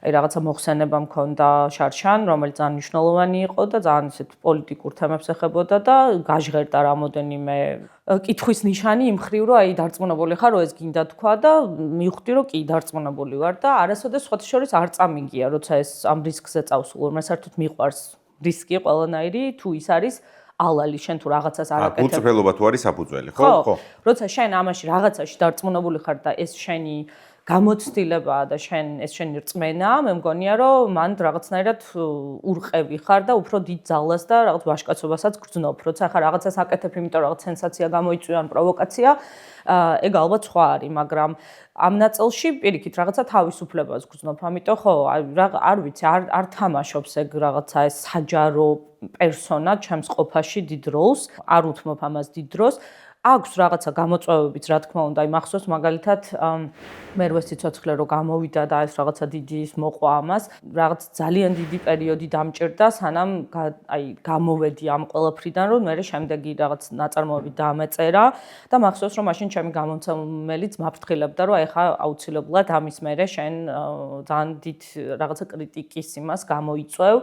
აი რაღაცა მოხსენება მქონდა შარშან, რომელიც ძალიან მნიშვნელოვანი იყო და ძალიან ისეთ პოლიტიკურ თემებს ეხებოდა და გაჟღერდა რამოდენიმე კითხვის ნიშანი იმ ხრივ, რომ აი დარწმუნებული ხარ, რომ ეს გინდა თქვა და მივხვდი, რომ კი დარწმუნებული ვარ და არასოდეს სხვათა შორის არ წამიგია, როცა ეს ამ რისკზე წავსულ, მაგრამ საერთოდ მიყვარს რისკი ყველანაირი, თუ ის არის ალალი შენ თუ რაღაცას არ აკეთებ. ფუძველობა თუ არის საფუძველი, ხო? ხო. როცა შენ ამაში რაღაცაში დარწმუნებული ხარ და ეს შენი გამოცდილებაა და ეს შენი რწმენა, მე მგონია რომ მან რაღაცნაირად ურყევი ხარ და უფრო დიდ ძალას და რაღაც ვაჟკაცობასაც გრძნობ. როცა ხარ რაღაცას აკეთებ, იმიტომ რაღაც სენსაცია გამოიწვია ან პროვოკაცია, ეგ ალბათ სხვა არის, მაგრამ ამ ნაწილში პირიქით რაღაცა თავისუფლებას გრძნობ. ამიტომ ხო, არ ვიცი, არ თამაშობს ეგ რაღაცა ეს საჯარო პერსონა ჩემს ყოფაში დიდ როლს, არ უთმობ ამას დიდ დროს. აქვს რაღაცა გამოწვევებიც, რა თქმა უნდა, მახსოვს მაგალითად მე რვე სიცოცხლე რო გამოვიდა და ეს რაღაცა დიდი ის მოყვა ამას, რაღაც ძალიან დიდი პერიოდი დამჭირდა, სანამ გამოვედი ამ ყველაფრიდან, რომ მე შემდეგი რაღაც ნაწარმოები დამეწერა და მახსოვს რომ მაშინ ჩემი გამომცემელიც მაფრთხილებდა, რომ ეხა აუცილებლად ამის მერე შენ ძალიან დიდ რაღაცა კრიტიკის იმას გამოიწვევ,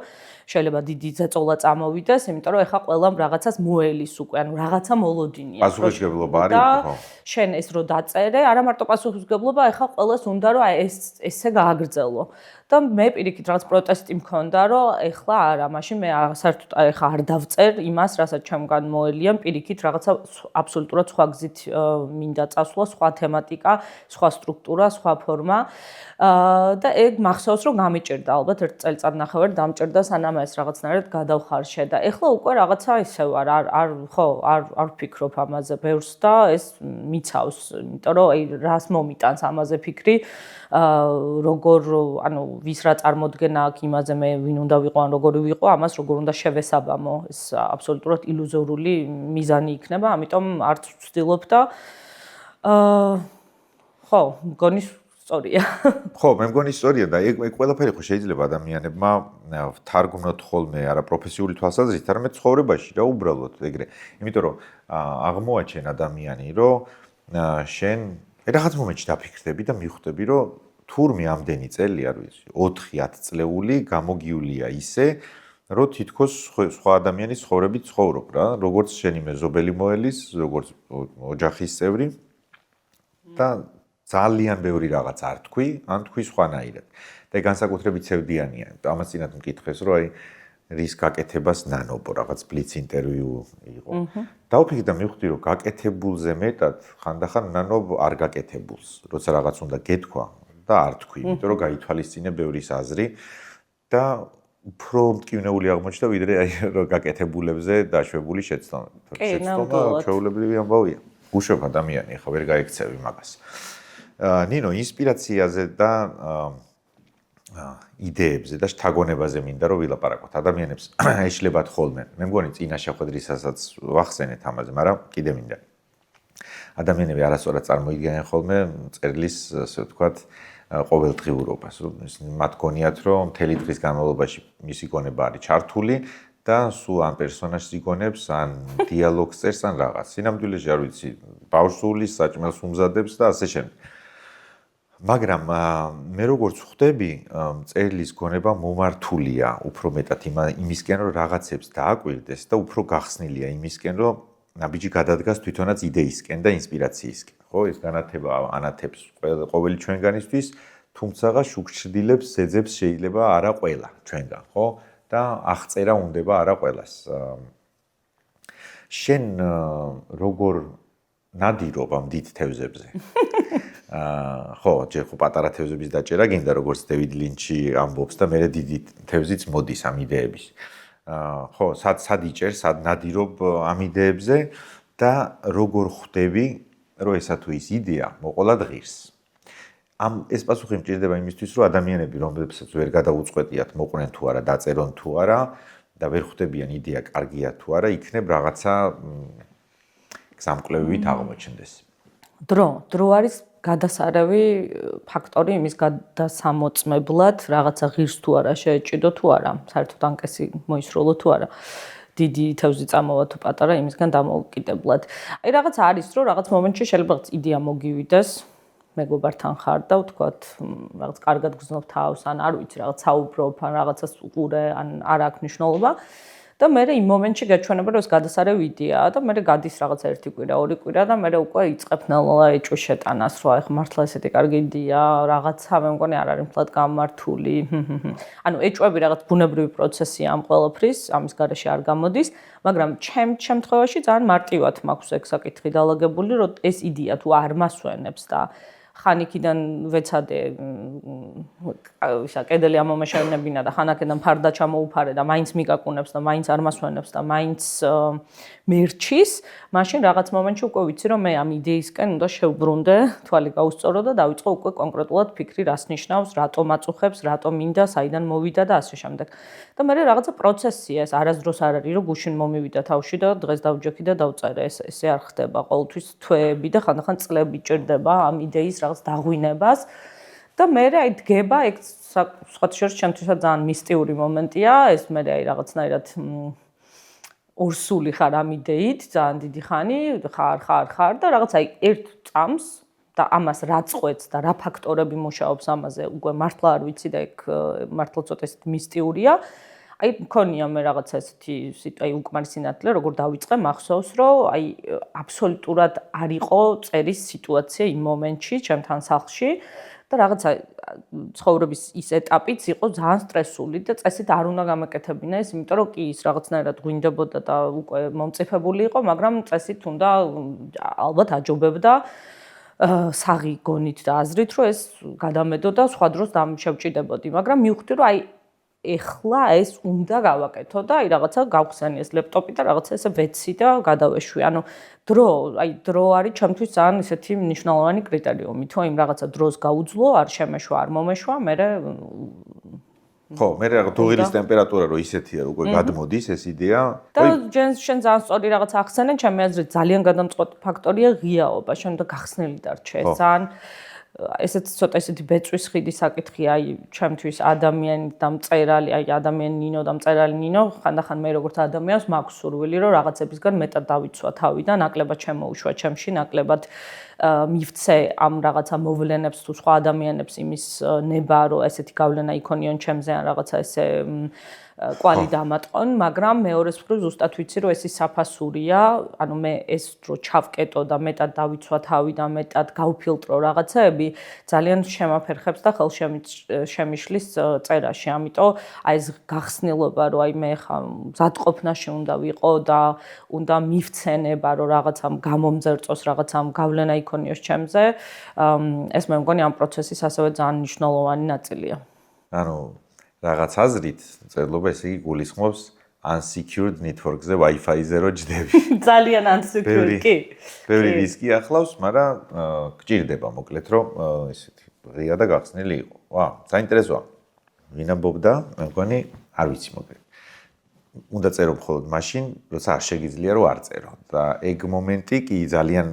შეიძლება დიდი ზეწოლა წამოვიდეს, იმიტომ რომ ეხა ყველამ რაღაცას მოელის უკვე, ანუ რაღაცა მოლოდინია. პასუხისმგებლობა არის უკვე, ხო? შენ ეს რო დაწერე, არა მარტო პასუხისმგებლობა, ეხა ყველას უნდა რომ ესე გააგრძელო. და მე პირიქით რაღაც პროტესტი მქონდა, რომ ეხლა არა, მაშინ მე საერთოდ ეხლა არ დავწერ იმას, რასაც ჩემგან მოელიან, პირიქით რაღაცა აბსოლუტურად სხვა გზით მინდა წასვლა, სხვა თემატიკა, სხვა სტრუქტურა, სხვა ფორმა. და ეგ მახსოვს რომ გამიჭირდა ალბათ ერთ წელიწადნახევარი დამჭირდა სანამ ეს რაღაცნაირად გადავხარშე და ეხლა უკვე რაღაცა ისევ არ ვფიქრობ ამაზე ბევრს და ეს მიცავს, იმიტომ რომ რას მომიტანს ამაზე ფიქრი, როგორ ანუ ვის რა წარმოდგენა აქვს იმაზე მე ვინ უნდა ვიყო ან როგორი ვიყო, ამას როგორ უნდა შევესაბამო, ეს აბსოლუტურად ილუზორული მიზანი იქნება, ამიტომ არც ვცდილობ და ხო, მგონი სწორია. ხო, მე მგონი სწორია და ეგ ყველაფერი ხო შეიძლება ადამიანებმა ვთარგმნოთ ხოლმე არა პროფესიული თვალსაზრისით, არამედ ცხოვრებაში რა უბრალოდ ეგრე. იმიტომ რომ აღმოაჩენ ადამიანი, რომ შენ რაღაც მომენტში დაფიქრდები და მიხვდები, რომ თურმე ამდენი წელი არ ვიცი, 4-10 წლეული გამოგიულია ისე, რომ თითქოს სხვა ადამიანის ცხოვრებით ცხოვრობ რა, როგორც შენი მეზობელი მოელის, როგორც ოჯახის წევრი და ძალიან ბევრი რაღაც არ თქვი, ან თქვი სხვანაირად. და განსაკუთრებით ცევდიანია. ამას წინათ მკითხეს, რომ რის გაკეთებას ნანობო რაღაც ბლიც ინტერვიუ იყო. დავფიქრე და მივხვდი, რომ გაკეთებულზე მეტად ხანდახან ნანობ არ გაკეთებულს, როცა რაღაც უნდა გეთქვა და არ თქვი, იმიტომ რომ გაითვალისწინე ბევრის აზრი და უფრო მტკივნეული აღმოჩნდა, ვიდრე რომ გაკეთებულებზე დაშვებული შეცდომა. შეცდომა ჩვეულებრივი ამბავია. უშვებ ადამიანი, ხო ვერ გაიქცევი მაგას. ნინო, ინსპირაციაზე და იდეებზე და შთაგონებაზე მინდა რომ ვილაპარაკოთ. ადამიანებს ეშლებათ ხოლმე. მე მგონი წინა შეხვედრისასაც ვახსენეთ ამაზე, მაგრამ კიდე მინდა. ადამიანები არასწორად წარმოიდგენენ ხოლმე წერლის, ასე ვთქვათ, ყოველდღიურობას. მათ გონიათ, რომ მთელი დღის განმავლობაში მისი გონება არის ჩართული და სულ ამ პერსონაჟს იგონებს, ან დიალოგს წერს, ან რაღაც. სინამდვილეში არ ვიცი, ბავშვს საჭმელს უმზადებს და ასე შემდეგ. მაგრამ მე როგორც ხვდები, წერლის გონება მომართულია უფრო მეტად იმისკენ, რომ რაღაცებს დააკვირდეს და უფრო გახსნილია იმისკენ, რომ ნაბიჯი გადადგას თვითონაც იდეისკენ და ინსპირაციისკენ. ხო, ეს განათება ანათებს ყოველი ჩვენგანისთვის, თუმცა შუქჩრდილებს, ზეძებს შეიძლება არა ყველა ჩვენგან, ხო? და აღწერა უნდება არა ყველას. შენ როგორ ნადირობ ამ დიდ თევზებზე? ხო, ჯერ ხო პატარა თევზების დაჭერა გინდა, როგორც დევიდ ლინჩი ამბობს და მე დიდი თევზიც მოდის ამ იდეების. ხო, სად იჭერ, სად ნადირობ ამ იდეებზე და როგორ ხვდები, რომ ესა თუ ის იდეა მოყოლა ღირს. ეს პასუხი მჭირდება იმისთვის, რომ ადამიანები, რომლებსაც ვერ გადაუწყვეტიათ, მოყვნენ თუ არა, დაწერონ თუ არა და ვერ ხვდებიან იდეა კარგია თუ არა, იქნებ რაღაცა გზამკვლევით აღმოჩნდეს. დრო არის გადასარევი ფაქტორი იმის გადასამოწმებლად, რაღაცა ღირს თუ არა შეეჭიდო თუ არა, საერთოდ ანკესი მოისროლო თუ არა. დიდი თევზი წამოვა თუ პატარა იმისგან დამოუკიდებლად. რაღაც არის, რომ რაღაც მომენტში შეიძლება იდეა მოგივიდეს, მეგობართან ხარ და ვთქვათ, რაღაც კარგად გრძნობ თავს, ან არ ვიცი, რაღაც საუბრობ, ან რაღაცას უყურე, ან არ აქვს მნიშვნელობა. და მე იმ მომენტში გაჩვენება რომ ეს გადასარევი იდეაა და მე გადის რაღაც ერთი კვირა, ორი კვირა და მე უკვე იწყებ ნელ-ნელა ეჭვი შეტანას, რომ აი მართლა ესეთი კარგი იდეა, რაღაცა მე მგონი არ არის მთლად გამართული. ანუ ეჭვები რაღაც ბუნებრივი პროცესია ამ ყველაფრის, ამის გარეშე არ გამოდის, მაგრამ ჩემ შემთხვევაში ძალიან მარტივად მაქვს ეგ საკითხი დალაგებული, რომ ეს იდეა თუ არ მასვენებს და ხანიკიდან ვეცადე ისა კედელი ამომეშენებინა და ხანაკიდან ფარდა ჩამოუფარე და მაინც მიგაკუნებს და მაინც არ მასვენებს და მაინც მერჩის, მაშინ რაღაც მომენტში უკვე ვიცი რომ მე ამ იდეისკენ უნდა შევბრუნდე, თვალი გაუსწორო და დავიწყო უკვე კონკრეტულად ფიქრი რას ნიშნავს, რატომ აწუხებს, რატომ მინდა, საიდან მოვიდა და ასე შემდეგ. და მე რაღაცა პროცესია ეს, არასდროს არ არის რომ გუშინ მომივიდა თავში და დღეს დავჯექი და დავწერე, ესე არ ხდება, ყოველთვის თვეები და ხანდახან წლები ჭირდება ამ იდეის რაღაც დაღვინებას და მე აი დგება ეგ სხვა შორის ჩემთვისაც ძალიან მისტიური მომენტია, ეს მე აი რაღაცნაირად ორსული ხარ ამ იდეით, ძალიან დიდი ხანი ხარ და რაღაც აი ერთ წამს და ამას რა წყვეტს და რა ფაქტორები მუშაობს ამაზე, უკვე მართლა არ ვიცი და ეგ მართლა ცოტა ისეთი მისტიურია. აი მქონია მე რაღაცა ესეთი აი უკმარის სინათლე, როგორ დავიწყე, მახსოვს, რომ აი აბსოლუტურად არ იყო წერის სიტუაცია იმ მომენტში, ჩემთან სახლში და რაღაცა ცხოვრების ის ეტაპიც იყო ძალიან სტრესული და წესით არ უნდა გამეკეთებინა ეს, იმიტომ რომ კი ის რაღაცნაირად ღვინდებოდა და უკვე მომწიფებული იყო, მაგრამ წესით უნდა ალბათ აჯობებდა საღი გონით და აზრით, რომ ეს გადამედო და სხვა დროს დამშევჭიდებოდი, მაგრამ მივხვდი, რომ აი ეხლა ეს უნდა გავაკეთო და აი რაღაცა გავხსენი ეს ლეპტოპი და რაღაცა ესე ვეცი და გადავეშვი. ანუ დრო არის ჩემთვის ძალიან ისეთი მნიშვნელოვანი კრიტერიუმი. თუ იმ რაღაცა დროს გაუძლო, არ შემეშვა, არ მომეშვა, მე ხო, მე რაღაც დუღილის ტემპერატურა რო ისეთია, რომ უკვე გადმოდის ეს იდეა. და შენ ძალიან სწორი რაღაც ახსენე, ჩემი აზრით ძალიან გადამწყვეტ ფაქტორია ღიაობა, შენ და გახსნილი დარჩე. ძალიან ესეც ცოტა ესეთი ბეწვის ხიდი საკითხია, აი ჩემთვის ადამიანი და მწერალი, აი ადამიანი ნინო და მწერალი ნინო, ხანდახან მე როგორც ადამიანს მაქვს სურვილი, რომ რაღაცებისგან მეტად დავიცვა თავი და ნაკლებად შემოუშვა ჩემში, ნაკლებად მივცე ამ რაღაცა მოვლენებს თუ სხვა ადამიანებს იმის ნება, რომ ესეთი გავლენა იქონიონ ჩემზე ან რაღაცა ესე კვალი დამატყონ, მაგრამ მეორეს მხრივ ზუსტად ვიცი, რომ ეს ის საფასურია, ანუ მე ეს დრო ჩავკეტო და მეტად დავიცვა თავი და მეტად გავფილტრო რაღაცეები, ძალიან შემაფერხებს და ხელშემიშლის წერაში. ამიტომ აი ეს გახსნილობა, რომ აი მე ხა მზადყოფნაში უნდა ვიყო და უნდა მივცენება, რომ რაღაცამ გამომძერწოს, რაღაცამ გავლენა იქონიოს ჩემზე, ეს მე მგონი ამ პროცესის ასევე ძალიან მნიშვნელოვანი ნაწილია. ანუ რაღაც აზრით წერლობა ესე იგი გულისხმობს unsecured network-ზე Wi-Fi-ზე რო ჯდები. ძალიან unsecured კი. ბევრი რისკი ახლავს, მაგრამ გჭირდება მოკლედ რომ ესეთი ღია და გახსნილი იყო. ვა, საინტერესოა. ვინ ამბობდა, მე მგონი არ ვიცი მოკლედ. უნდა წერო მხოლოდ მაშინ, როცა არ შეგიძლია რომ არ წერო. და ეგ მომენტი კი ძალიან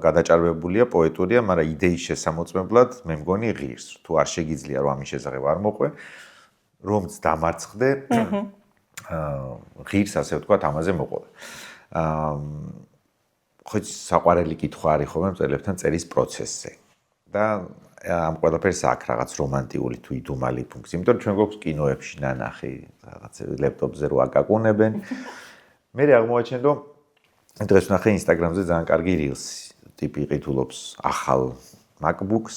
გადაჭარბებულია, პოეტურია, მაგრამ იდეის შესამოწმებლად მე მგონი ღირს. თუ არ შეგიძლია რომ ამის შესახებ არ მოყვე, რომც დამარცხდე, ღირს ასე ვთქვათ, ამაზე მოყვე. ხო საყვარელი კითხვა არის ხოლმე მწერლებთან წერის პროცესზე. და ამ ყველაფერს აქვს რაღაც რომანტიკული თუ იდუმალი ფუნქცია, იმიტომ რომ ჩვენ გვაქვს კინოებში ნანახი, რაღაც ლეპტოპზე რო აკაკუნებენ. მე აღმოაჩენ, რომ დღეს ვნახე Instagram-ზე ძალიან კარგი reels ტიპი ყიდულობს ახალ MacBooks,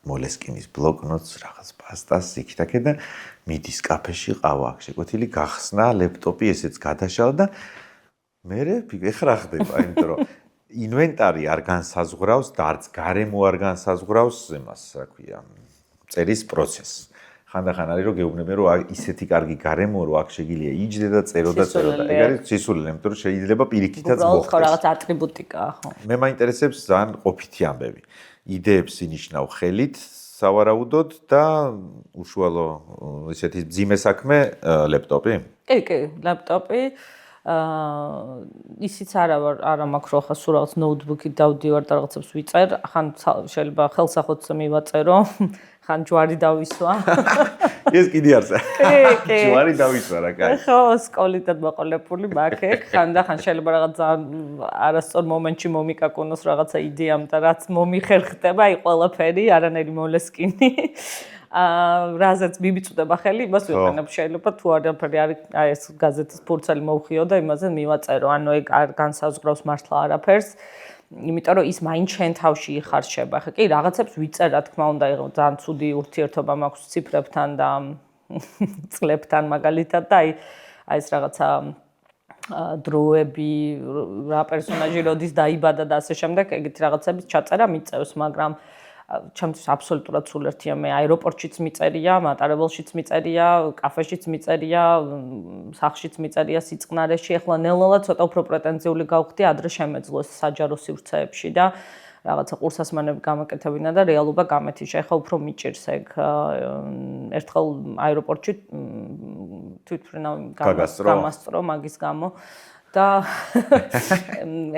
მოლესკინის ბლოკნოტს, რაღაც პასტას იქ-თაქ და მიდის კაფეში ყავა აქვს შეკვეთილი, გახსნა ლეპტოპი, ესეც გადაშალა და მე ეხლა ხდება, იმიტომ რომ ინვენტარი არ განსაზღვრავს და არც გარემო არ განსაზღვრავს იმას, რა ქვია, წერის პროცესს. ხანდახან არის რომ გეუბნები რომ ისეთი კარგი გარემო რომ აქ შეგიძლია იჯდე და წერო და წერო და ეგ არის სისულელე, იმიტომ რომ შეიძლება პირიქითაც მოხდეს. ხო, რაღაც ატრიბუტიკაა, ხო. მე მაინტერესებს ძალიან ყოფითი ამბები. იდეებს ინიშნავ ხელით, სავარაუდოდ და უშუალო ესეთი მძიმე საქმე ლეპტოპი? კი, ლეპტოპი. ისიც არა მაქვს რომ ხა სულ რაღაც ნოუთბუქით დავდივარ და რაღაცებს ვიწერ, ხან შეიძლება ხელსახოთზე მივაწერო, ხან ჯვარი დავისვა. ეს კიდე არც. კი. ჯვარი დავისვა რა კაი. ხო, სკოლიდან მოყოლებული მაქვს, ხან შეიძლება რაღაც არასწორ მომენტში მომიკაკუნოს რაღაცა იდეამ და რაც მომიხერხდება, აი ყველაფერი, არანაირი მოლესკინი. რაზეც მიმიწვდება ხელი, იმას ვიყენებ. შეიძლება თუ არაფერი არის, აი ეს გაზეთის ფურცელი მოვხიო და იმაზე მივაწერო. ანუ ეგ არ განსაზღვრავს მართლა არაფერს. იმიტომ რომ ის მაინც შენ თავში იხარშება. ხა კი რაღაცებს ვიწერ, რა თქმა უნდა, ძალიან ცუდი ურთიერთობა მაქვს ციფრებთან და წლებთან მაგალითად და აი ეს რაღაცა დროები, რა პერსონაჟი როდის დაიბადა და ასე შემდეგ, ეგეთი რაღაცების ჩაწერა მიწევს, მაგრამ ჩემთვის აბსოლუტურად სულერთია მე აეროპორტშიც მიწერია, მატარებელშიც მიწერია, კაფეშიც მიწერია, სახლშიც მიწერია, სიწყნარეში. ეხლა ნელ-ნელა ცოტა უფრო პრეტენზიული გავხდი, ადრე შემეძლოს საჯარო სივრცეებში და რაღაცა ყურსასმენები გამაკეთებინა და რეალობა გამეთიშა. ეხლა უფრო მიჭირს ეგ ერთხელ აეროპორტში თვითმფრინავ გამასწრო მაგის გამო და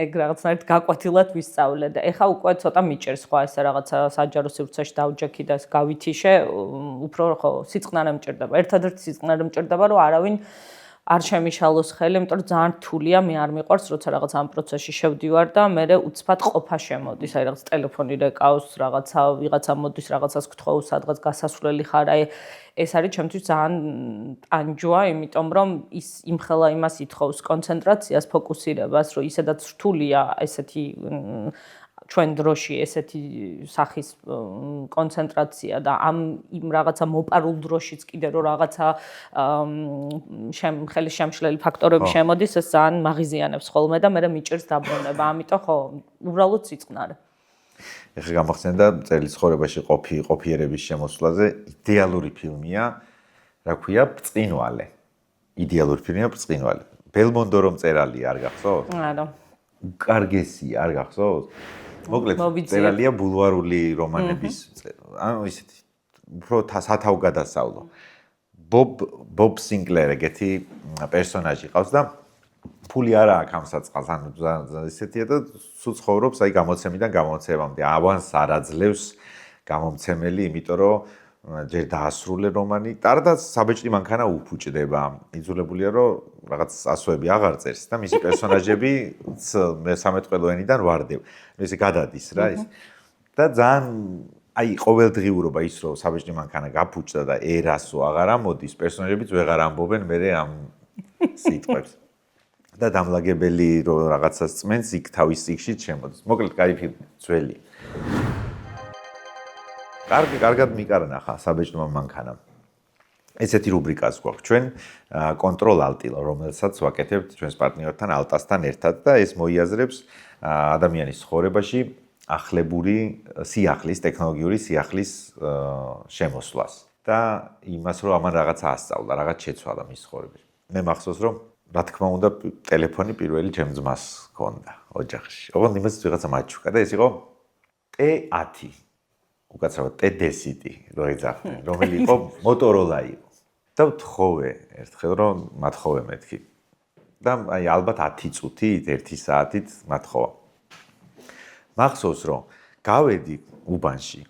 ეგ რაღაცნაირად გაკვეთილად ვისწავლე და ეხლა უკვე ცოტა მიჭერს ხო ესე რაღაცა საჯარო სივრცეში დავჯექი და გავითიშე უფრო ხო სიწყნარე მჭირდება ერთადერთი სიწყნარე მჭირდება რომ არავინ არ შემიშალოს ხელი, იმიტომ რომ ძალიან რთულია, მე არ მიყვარს, როცა რაღაც ამ პროცესში შევდივარ და მე უცბად ყოფა შემოდის, აი რაღაც ტელეფონი რეკავს, რაღაცა ვიღაცა მოდის, რაღაცას გთხოვს, სადღაც გასასვლელი ხარ, აი ეს არის ჩემთვის ძალიან ტანჯვა, იმიტომ რომ ის იმხელა იმას ითხოვს კონცენტრაციას, ფოკუსირებას, რომ ისედაც რთულია ესეთი ჩვენ დროში ესეთი სახის კონცენტრაცია და ამ იმ რაღაცა მოპარულ დროშიც კიდე რომ რაღაცა ხელის შემშლელი ფაქტორები შემოდის, ეს ძალიან მაღიზიანებს ხოლმე და მე მიჭირს დაბრუნება, ამიტომ ხო, უბრალოდ სიწყნარე. ეხლა გამახსენდა წელი ცხოვრებაში ყოფიერების შემოსვლაზე იდეალური ფილმია, რა ქვია, ბრწყინვალე. იდეალური ფილმია ბრწყინვალე. ბელმონდო რომ წერალი არ გახსოვს? არა. უკარგესი არ გახსოვს? მოკლედ წერალია ბულვარული რომანების, ანუ ისეთი უფრო სათავგადასავლო. ბობ სინკლერ ეგეთი პერსონაჟი ყავს და ფული არა აქვს ამ საწყალს, ანუ ისეთია და სულ ცხოვრობს აი გამოცემიდან გამოცემამდე. ავანს არ აძლევს გამომცემელი, იმიტომ რომ ჯერ დაასრულე რომანი, და საბეჭდი მანქანა უფუჭდება. იძულებულია რომ რაღაც ასოები აღარ წერს და მისი პერსონაჟები მესამეთყველო ენიდან ვარდებ. ესე გადადის რა ის. და ძალიან აი ყოველდღიურობა ის რომ საბეჭდი მანქანა გაფუჭდა და ერასო აღარ ამოდის, პერსონაჟებიც ვეღარ ამბობენ მე ამ სიტყვებს. და დამლაგებელი რომ რაღაცას წმენს, იქ თავის სიგში შემოდის. მოკლედ კაი ფილმი, ძველი. კარგად მიკარნახა საბეჭდმა მანქანამ. ესეთი რუბრიკაც გვაქვს ჩვენ კონტროლ ალტილო, რომელსაც ვაკეთებთ ჩვენს პარტნიორთან ალტასთან ერთად და ეს მოიაზრებს ადამიანის ცხოვრებაში ახლებური სიახლის, ტექნოლოგიური სიახლის შემოსვლას და იმას რომ ამან რაღაცა ასწავლა, რაღაც შეცვალა მის ცხოვრებაში. მე მახსოვს რომ რა თქმა უნდა ტელეფონი პირველი ჩემ ძმას ჰქონდა ოჯახში. ოღონდ იმას ვიღაცა მაჩუქა და ეს იყო T10. უკაცრავად T10 რო ეძახდნენ, რომელი იყო Motorola იყო. და ვთხოვე ერთხელ რომ მათხოვე მეთქი. და აი ალბათ 10 წუთით, 1 საათით მათხოვა. მახსოვს რომ გავედი უბანში,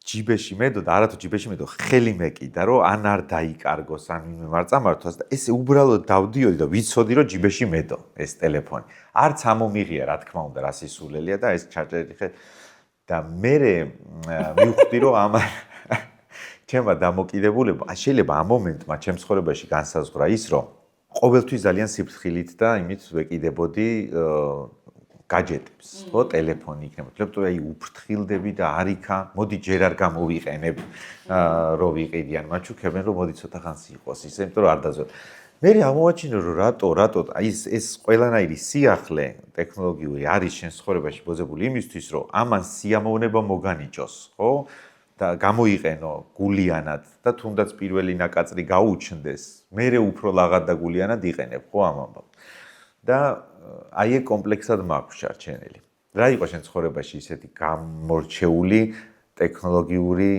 ჯიბეში მედო და არათუ ჯიბეში მედო, ხელი მეკიდა რომ ან არ დაიკარგოს, ან ვინმე არ წამართვას და ესე უბრალოდ დავდიოდი და ვიცოდი რომ ჯიბეში მედო ეს ტელეფონი. არც ამომიღია რა თქმა უნდა რა სისულელია და ეს ჩაჭერი ხე და მე მივხვდი რომ ამან ჩემმა დამოკიდებულება შეიძლება ამ მომენტმა ჩემ ცხოვრებაში განსაზღვრა ის რომ ყოველთვის ძალიან სიფრთხილით და იმით ვეკიდებოდი გაჯეტებს, ხო, ტელეფონი იქნება. ლეპტოპი აი უფრთხილდები და არიქა, მოდი ჯერ არ გამოვიყენებ, რომ ვიყიდიან, მაჩუქებენ რომ მოდი ცოტა ხანს იყოს ისე, იმიტომ რომ არ დაძველ. მე ამოვაჩინე რომ რატო აი ეს ყველანაირი სიახლე ტექნოლოგიური არის შენ ცხოვრებაში ბოზებული იმისთვის რომ ამან სიამოვნება მოგანიჭოს, ხო? და გამოიყენო გულიანად და თუნდაც პირველი ნაკაწრი გაუჩნდეს, მე უფრო ლაღად და გულიანად იყენებ, ხო ამ ამბავს. და აი ეგ კომპლექსად მაქვს ჩარჩენილი. რა იყო შენ ცხოვრებაში ისეთი გამორჩეული ტექნოლოგიური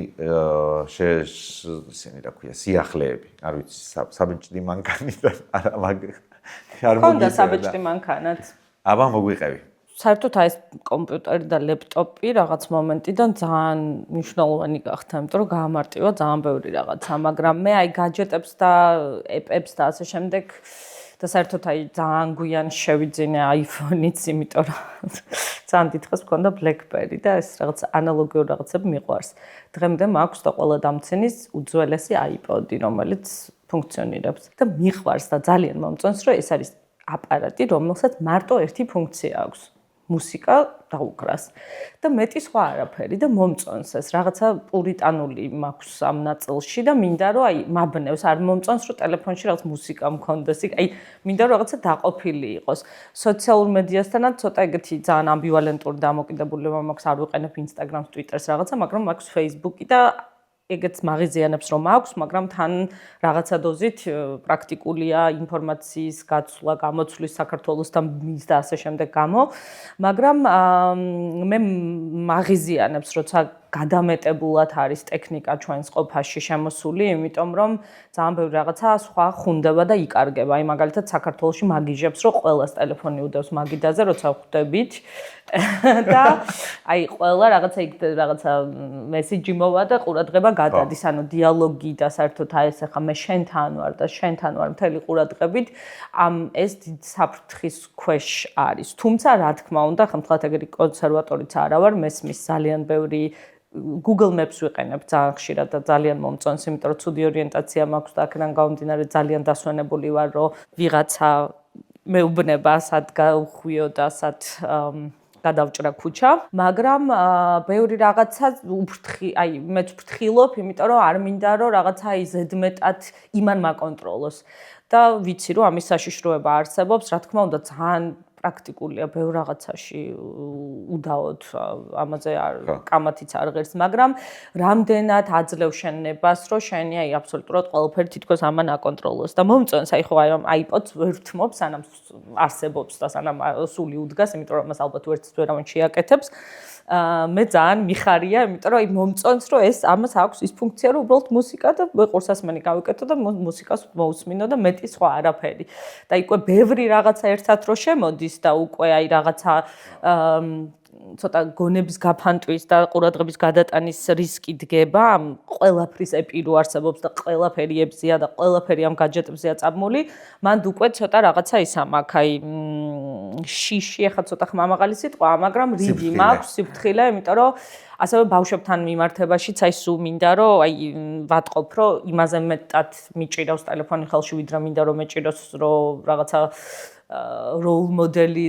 ისინი რა ქვია, სიახლეები, არ ვიცი, საბეჭდი მანქანიდან არა არ მოგიწევდა საბეჭდი მანქანაც. აბა მოგვიყევი. საერთოდ აი ეს კომპიუტერი და ლეპტოპი რაღაც მომენტიდან ძალიან მნიშვნელოვანი გახდა, იმიტომ რომ გაამარტივა ძალიან ბევრი რაღაცა, მაგრამ მე აი გაჯეტებს და ეპებს და ასე შემდეგ და საერთოდ აი ძალიან გვიან შევიძინე iPhone-იც, იმიტომ რომ ძალიან დიდხანს მქონდა BlackBerry და ეს რაღაც ანალოგიური რაღაცები მიყვარს. დღემდე მაქვს და ყველა დამცენის უძველესი iPod-ი, რომელიც ფუნქციონირებს და მიყვარს და ძალიან მომწონს, რომ ეს არის აპარატი, რომელსაც მარტო ერთი ფუნქცია აქვს. მუსიკა დაუკრას და მეტი სხვა არაფერი და მომწონს ეს რაღაცა პურიტანული მაქვს ამ ნაწილში და მინდა რომ აი მაბნევს არ მომწონს რომ ტელეფონში რაღაც მუსიკა მქონდეს აი მინდა რომ რაღაცა დაყოფილი იყოს სოციალურ მედიასთანაც ცოტა ეგეთი ძალიან ამბივალენტური დამოკიდებულება მაქვს არ ვიყენებ Instagram-ს, Twitter-ს რაღაცა მაგრამ მაქვს Facebook-ი და ეგეც მაღიზიანებს რომ აქვს, მაგრამ თან რაღაცა დოზით პრაქტიკულია ინფორმაციის გაცვლა, გამოცვლის საქართველოსთან მის და ასე შემდეგ გამო, მაგრამ მე მაღიზიანებს როცა გადამეტებულად არის ტექნიკა ჩვენს ყოფაში შემოსული, იმიტომ რომ ძალიან ბევრი რაღაცა სხვა ხუნდება და იკარგება. აი მაგალითად საქართველოში მაგიჟებს რომ ყველას ტელეფონი უდევს მაგიდაზე, როცა ხვდებით და აი ყველა რაღაცა მესიჯი მოვა და ყურადღება გადადის, ანუ დიალოგი და საერთოდ აი ეს ახლა მე შენთან ვარ და შენთან ვარ მთელი ყურადღებით, ეს დიდ საფრთხის ქვეშ არის. თუმცა რა თქმა უნდა, ხმთლათ ეგეთი კონსერვატორიც არა ვარ, მესმის ძალიან ბევრი Google Maps ვიყენებ ძალიან ხშირად და ძალიან მომწონს, იმიტომ რომ ცუდი ორიენტაცია მაქვს და აქედან გამომდინარე ძალიან დასვენებული ვარ, რომ ვიღაცა მეუბნება სად გავხვიო და სად გადავჭრა ქუჩა, მაგრამ ბევრი რაღაცა აი მეც ვფრთხილობ, იმიტომ რომ არ მინდა რომ რაღაცა აი ზედმეტად იმან მაკონტროლოს და ვიცი რომ ამის საშიშროება არსებობს, რა თქმა უნდა ძალიან პრაქტიკულია ბევრ რაღაცაში უდაოდ ამაზე კამათიც არ ღერს, მაგრამ რამდენად აძლევ შენებას, რომ შენი აი აბსოლუტურად ყველაფერი თითქოს ამან აკონტროლოს და მომწონს აი ხო აი iPod-ს ვერ ვთმობ, სანამ არსებობს და სანამ სული უდგას, იმიტომ რომ მას ალბათ ვერც ვერავინ შეაკეთებს. მე ძალიან მიხარია, იმიტომ რომ აი მომწონს, რომ ეს ამას აქვს ის ფუნქცია, რომ უბრალოდ მუსიკა და ყურსასმენი გავიკეთო და მუსიკას მოусმინო და მეტი სხვა არაფერი. და უკვე ბევრი რაღაცა ერთად რო შემოდის და უკვე აი რაღაცა ცოტა გონების გაფანტვის და ყურადღების გადატანის რისკი დგება, ამ ყველაფრის ეპირო არსებობს და ყველაფერი ებზია და ყველაფერი ამ гаджеტებზეა წამული, მანდ უკვე ცოტა რაღაცა ის მაქვს, აი შიში, ახლა ცოტა ხმამაღალი სიტყვა, მაგრამ რიგი მაქვს, სიფრთხილე, იმიტომ რომ ასევე ბავშვებთან მიმართებაშიც აი სულ მინდა რომ აი ვატყობ რომ იმაზე მეტად მიჭირავს ტელეფონი ხელში ვიდრე მინდა რომ მეჭიროს რომ რაღაცა როლ მოდელი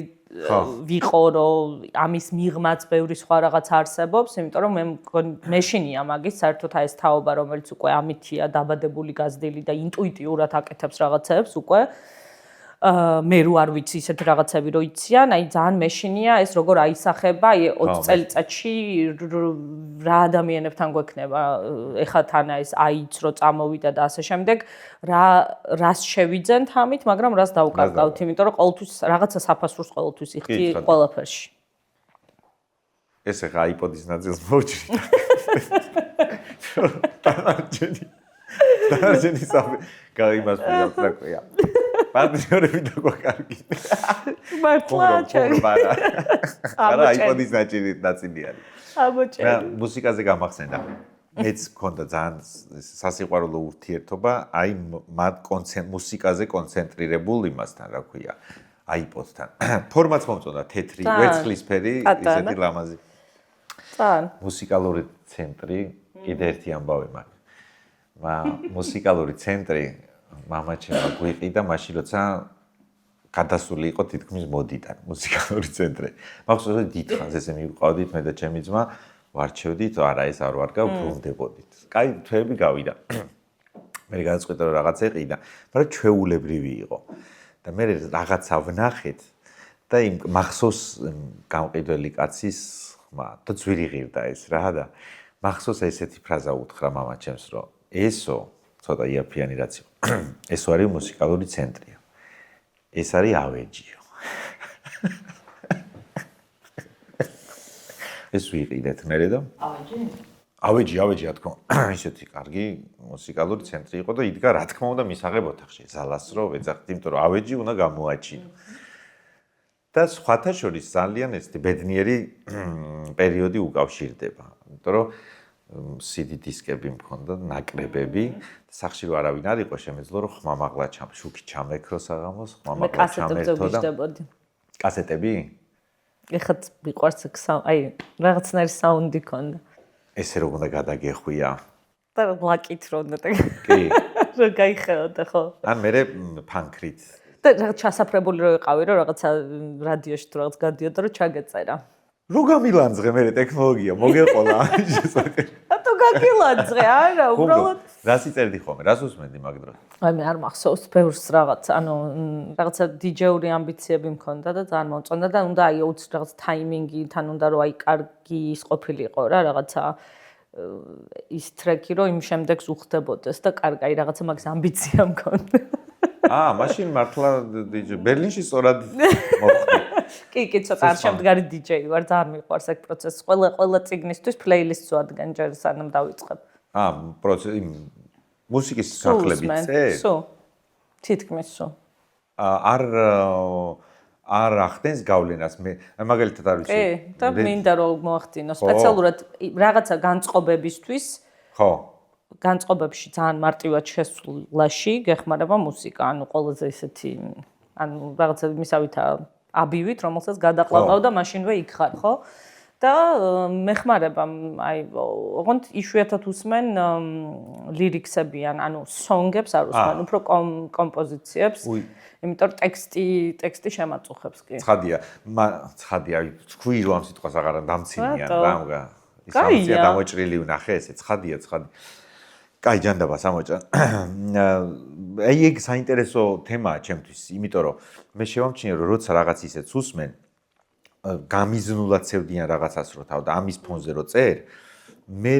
ვიყო რომ ამის მიღმაც ბევრი სხვა რაღაც არსებობს, იმიტომ რომ მე შინია მაგის საერთოდ აი ეს თაობა რომელიც უკვე ამითია დაბადებული გაზრდილი და ინტუიტიურად აკეთებს რაღაცებს უკვე მე რო არ ვიცი ისეთ რაღაცები რო იციან, აი ძალიან მეშინია ეს როგორ აისახება, აი 20 წელიწადში რა ადამიანებთან გვექნება, ეხლა თან ეს აიც რო წამოვიდა და ასე შემდეგ, რას შევიძენთ ამით, მაგრამ რას დავუკარგავთ, იმიტომ რომ ყოველთვის რაღაცა საფასურს ყოველთვის იხდი ყველაფერში. ეს ეხლა iPod-ის ნაწილს მოვჭრით. დანარჩენი საფი გაიმას ვიაყრია. პარტნიორები და გვაკარგი. მართლა ჩემი. არა iPod-ის ნაწილი არის. ამოჭერი. მუსიკაზე გამახსენდა. მეც მქონდა ძალიან სასიყვარულო ურთიერთობა, აი მათ მუსიკაზე კონცენტრირებულ იმასთან, რა ქვია, iPod-თან. ფორმაც მომწონდა, თეთრი, ვერცხლისფერი, ისეთი ლამაზი. ძალიან. მუსიკალური ცენტრი, კიდე ერთი ამბავი მაქვს. მუსიკალური ცენტრი მამაჩემმა გვიყიდა მაშინ როცა გადასული იყო თითქმის მოდიდან მუსიკალური ცენტრი. მახსოვს დიდხანს ესე მივყავდით მე და ჩემი ძმა ვარჩევდით, არა ეს არ ვარგა, ბრუნდებოდით. კაი თვეები გავიდა. მე გადაწყვიტე რომ რაღაცა ეყიდა, მაგრამ ჩვეულებრივი იყო. და მე რაღაცა ვნახეთ და იმ მახსოვს გამყიდველი კაცის ხმა და ძვირი ღირდა ეს რა და მახსოვს ესეთი ფრაზა უთხრა მამაჩემს რომ ესო ცოტა იაფიანი რაც იყო. ესო არის მუსიკალური ცენტრია. ეს არის ავეჯიო. ეს ვიყიდეთ მერე და ავეჯი რა თქმა უნდა ისეთი კარგი მუსიკალური ცენტრი იყო და იდგა რა თქმა უნდა მისაღებ ოთახში ზალას რო ვეძახდი იმიტომ რომ ავეჯი უნდა გამოაჩინო. და სხვათა შორის ძალიან ესეთი ბედნიერი პერიოდი უკავშირდება. იმიტომ რომ CD დისკები მქონდა, ნაკრებები. სახში რო არავინ არ იყო, შემეძლო რომ ხმამაღლა შუქი ჩამეკრო საღამოს, ხმამაღლა ჩამერთო და კასეტები? ეხლა მიყვარს აი რაღაცნაირი საუნდი ქონდა. ესე რომ უნდა გადაგეხვია. და ლაკით რო უნდა და კი. რო გაიხეოდა ხო? ან მე ფანკრით. და რაღაც ჩასაფრებული რო იყავი რომ რაღაცა რადიოში თუ რაღაც გადიოდა რომ ჩაგეწერა. რო გამილანძღე მე ტექნოლოგია მოგეყოლა ამის შესახებ. თუ გაგილანძღე არა უბრალოდ რას იწერდი ხოლმე? რას უსმენდი მაგ დროს? აი მე არ მახსოვს ბევრს რაღაც ანუ რაღაცა დიჯეური ამბიციები მქონდა და ძალიან მომწონდა და უნდა აი რაღაც ტაიმინგი თან უნდა რომ აი კარგი ის ყოფილიყო რა რაღაცა ის ტრეკი რომ იმ შემდეგს უხდებოდეს და კარგი აი რაღაცა მაგის ამბიცია მქონდა. მაშინ მართლა ბერლინში სწორად მოხდი. კი, ცოტა არ შემდგარი დიჯეი ვარ, ძალიან მიყვარს ეგ პროცესი. ყველა წიგნისთვის პლეილისტს ვადგენ ჯერ სანამ დავიწყებ. პროცესი მუსიკის სახლებით წე? სულ. თითქმის სულ. არ ახდენს გავლენას მე მაგალითად არ ვიცი. კი, და მინდა რომ მოახდინო სპეციალურად რაღაცა განწყობებისთვის. ხო. განწყობებში ძალიან მარტივად შესვლაში გეხმარება მუსიკა, ანუ ყველაზე ისეთი ანუ რაღაცა მისავითა აბივით, რომელსაც გადაყლავ და მაშინვე იქ ხარ, ხო? და მეხმარება, აი, ოღონდ იშვიათად უსმენ ლირიქსებიან, ანუ სონგებს არ უსმენ, უფრო კომპოზიციებს. იმიტომ რომ ტექსტი შემაწუხებს კი. ცხადია, თქვი რომ ამ სიტყვას აღარ დამცინიან რა, ის ამცია დამოჭრილი ვნახე ესე, ცხადია. კაი, ჯანდაბა სამოჭა. აი ეგ საინტერესო თემაა ჩემთვის, იმიტომ რომ მე შევამჩნიე რომ როცა რაღაც ისეც უსმენ, გამიზნულად ცევდიან რაღაცას რო თავ და ამის ფონზე რო წერ, მე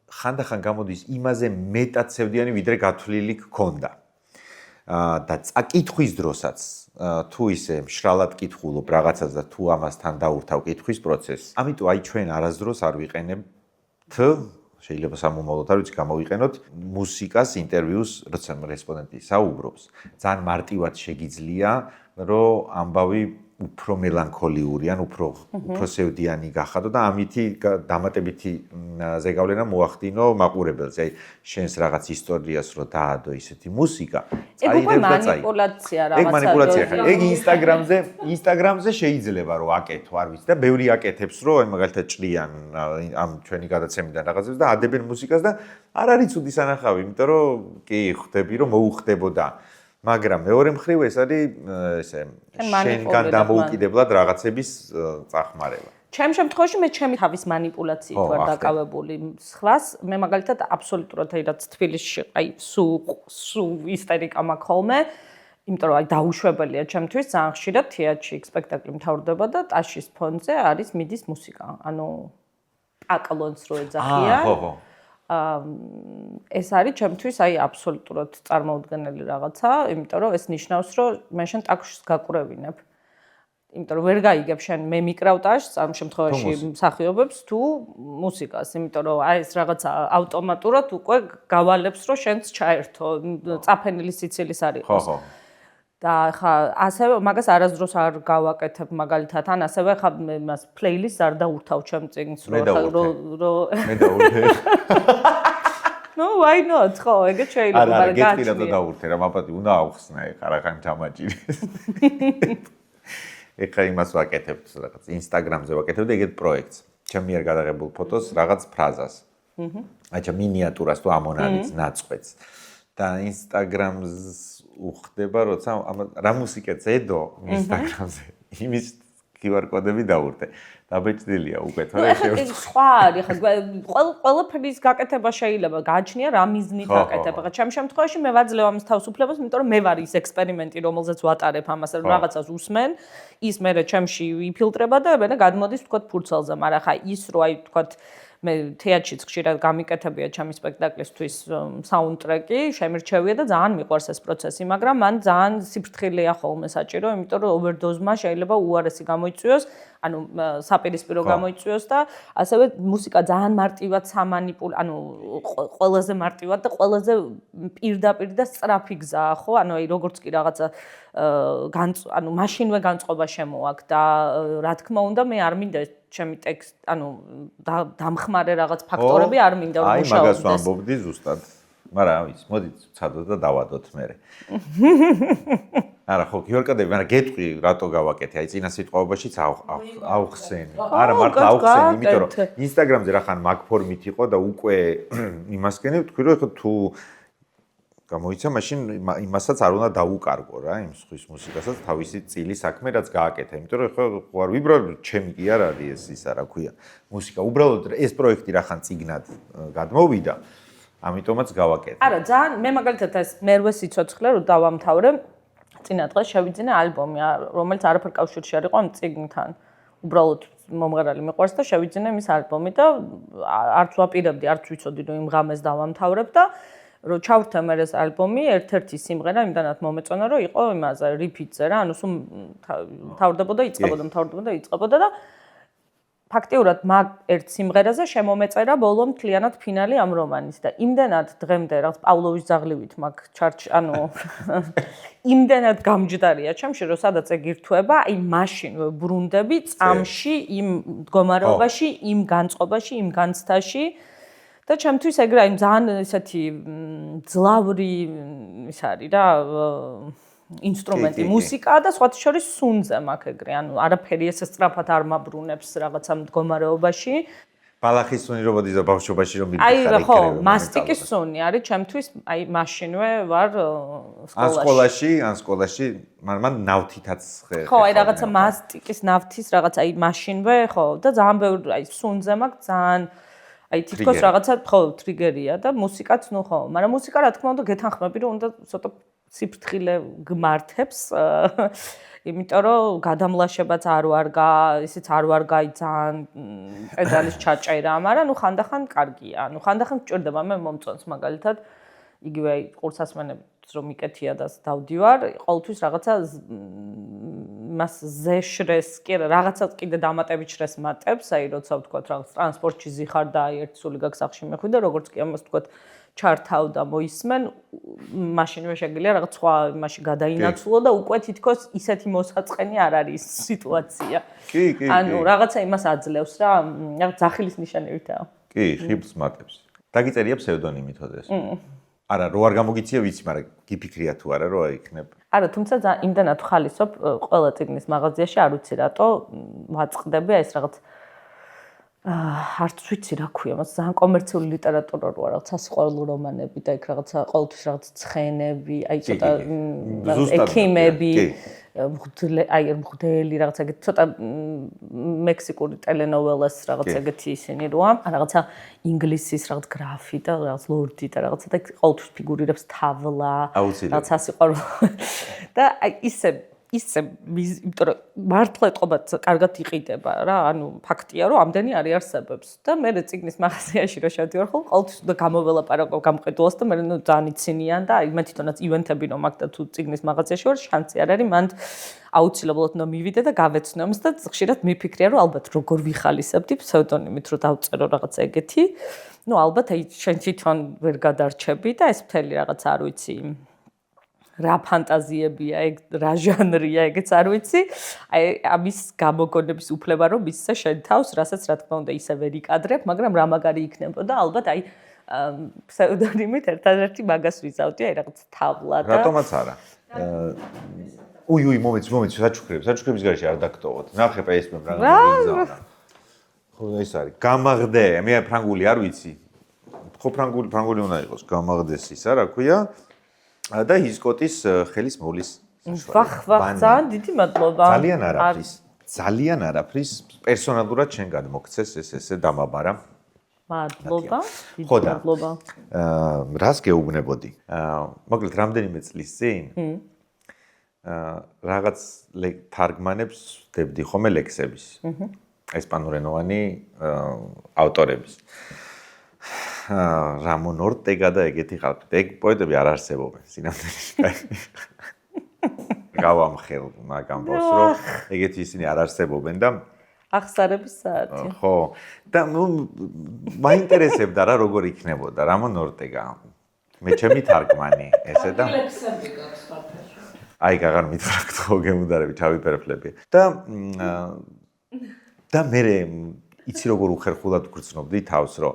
ხანდახან გამოდის იმაზე მეტად ცევდიანი ვიდრე გათვლილი გქონდა. და წაკითხვის დროსაც თუ ისე მშრალად კითხულობ რაღაცას და თუ ამასთან დაურთავ კითხვის პროცესს. ამიტომ აი ჩვენ არასდროს არ ვიყენებთ შეიძლება სამომავლოდ არ ვიცი გამოვიყენოთ მუსიკას ინტერვიუს როცა რესპონდენტი საუბრობს ძალიან მარტივად შეგიძლია რომ ამბავი უფრო მელანქოლიური ან უფრო სევდიანი გახადო და ამითი დამატებითი ზეგავლენა მოახდინო მაყურებელს აი შენს რაღაც ისტორიას რო დაადო ისეთი მუსიკა წაიღებ და მანიპულაცია რაღაცა ეგ მანიპულაცია ხარ ეგ ინსტაგრამზე შეიძლება რომ აკეთო არ ვიცი და ბევრი აკეთებს რომ აი მაგალითად ჭრიან ამ ჩვენი გადაცემიდან რაღაცებს და ადებენ მუსიკას და არ არის ცუდი სანახავი იმიტომ რომ კი ხვდები რომ მოუხდებოდა მაგრამ მეორე მხრივ ეს არის ესე შენგან დამოუკიდებლად რაღაცების წახმარება. ჩემ შემთხვევაში მე ჩემი თავის მანიპულაციით ვარ დაკავებული. სხვას მე მაგალითად აბსოლუტურად აი რაც თბილისში აი სულ ისტერიკა მაქვს ხოლმე, იმიტომ რომ აი დაუშვებელია ჩემთვის ძალიან ხშირად თეატრში სპექტაკლი მთავრდება და ტაშის ფონზე არის მიდის მუსიკა. ანუ აკალონს რო ეძახიან. ხო. ეს არის ჩემთვის აი აბსოლუტურად წარმოუდგენელი რაღაცა, იმიტომ რომ ეს ნიშნავს, რომ მე შენ ტაქშს გაკურევინებ. იმიტომ რომ ვერ გაიგებ შენ მე მიკრავ ტაშს, ამ შემთხვევაში მსახიობებს თუ მუსიკას, იმიტომ რომ აი ეს რაღაცა ავტომატურად უკვე გავალებს, რომ შენც ჩაერთო, წაფენილი სიცილის არ იყოს. ხო. და ხა ასევე მაგას არასდროს არ გავაკეთებ მაგალითად ან ასევე ხა მას პლეილისტს არ დაურთავ ჩემ წიგნს მე დაურთე No why not ხო ეგეც შეიძლება მაგრამ გეტყვი რა დაურთე რა მაპატი უნდა ავხსნა ეხა რახან ჩამაჭირეს ეხა იმას ვაკეთებ რაღაც ინსტაგრამზე ვაკეთებ და ეგეთ პროექტს ჩემ მიერ გადაღებულ ფოტოს რაღაც ფრაზას აი ჩა მინიატურას თუ ამონალიც ნაწყვეტს და ინსტაგრამს უხდება როცა რა მუსიკა წედო ინსტაგრამზე იმის QR კოდები დაურთე დაბეჭდილია უკვე თორე ეს სხვა არის ხა ყველაფრის გაკეთება შეიძლება გააჩნია რა მიზნით აკეთებ ხა ჩემ შემთხვევაში მე ვაძლევ ამის თავისუფლებას იმიტომ რომ მე ვარ ის ექსპერიმენტი რომელზეც ვატარებ ამას რომ რაღაცას უსმენ ის მე ჩემში ვიფილტრება და მე გადმოდის თქო ფურცელზე მაგრამ ხა ის რო აი თქო მე თეატრშიც ხშირად გამიკეთებია ჩემი სპექტაკლისთვის საუნდტრეკი, შემირჩევია და ძალიან მიყვარს ეს პროცესი, მაგრამ მან ძალიან სიფრთხილეა ხოლმე საჭირო, იმიტომ რომ ოვერდოზმა შეიძლება უარესი გამოიწვიოს, ანუ საპირისპირო გამოიწვიოს და ასევე მუსიკა ძალიან მარტივად ანუ ყველაზე მარტივად და ყველაზე პირდაპირ და სწრაფი გზაა, ხო? ანუ აი როგორც კი რაღაცა ანუ მაშინვე განწყობა შემოაქვს და რა თქმა უნდა მე არ მინდა ჩემი ტექსტ, ანუ დამხმარე რაღაც ფაქტორები არ მინდა რომ მუშაობდეს. აი, მაგას ვამბობდი ზუსტად. მაგრამ ავიც, მოდით ვცადოთ და დავადოთ მერე. არა, ხო, გიორკადები, მაგრამ გეტყვი რატო გავაკეთე? აი, წინა სიტყვაობაშიც ავხსენი. არა, მართლა ავხსენი, იმიტომ რომ Instagram-ზე რახან მაგ ფორმით იყო და უკვე იმასკენებ, თქვი რომ ხო თუ გამოიცა, მაშინ იმასაც არ უნდა დაუკარგო რა, იმ სხვის მუსიკასაც თავისი წილი საქმე რაც გააკეთა. იმიტომ რომ ხო არ ვიბრალებ, ჩემი კი არ არის ის რა ქვია, მუსიკა. უბრალოდ ეს პროექტი რახან წიგნად გადმოვიდა. ამიტომაც გავაკეთე. არა, ძალიან მე მაგალითად ეს მერვე სიცოცხლე რომ დავამთავრე, წინა დღეს შევიძინე ალბომი, რომელიც არაფერ კავშირში არ იყო ამ წიგნთან. უბრალოდ მომღერალი მიყვარს და შევიძინე მის ალბომი და არც ვაპირებდი, არც ვიცოდი რომ იმ ღამეს დავამთავრებ და რომ ჩავრთე მე ეს ალბომი, ერთ-ერთი სიმღერა იმდანაც მომეწონა რომ იყო იმაზე repeat-ზე რა, ანუ სულ თავდებოდა, იწყებოდა და ფაქტიურად მაგ ერთ სიმღერაზე შემომეწერა ბოლომ მთლიანად ფინალი ამ რომანის და იმდანად დღემდე რაღაც პავლოვის ძაღლივით მაგ ჩარჩ, ანუ იმდანად გამჯდარია ჩემში, რომ სადაც ეგირთვება, აი მაშინ ვბრუნდები წამში, იმ მდგომარეობაში, იმ განწყობაში, იმ განცდაში და ჩემთვის ეგრე აი ძალიან ესეთი ძლავრი ის არის რა ინსტრუმენტი, მუსიკა და სხვათა შორის სუნზე მაქვს ეგრე, ანუ არაფერი ესე სწრაფად არ მაბრუნებს რაღაცა მდგომარეობაში. ბალახის სუნი რობოდი და ბავშვობაში რომ მივიხარ აი რა ხო, მასტიკის სუნი არის ჩემთვის, აი მაშინვე ვარ სკოლაში. ან სკოლაში, მაგრამ ნავთითაც ხო, აი რაღაცა მასტიკის ნავთის რაღაცა აი მაშინვე ხო და ძალიან ბევრი აი სუნზე მაქვს ძალიან აი თითქოს რაღაცა ხო ტრიგერია და მუსიკაც ნუ ხო, მაგრამ მუსიკა რა თქმა უნდა გეთანხმები რომ უნდა ცოტა სიფრთხილე გმართებს, იმიტომ რომ გადამლაშებაც ისიც არ ვარ გაი ძალიან პედალის ჩაჭერა, მაგრამ ნუ ხანდახან კარგია. ნუ ხანდახან გჭირდება მე მომწონს მაგალითად იგივე ყურსასმენებს რომ მიკეთია და დავდივარ, ყოველთვის რაღაცა მას ზეშრეს, კი რაღაცა კიდე დამატებით შრეს მატებს, აი როცა ვთქვათ რაღაც ტრანსპორტში ზიხარ და აი ერთ სული გაგსახში მეხვი და როგორც კი ამას ვთქვათ ჩართავ და მოისმენ, მაშინვე შეგიძლია რაღაც სხვა იმაში გადაინაცვლო და უკვე თითქოს ისეთი მოსაწყენი არ არის სიტუაცია. კი. ანუ რაღაცა იმას აძლევს რა, რაღაც ძახილის ნიშანებითაა. კი, ხიბლს მატებს. დაგიწერია ფსევდონიმი თოდეს. არა, რო არ გამოგიცია ვიცი, მაგრამ გიფიქრია თუ არა რომ აიქნებ. არა, თუმცა იმდანად ხალისობ ყველა წიგნის მაღაზიაში, არ ვიცი რატო ვაწყდები ეს რაღაც არც ვიცი რა ქვია, მას ძალიან კომერციული ლიტერატურა როა, რაღაც სასიყვარულო რომანები და იქ რაღაცა ყოველთვის რაღაც ცხენები, აი ცოტა ექიმები, აი მღვდელი რაღაცა ეგეთი ცოტა მექსიკური ტელენოველას რაღაცა ეგეთი ისინი როა, რაღაცა ინგლისის რაღაც გრაფი და რაღაც ლორდი და რაღაცა და ყოველთვის ფიგურირებს თავლა, რაღაც სასიყვარულო და აი ისე იმიტომ რომ მართლა ეთყობათ კარგად იყიდება რა, ანუ ფაქტია რომ ამდენი არის არსებობს და მე წიგნის მაღაზიაში რომ შევდივარ ხოლმე ყოველთვის უნდა გამოველაპარაკო გამყიდულას და მე ძალიან იცინიან და აი მე თვითონაც ივენთები რომ მაგ და თუ წიგნის მაღაზიაში ვარ შანსი არ არის მანდ აუცილებლად უნდა მივიდე და გავეცნო ამას და ხშირად მიფიქრია რომ ალბათ როგორ ვიხალისებდი ფსევდონიმით რომ დავწერო რაღაცა ეგეთი ნუ ალბათ აი შენ თვითონ ვერ გადარჩები და ეს მთელი რაღაც არ ვიცი რა ფანტაზიებია, რა ჟანრია, ეგეც არ ვიცი. აი ამის გამოგონების უფლება რომ მისცა შენ თავს, რასაც რა თქმა უნდა ისე ვერ იკადრებ, მაგრამ რა მაგარი იქნებოდა, ალბათ აი ფსევდონიმით ერთადერთი მაგას ვიზავდი, აი რაღაც თავლა და რატომაც არა. უი, მომეც, საჩუქრების გარეშე არ დაგტოვოთ. ნახე პაესმებ რა გიზავნა. ხო, ეს არის. გამაღდე, მე ფრანგული არ ვიცი. ხო, ფრანგული უნდა იყოს, გამაღდეს ისა, რა ქვია? და ისკოტის ხელის მოვლის ვახ, ძალიან დიდი მადლობა. ძალიან არაფრის პერსონალურად შენ გადმოგცეს ესე დამაბარა. მადლობა, დიდი მადლობა. რას გეუბნებოდი? მოკლედ რამდენიმე წლის წინ რაღაც თარგმანებს ვდებდი ხოლმე ლექსების. ესპანურენოვანი ავტორების. რამონ ორტეგა და ეგეთი ხალხი. ეგ პოეტები არ არსებობენ სინამდვილეში. გავამხელ მაგ ამბავს, რომ ეგეთი ისინი არ არსებობენ და ახსარების საათი. ხო. და მაინტერესებდა რა როგორ იქნებოდა რამონ ორტეგა. მე ჩემი თარგმანი ესე და ლექსები გაქვს ფერფლები. აი გაღარ მითხრა ხო გემუდარები თავი ფერფლები. და და მე იცი როგორ უხერხულად გრძნობდი თავს, რომ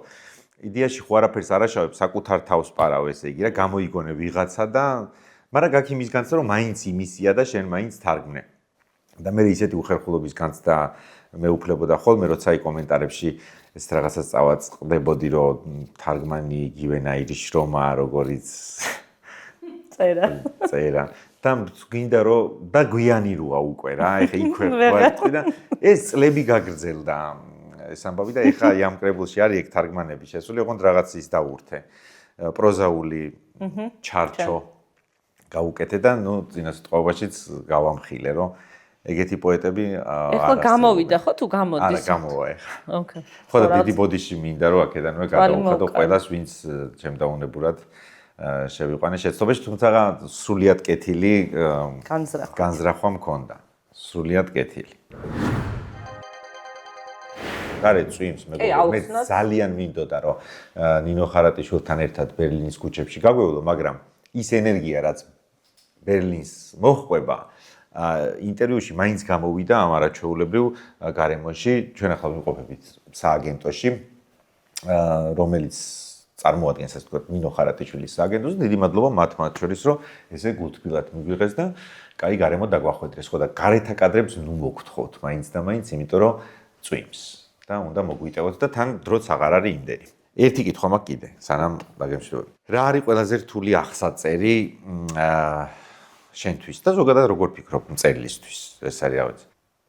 იდეაში ხო არაფერს არ აშავებ, საკუთარ თავს პარავ, ესე იგი რა, გამოიგონე ვიღაცა და მაგრამ გაქვს იმის განცდა, რომ მაინც იმისია და შენ მაინც თარგმნე. და მე ისეთი უხერხულობის განცდა მეუფლებოდა ხოლმე, როცა აი კომენტარებში ეს რაღაცას წავაწყდებოდი, რომ თარგმანი იგივენაირი შრომა, როგორიც წერა. და გინდა რომ და გვიანი როა უკვე რა, ეხა იქვე ვარ და ეს წლები გაგრძელდა ეს ამბავი და ეხა ამ კრებულში არის ეგ თარგმანები შესული, ოღონდ რაღაც ის დაურთე. პროზაული ჩარჩო გაუკეთე და ნუ წინასწყვაშიც გავამხილე, რომ ეგეთი პოეტები ეხლა გამოვიდა ხო თუ გამოდის? არა, გამოვა ეხლა. ოკეი. ხო და დიდი ბოდიში მინდა რომ აქედანვე გადავხადო ყველას, ვინც ჩემდაუნებურად შევიყვანე შეცდომაში, თუმცა სრულიად კეთილი განზრახვა მქონდა. სრულიად კეთილი. გარეთ წვიმს მე ძალიან მინდოდა რომ ნინო ხარატიშვილთან ერთად ბერლინის ქუჩებში გაგვევლო, მაგრამ ის ენერგია რაც ბერლინს მოჰყვება ინტერვიუში მაინც გამოვიდა ამ არაჩვეულებრივ გარემოში, ჩვენ ახლა ვიმყოფებით სააგენტოში, რომელიც წარმოადგენს ასე ვთქვათ ნინო ხარატიშვილის სააგენტოს. დიდი მადლობა მათ შორის, რომ ესე გულთბილად მიგვიღეს და კაი გარემო დაგვახვედრეს, ხო და გარეთა კადრებს ნუ მოგთხოვთ მაინც და მაინც, იმიტომ რომ წვიმს და უნდა მოგვიტევოთ და თან დროც აღარ არის იმდენი. ერთი კითხვა მაქვს კიდე, სანამ დაგემშვიდობებ. რა არის ყველაზე რთული ახსაწერი შენთვის და ზოგადად როგორ ფიქრობ მწერლისთვის? ეს არის რა ვიცი.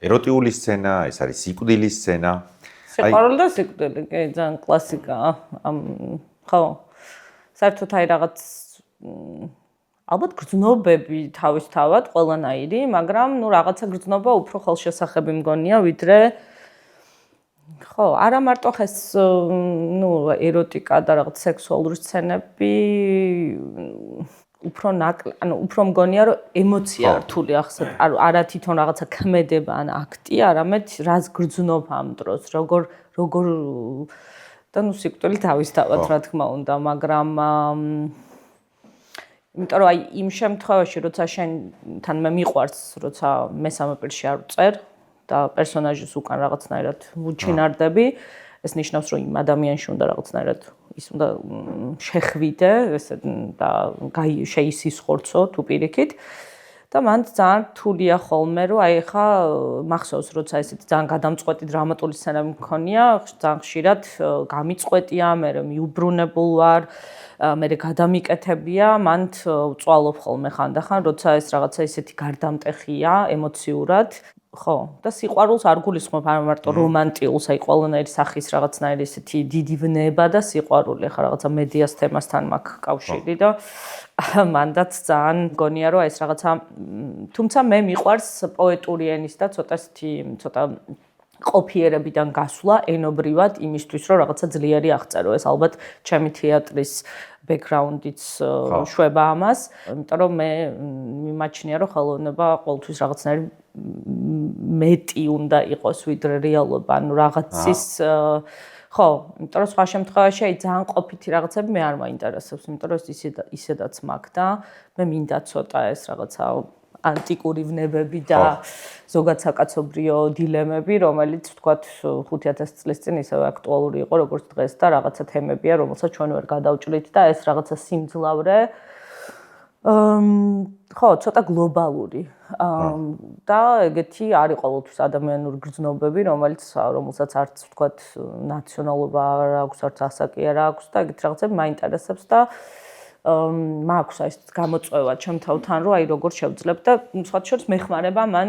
ეროტიული სცენა, ეს არის სიკვდილის სცენა. სიყვარული და სიკვდილი, კი, ძალიან კლასიკაა. ხო. საერთოდ აი რაღაც ალბათ გრძნობები თავისთავად ყველანაირი, მაგრამ ნუ რაღაცა გრძნობა უფრო ხელშესახები მგონია, ვიდრე ხო, არა მარტო ხეს ნუ ეროტიკა და რაღაც სექსუალური სცენები უფრო მგონია რომ ემოცია რთული ახსნა, არა თვითონ რაღაცა ქმედება ან აქტი, არამედ რას გრძნობ ამ დროს, როგორ და ნუ სიკვდილი თავისთავად რა თქმა უნდა, მაგრამ იმიტომ რომ აი იმ შემთხვევაში, როცა შენთან მე მიყვარს, როცა მესამე პირში არ ვწერ და პერსონაჟის უკან რაღაცნაირად ვუჩინარდები, ეს ნიშნავს, რომ იმ ადამიანში უნდა რაღაცნაირად ის უნდა შეხვიდე, ესე და შეისისხორცო თუ პირიქით. და მან ძალიან რთულია ხოლმე, რომ აი ხა მახსოვს, როცა ესეთი ძალიან გადამწყვეტი დრამატული სცენები მქონია, ძალიან ხშირად გამიწყვეტია, მე მიუბრუნებულ ვარ, მე გადამიკეთებია, მან ვწვალობ ხოლმე ხანდახან, როცა ეს რაღაცა ესეთი გარდამტეხია ემოციურად. ხო, და სიყვარულს არ გულისხმობ არ მარტო რომანტიულს, აი ყველანაირი სახის რაღაცნაირი ესეთი დიდი ვნება და სიყვარული, ხა რაღაცა მედიას თემასთან მაქვს კავშირი და მანდაც ძალიან მგონია რომ ეს რაღაცა თუმცა მე მიყვარს პოეტური ენის და ცოტა ყოფიერებიდან გასვლა ენობრივად იმისთვის რომ რაღაცა ძლიერი აღწერო, ეს ალბათ ჩემი თეატრის background-იც შვება ამას, იმიტომ რომ მე მიმაჩნია რომ ხელოვნება ყოველთვის რაღაცნაირი მეტი უნდა იყოს ვიდრე რეალობა, ანუ რაღაცის ხო, იმიტომ რომ სხვა შემთხვევაში აი ძალიან ყოფითი რაღაცები მე არ მაინტერესებს, იმიტომ რომ ისედაც მაქვს და მე მინდა ცოტა ეს რაღაცა ანტიკური ვნებები და ზოგადად საკაცობრიო დილემები, რომელიც ვთქვათ 5000 წლის წინ ისევე აქტუალური იყო როგორც დღეს და რაღაცა თემებია, რომელსაც ჩვენ ვერ გადავჭრით და ეს რაღაცა სიმძლავრე ხო, ცოტა გლობალური. და ეგეთი არის ყოველთვის ადამიანური გრძნობები, რომელსაც არც ვთქვათ ნაციონალობა არ აქვს, არც ასაკი არ აქვს და ეგეთი რაღაცები მაინტერესებს და მაქვს აი ეს გამოწვევა ჩემ თავთან, რომ აი როგორ შევძლებ და სხვა შორის მეხმარება მან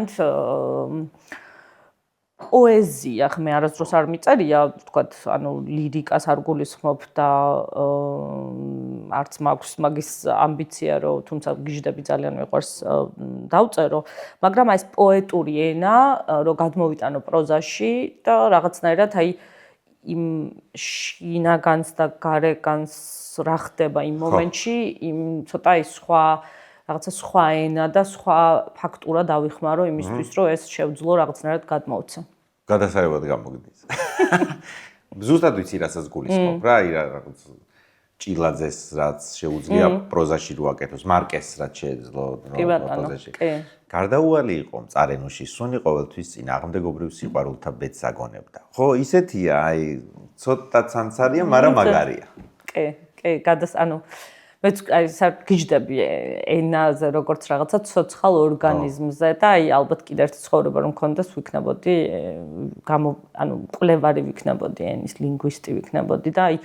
პოეზია, ხმე არასდროს არ მიწერია, ვთქვათ, ანუ ლირიკას არ გულისხმობ და არც მაქვს მაგის ამბიცია, რომ თუმცა გიჟდები ძალიან მიყვარს დავწერო, მაგრამ აი ეს პოეტური ენა, რომ გადმოვიტანო პროზაში და რაღაცნაირად აი იმ შინაგანს და გარეგანს რა ხდება იმ მომენტში, იმ ცოტა ის რაღაცა სხვა ენა და სხვა ფაქტურა დავიხმარო იმისთვის, რომ ეს შევძლო რაღაცნაირად გადმოვცე. გადასარევად გამოგდის. ზუსტად ვიცი, რასაც გულისხმობ რა, აი რაღაც ჭილაძეს რაც შეუძლია პროზაში რო აკეთოს, მარკეს რაც შეეძლო პროზაში. გარდაუვალი იყო მწარენუში, სუნი ყოველთვის წინააღმდეგობრივ სიყვარულთა ბედს აგონებდა. ხო, ისეთია, აი, ცოტა ცანცარია, მაგრამ მაგარია. კი, ანუ მეც აი გიждები ენაზე როგორც რაღაცა ცოცხალ ორგანიზმზე და აი ალბათ კიდევ ერთი ცხოვრება რომ მქონდეს ვიქნებოდი ანუ კვლევარი ვიქნებოდი ენის ლინგვისტი ვიქნებოდი და აი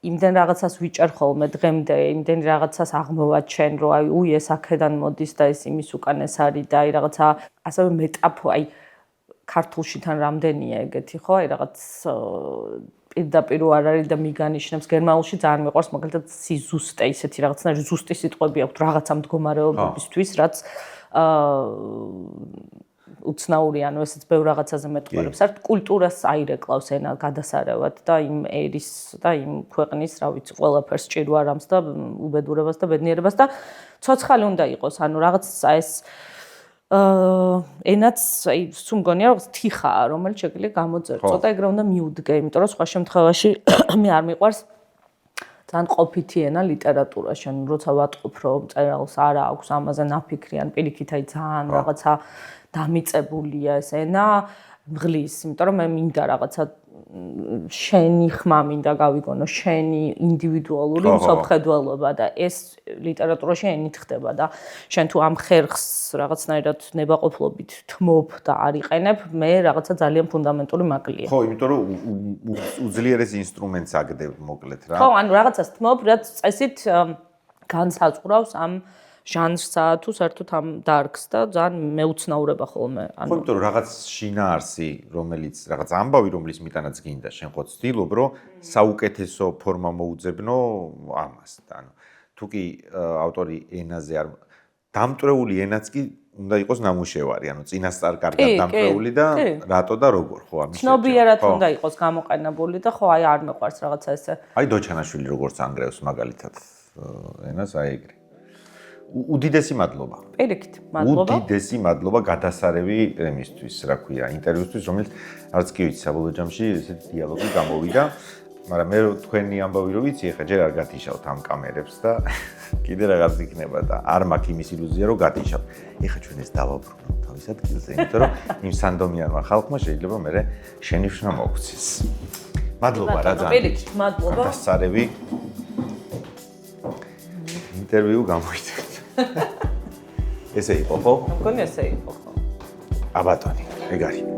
იმდენ რაღაცას ვიჭერ ხოლმე დღემდე იმდენ რაღაცას აღმოვაჩენ რომ აი ეს აქედან მოდის და ეს იმის უკანეს არის და აი რაღაცა ასევე მეტაფო აი ქართულში თან რამდენია ეგეთი ხო აი რაღაც პირდაპირ არ არის და მიგანიშნებს გერმანულში ძალიან მიყვარს მაგალითად სიზუსტე ისეთი რაღაცნაირი ზუსტი სიტყვები აქვს რაღაცა მდგომარეობისთვის რაც უცნაური ანუ ესეც ბევრ რაღაცაზე მეტყველებს არ კულტურას აირეკლავს ენა გადასარევად და იმ ერის და იმ ქვეყნის რა ვიცი ყველაფერს ჭირო არამს და უბედურებას და ბედნიერებას და ცოცხალი უნდა იყოს ანუ რაღაც ეს ენაც აი სულ მგონია რომ თიხაა რომელიც შეგვიძლია გამოწერწო და ეგრე უნდა მიუდგე იმიტომ რომ სხვა შემთხვევაში მე არ მიყვარს ძალიან ყოფითი ენა ლიტერატურაში ანუ როცა ვატყობ რომ მწერალს არა აქვს ამაზე ნაფიქრი ან პირიქით აი ძალიან რაღაცა დამიწებულია ეს ენა მღლის იმიტომ რომ მე მინდა რაღაცა შენი ხმა მინდა გავიგონო შენი ინდივიდუალური მსოფლმხედველობა და ეს ლიტერატურაში ენით ხდება და შენ თუ ამ ხერხს რაღაცნაირად ნებაყოფლობით თმობ და არ იყენებ მე რაღაცა ძალიან ფუნდამენტური მაკლია ხო იმიტომ რომ უძლიერეს ინსტრუმენტს აგდებ მოკლედ რა ხო ანუ რაღაცას თმობ რაც წესით განსაზღვრავს ამ ჟანრსა თუ საერთოდ ამ დარგს და ძალიან მეუცნაურება ხოლმე ანუ ხო იმიტომ რომ რაღაც შინაარსი რომელიც რაღაც ამბავი რომლის მიტანაც გინდა შენ ხო ცდილობ რომ საუკეთესო ფორმა მოუძებნო ამას ანუ თუ კი ავტორი ენაზე არ დამტვრეული ενაც კი უნდა იყოს ნამუშევარი ანუ წინასწარ კარგად დამტვრეული და რატო და როგორ ხო ამის ცნობიერად უნდა იყოს გამოყენებული და ხო აი არ მეყვარს რაღაცა ესე აი დოჩანაშვილი როგორც ანგრევს მაგალითად ენას აი ეგრე უდიდესი მადლობა. პირიქით, მადლობა. უდიდესი მადლობა გადასარევი პრემისთვის, რა ქვია, ინტერვიუსთვის, რომელიც არც კი ვიცი საბოლოო ჯამში ესეთი დიალოგი გამოვიდა, მაგრამ მე თქვენი ამბავი რო ვიცი, ეხლა ჯერ არ გათიშავთ ამ კამერებს და კიდე რაღაც იქნება და არ მაქვს იმის ილუზია რომ გათიშავთ. ეხლა ჩვენ ეს დავაბრუნოთ თავის ადგილზე, იმიტომ რომ იმ სანდომიანმა ხალხმა შეიძლება მე შენიშვნა მოგვცეს. მადლობა რა ძალიან. პირიქით, მადლობა. გადასარევი ინტერვიუ გამოიწვია. ესე იყო ხო? მგონი ესე იყო ხო. აბატონი, ეგ არის.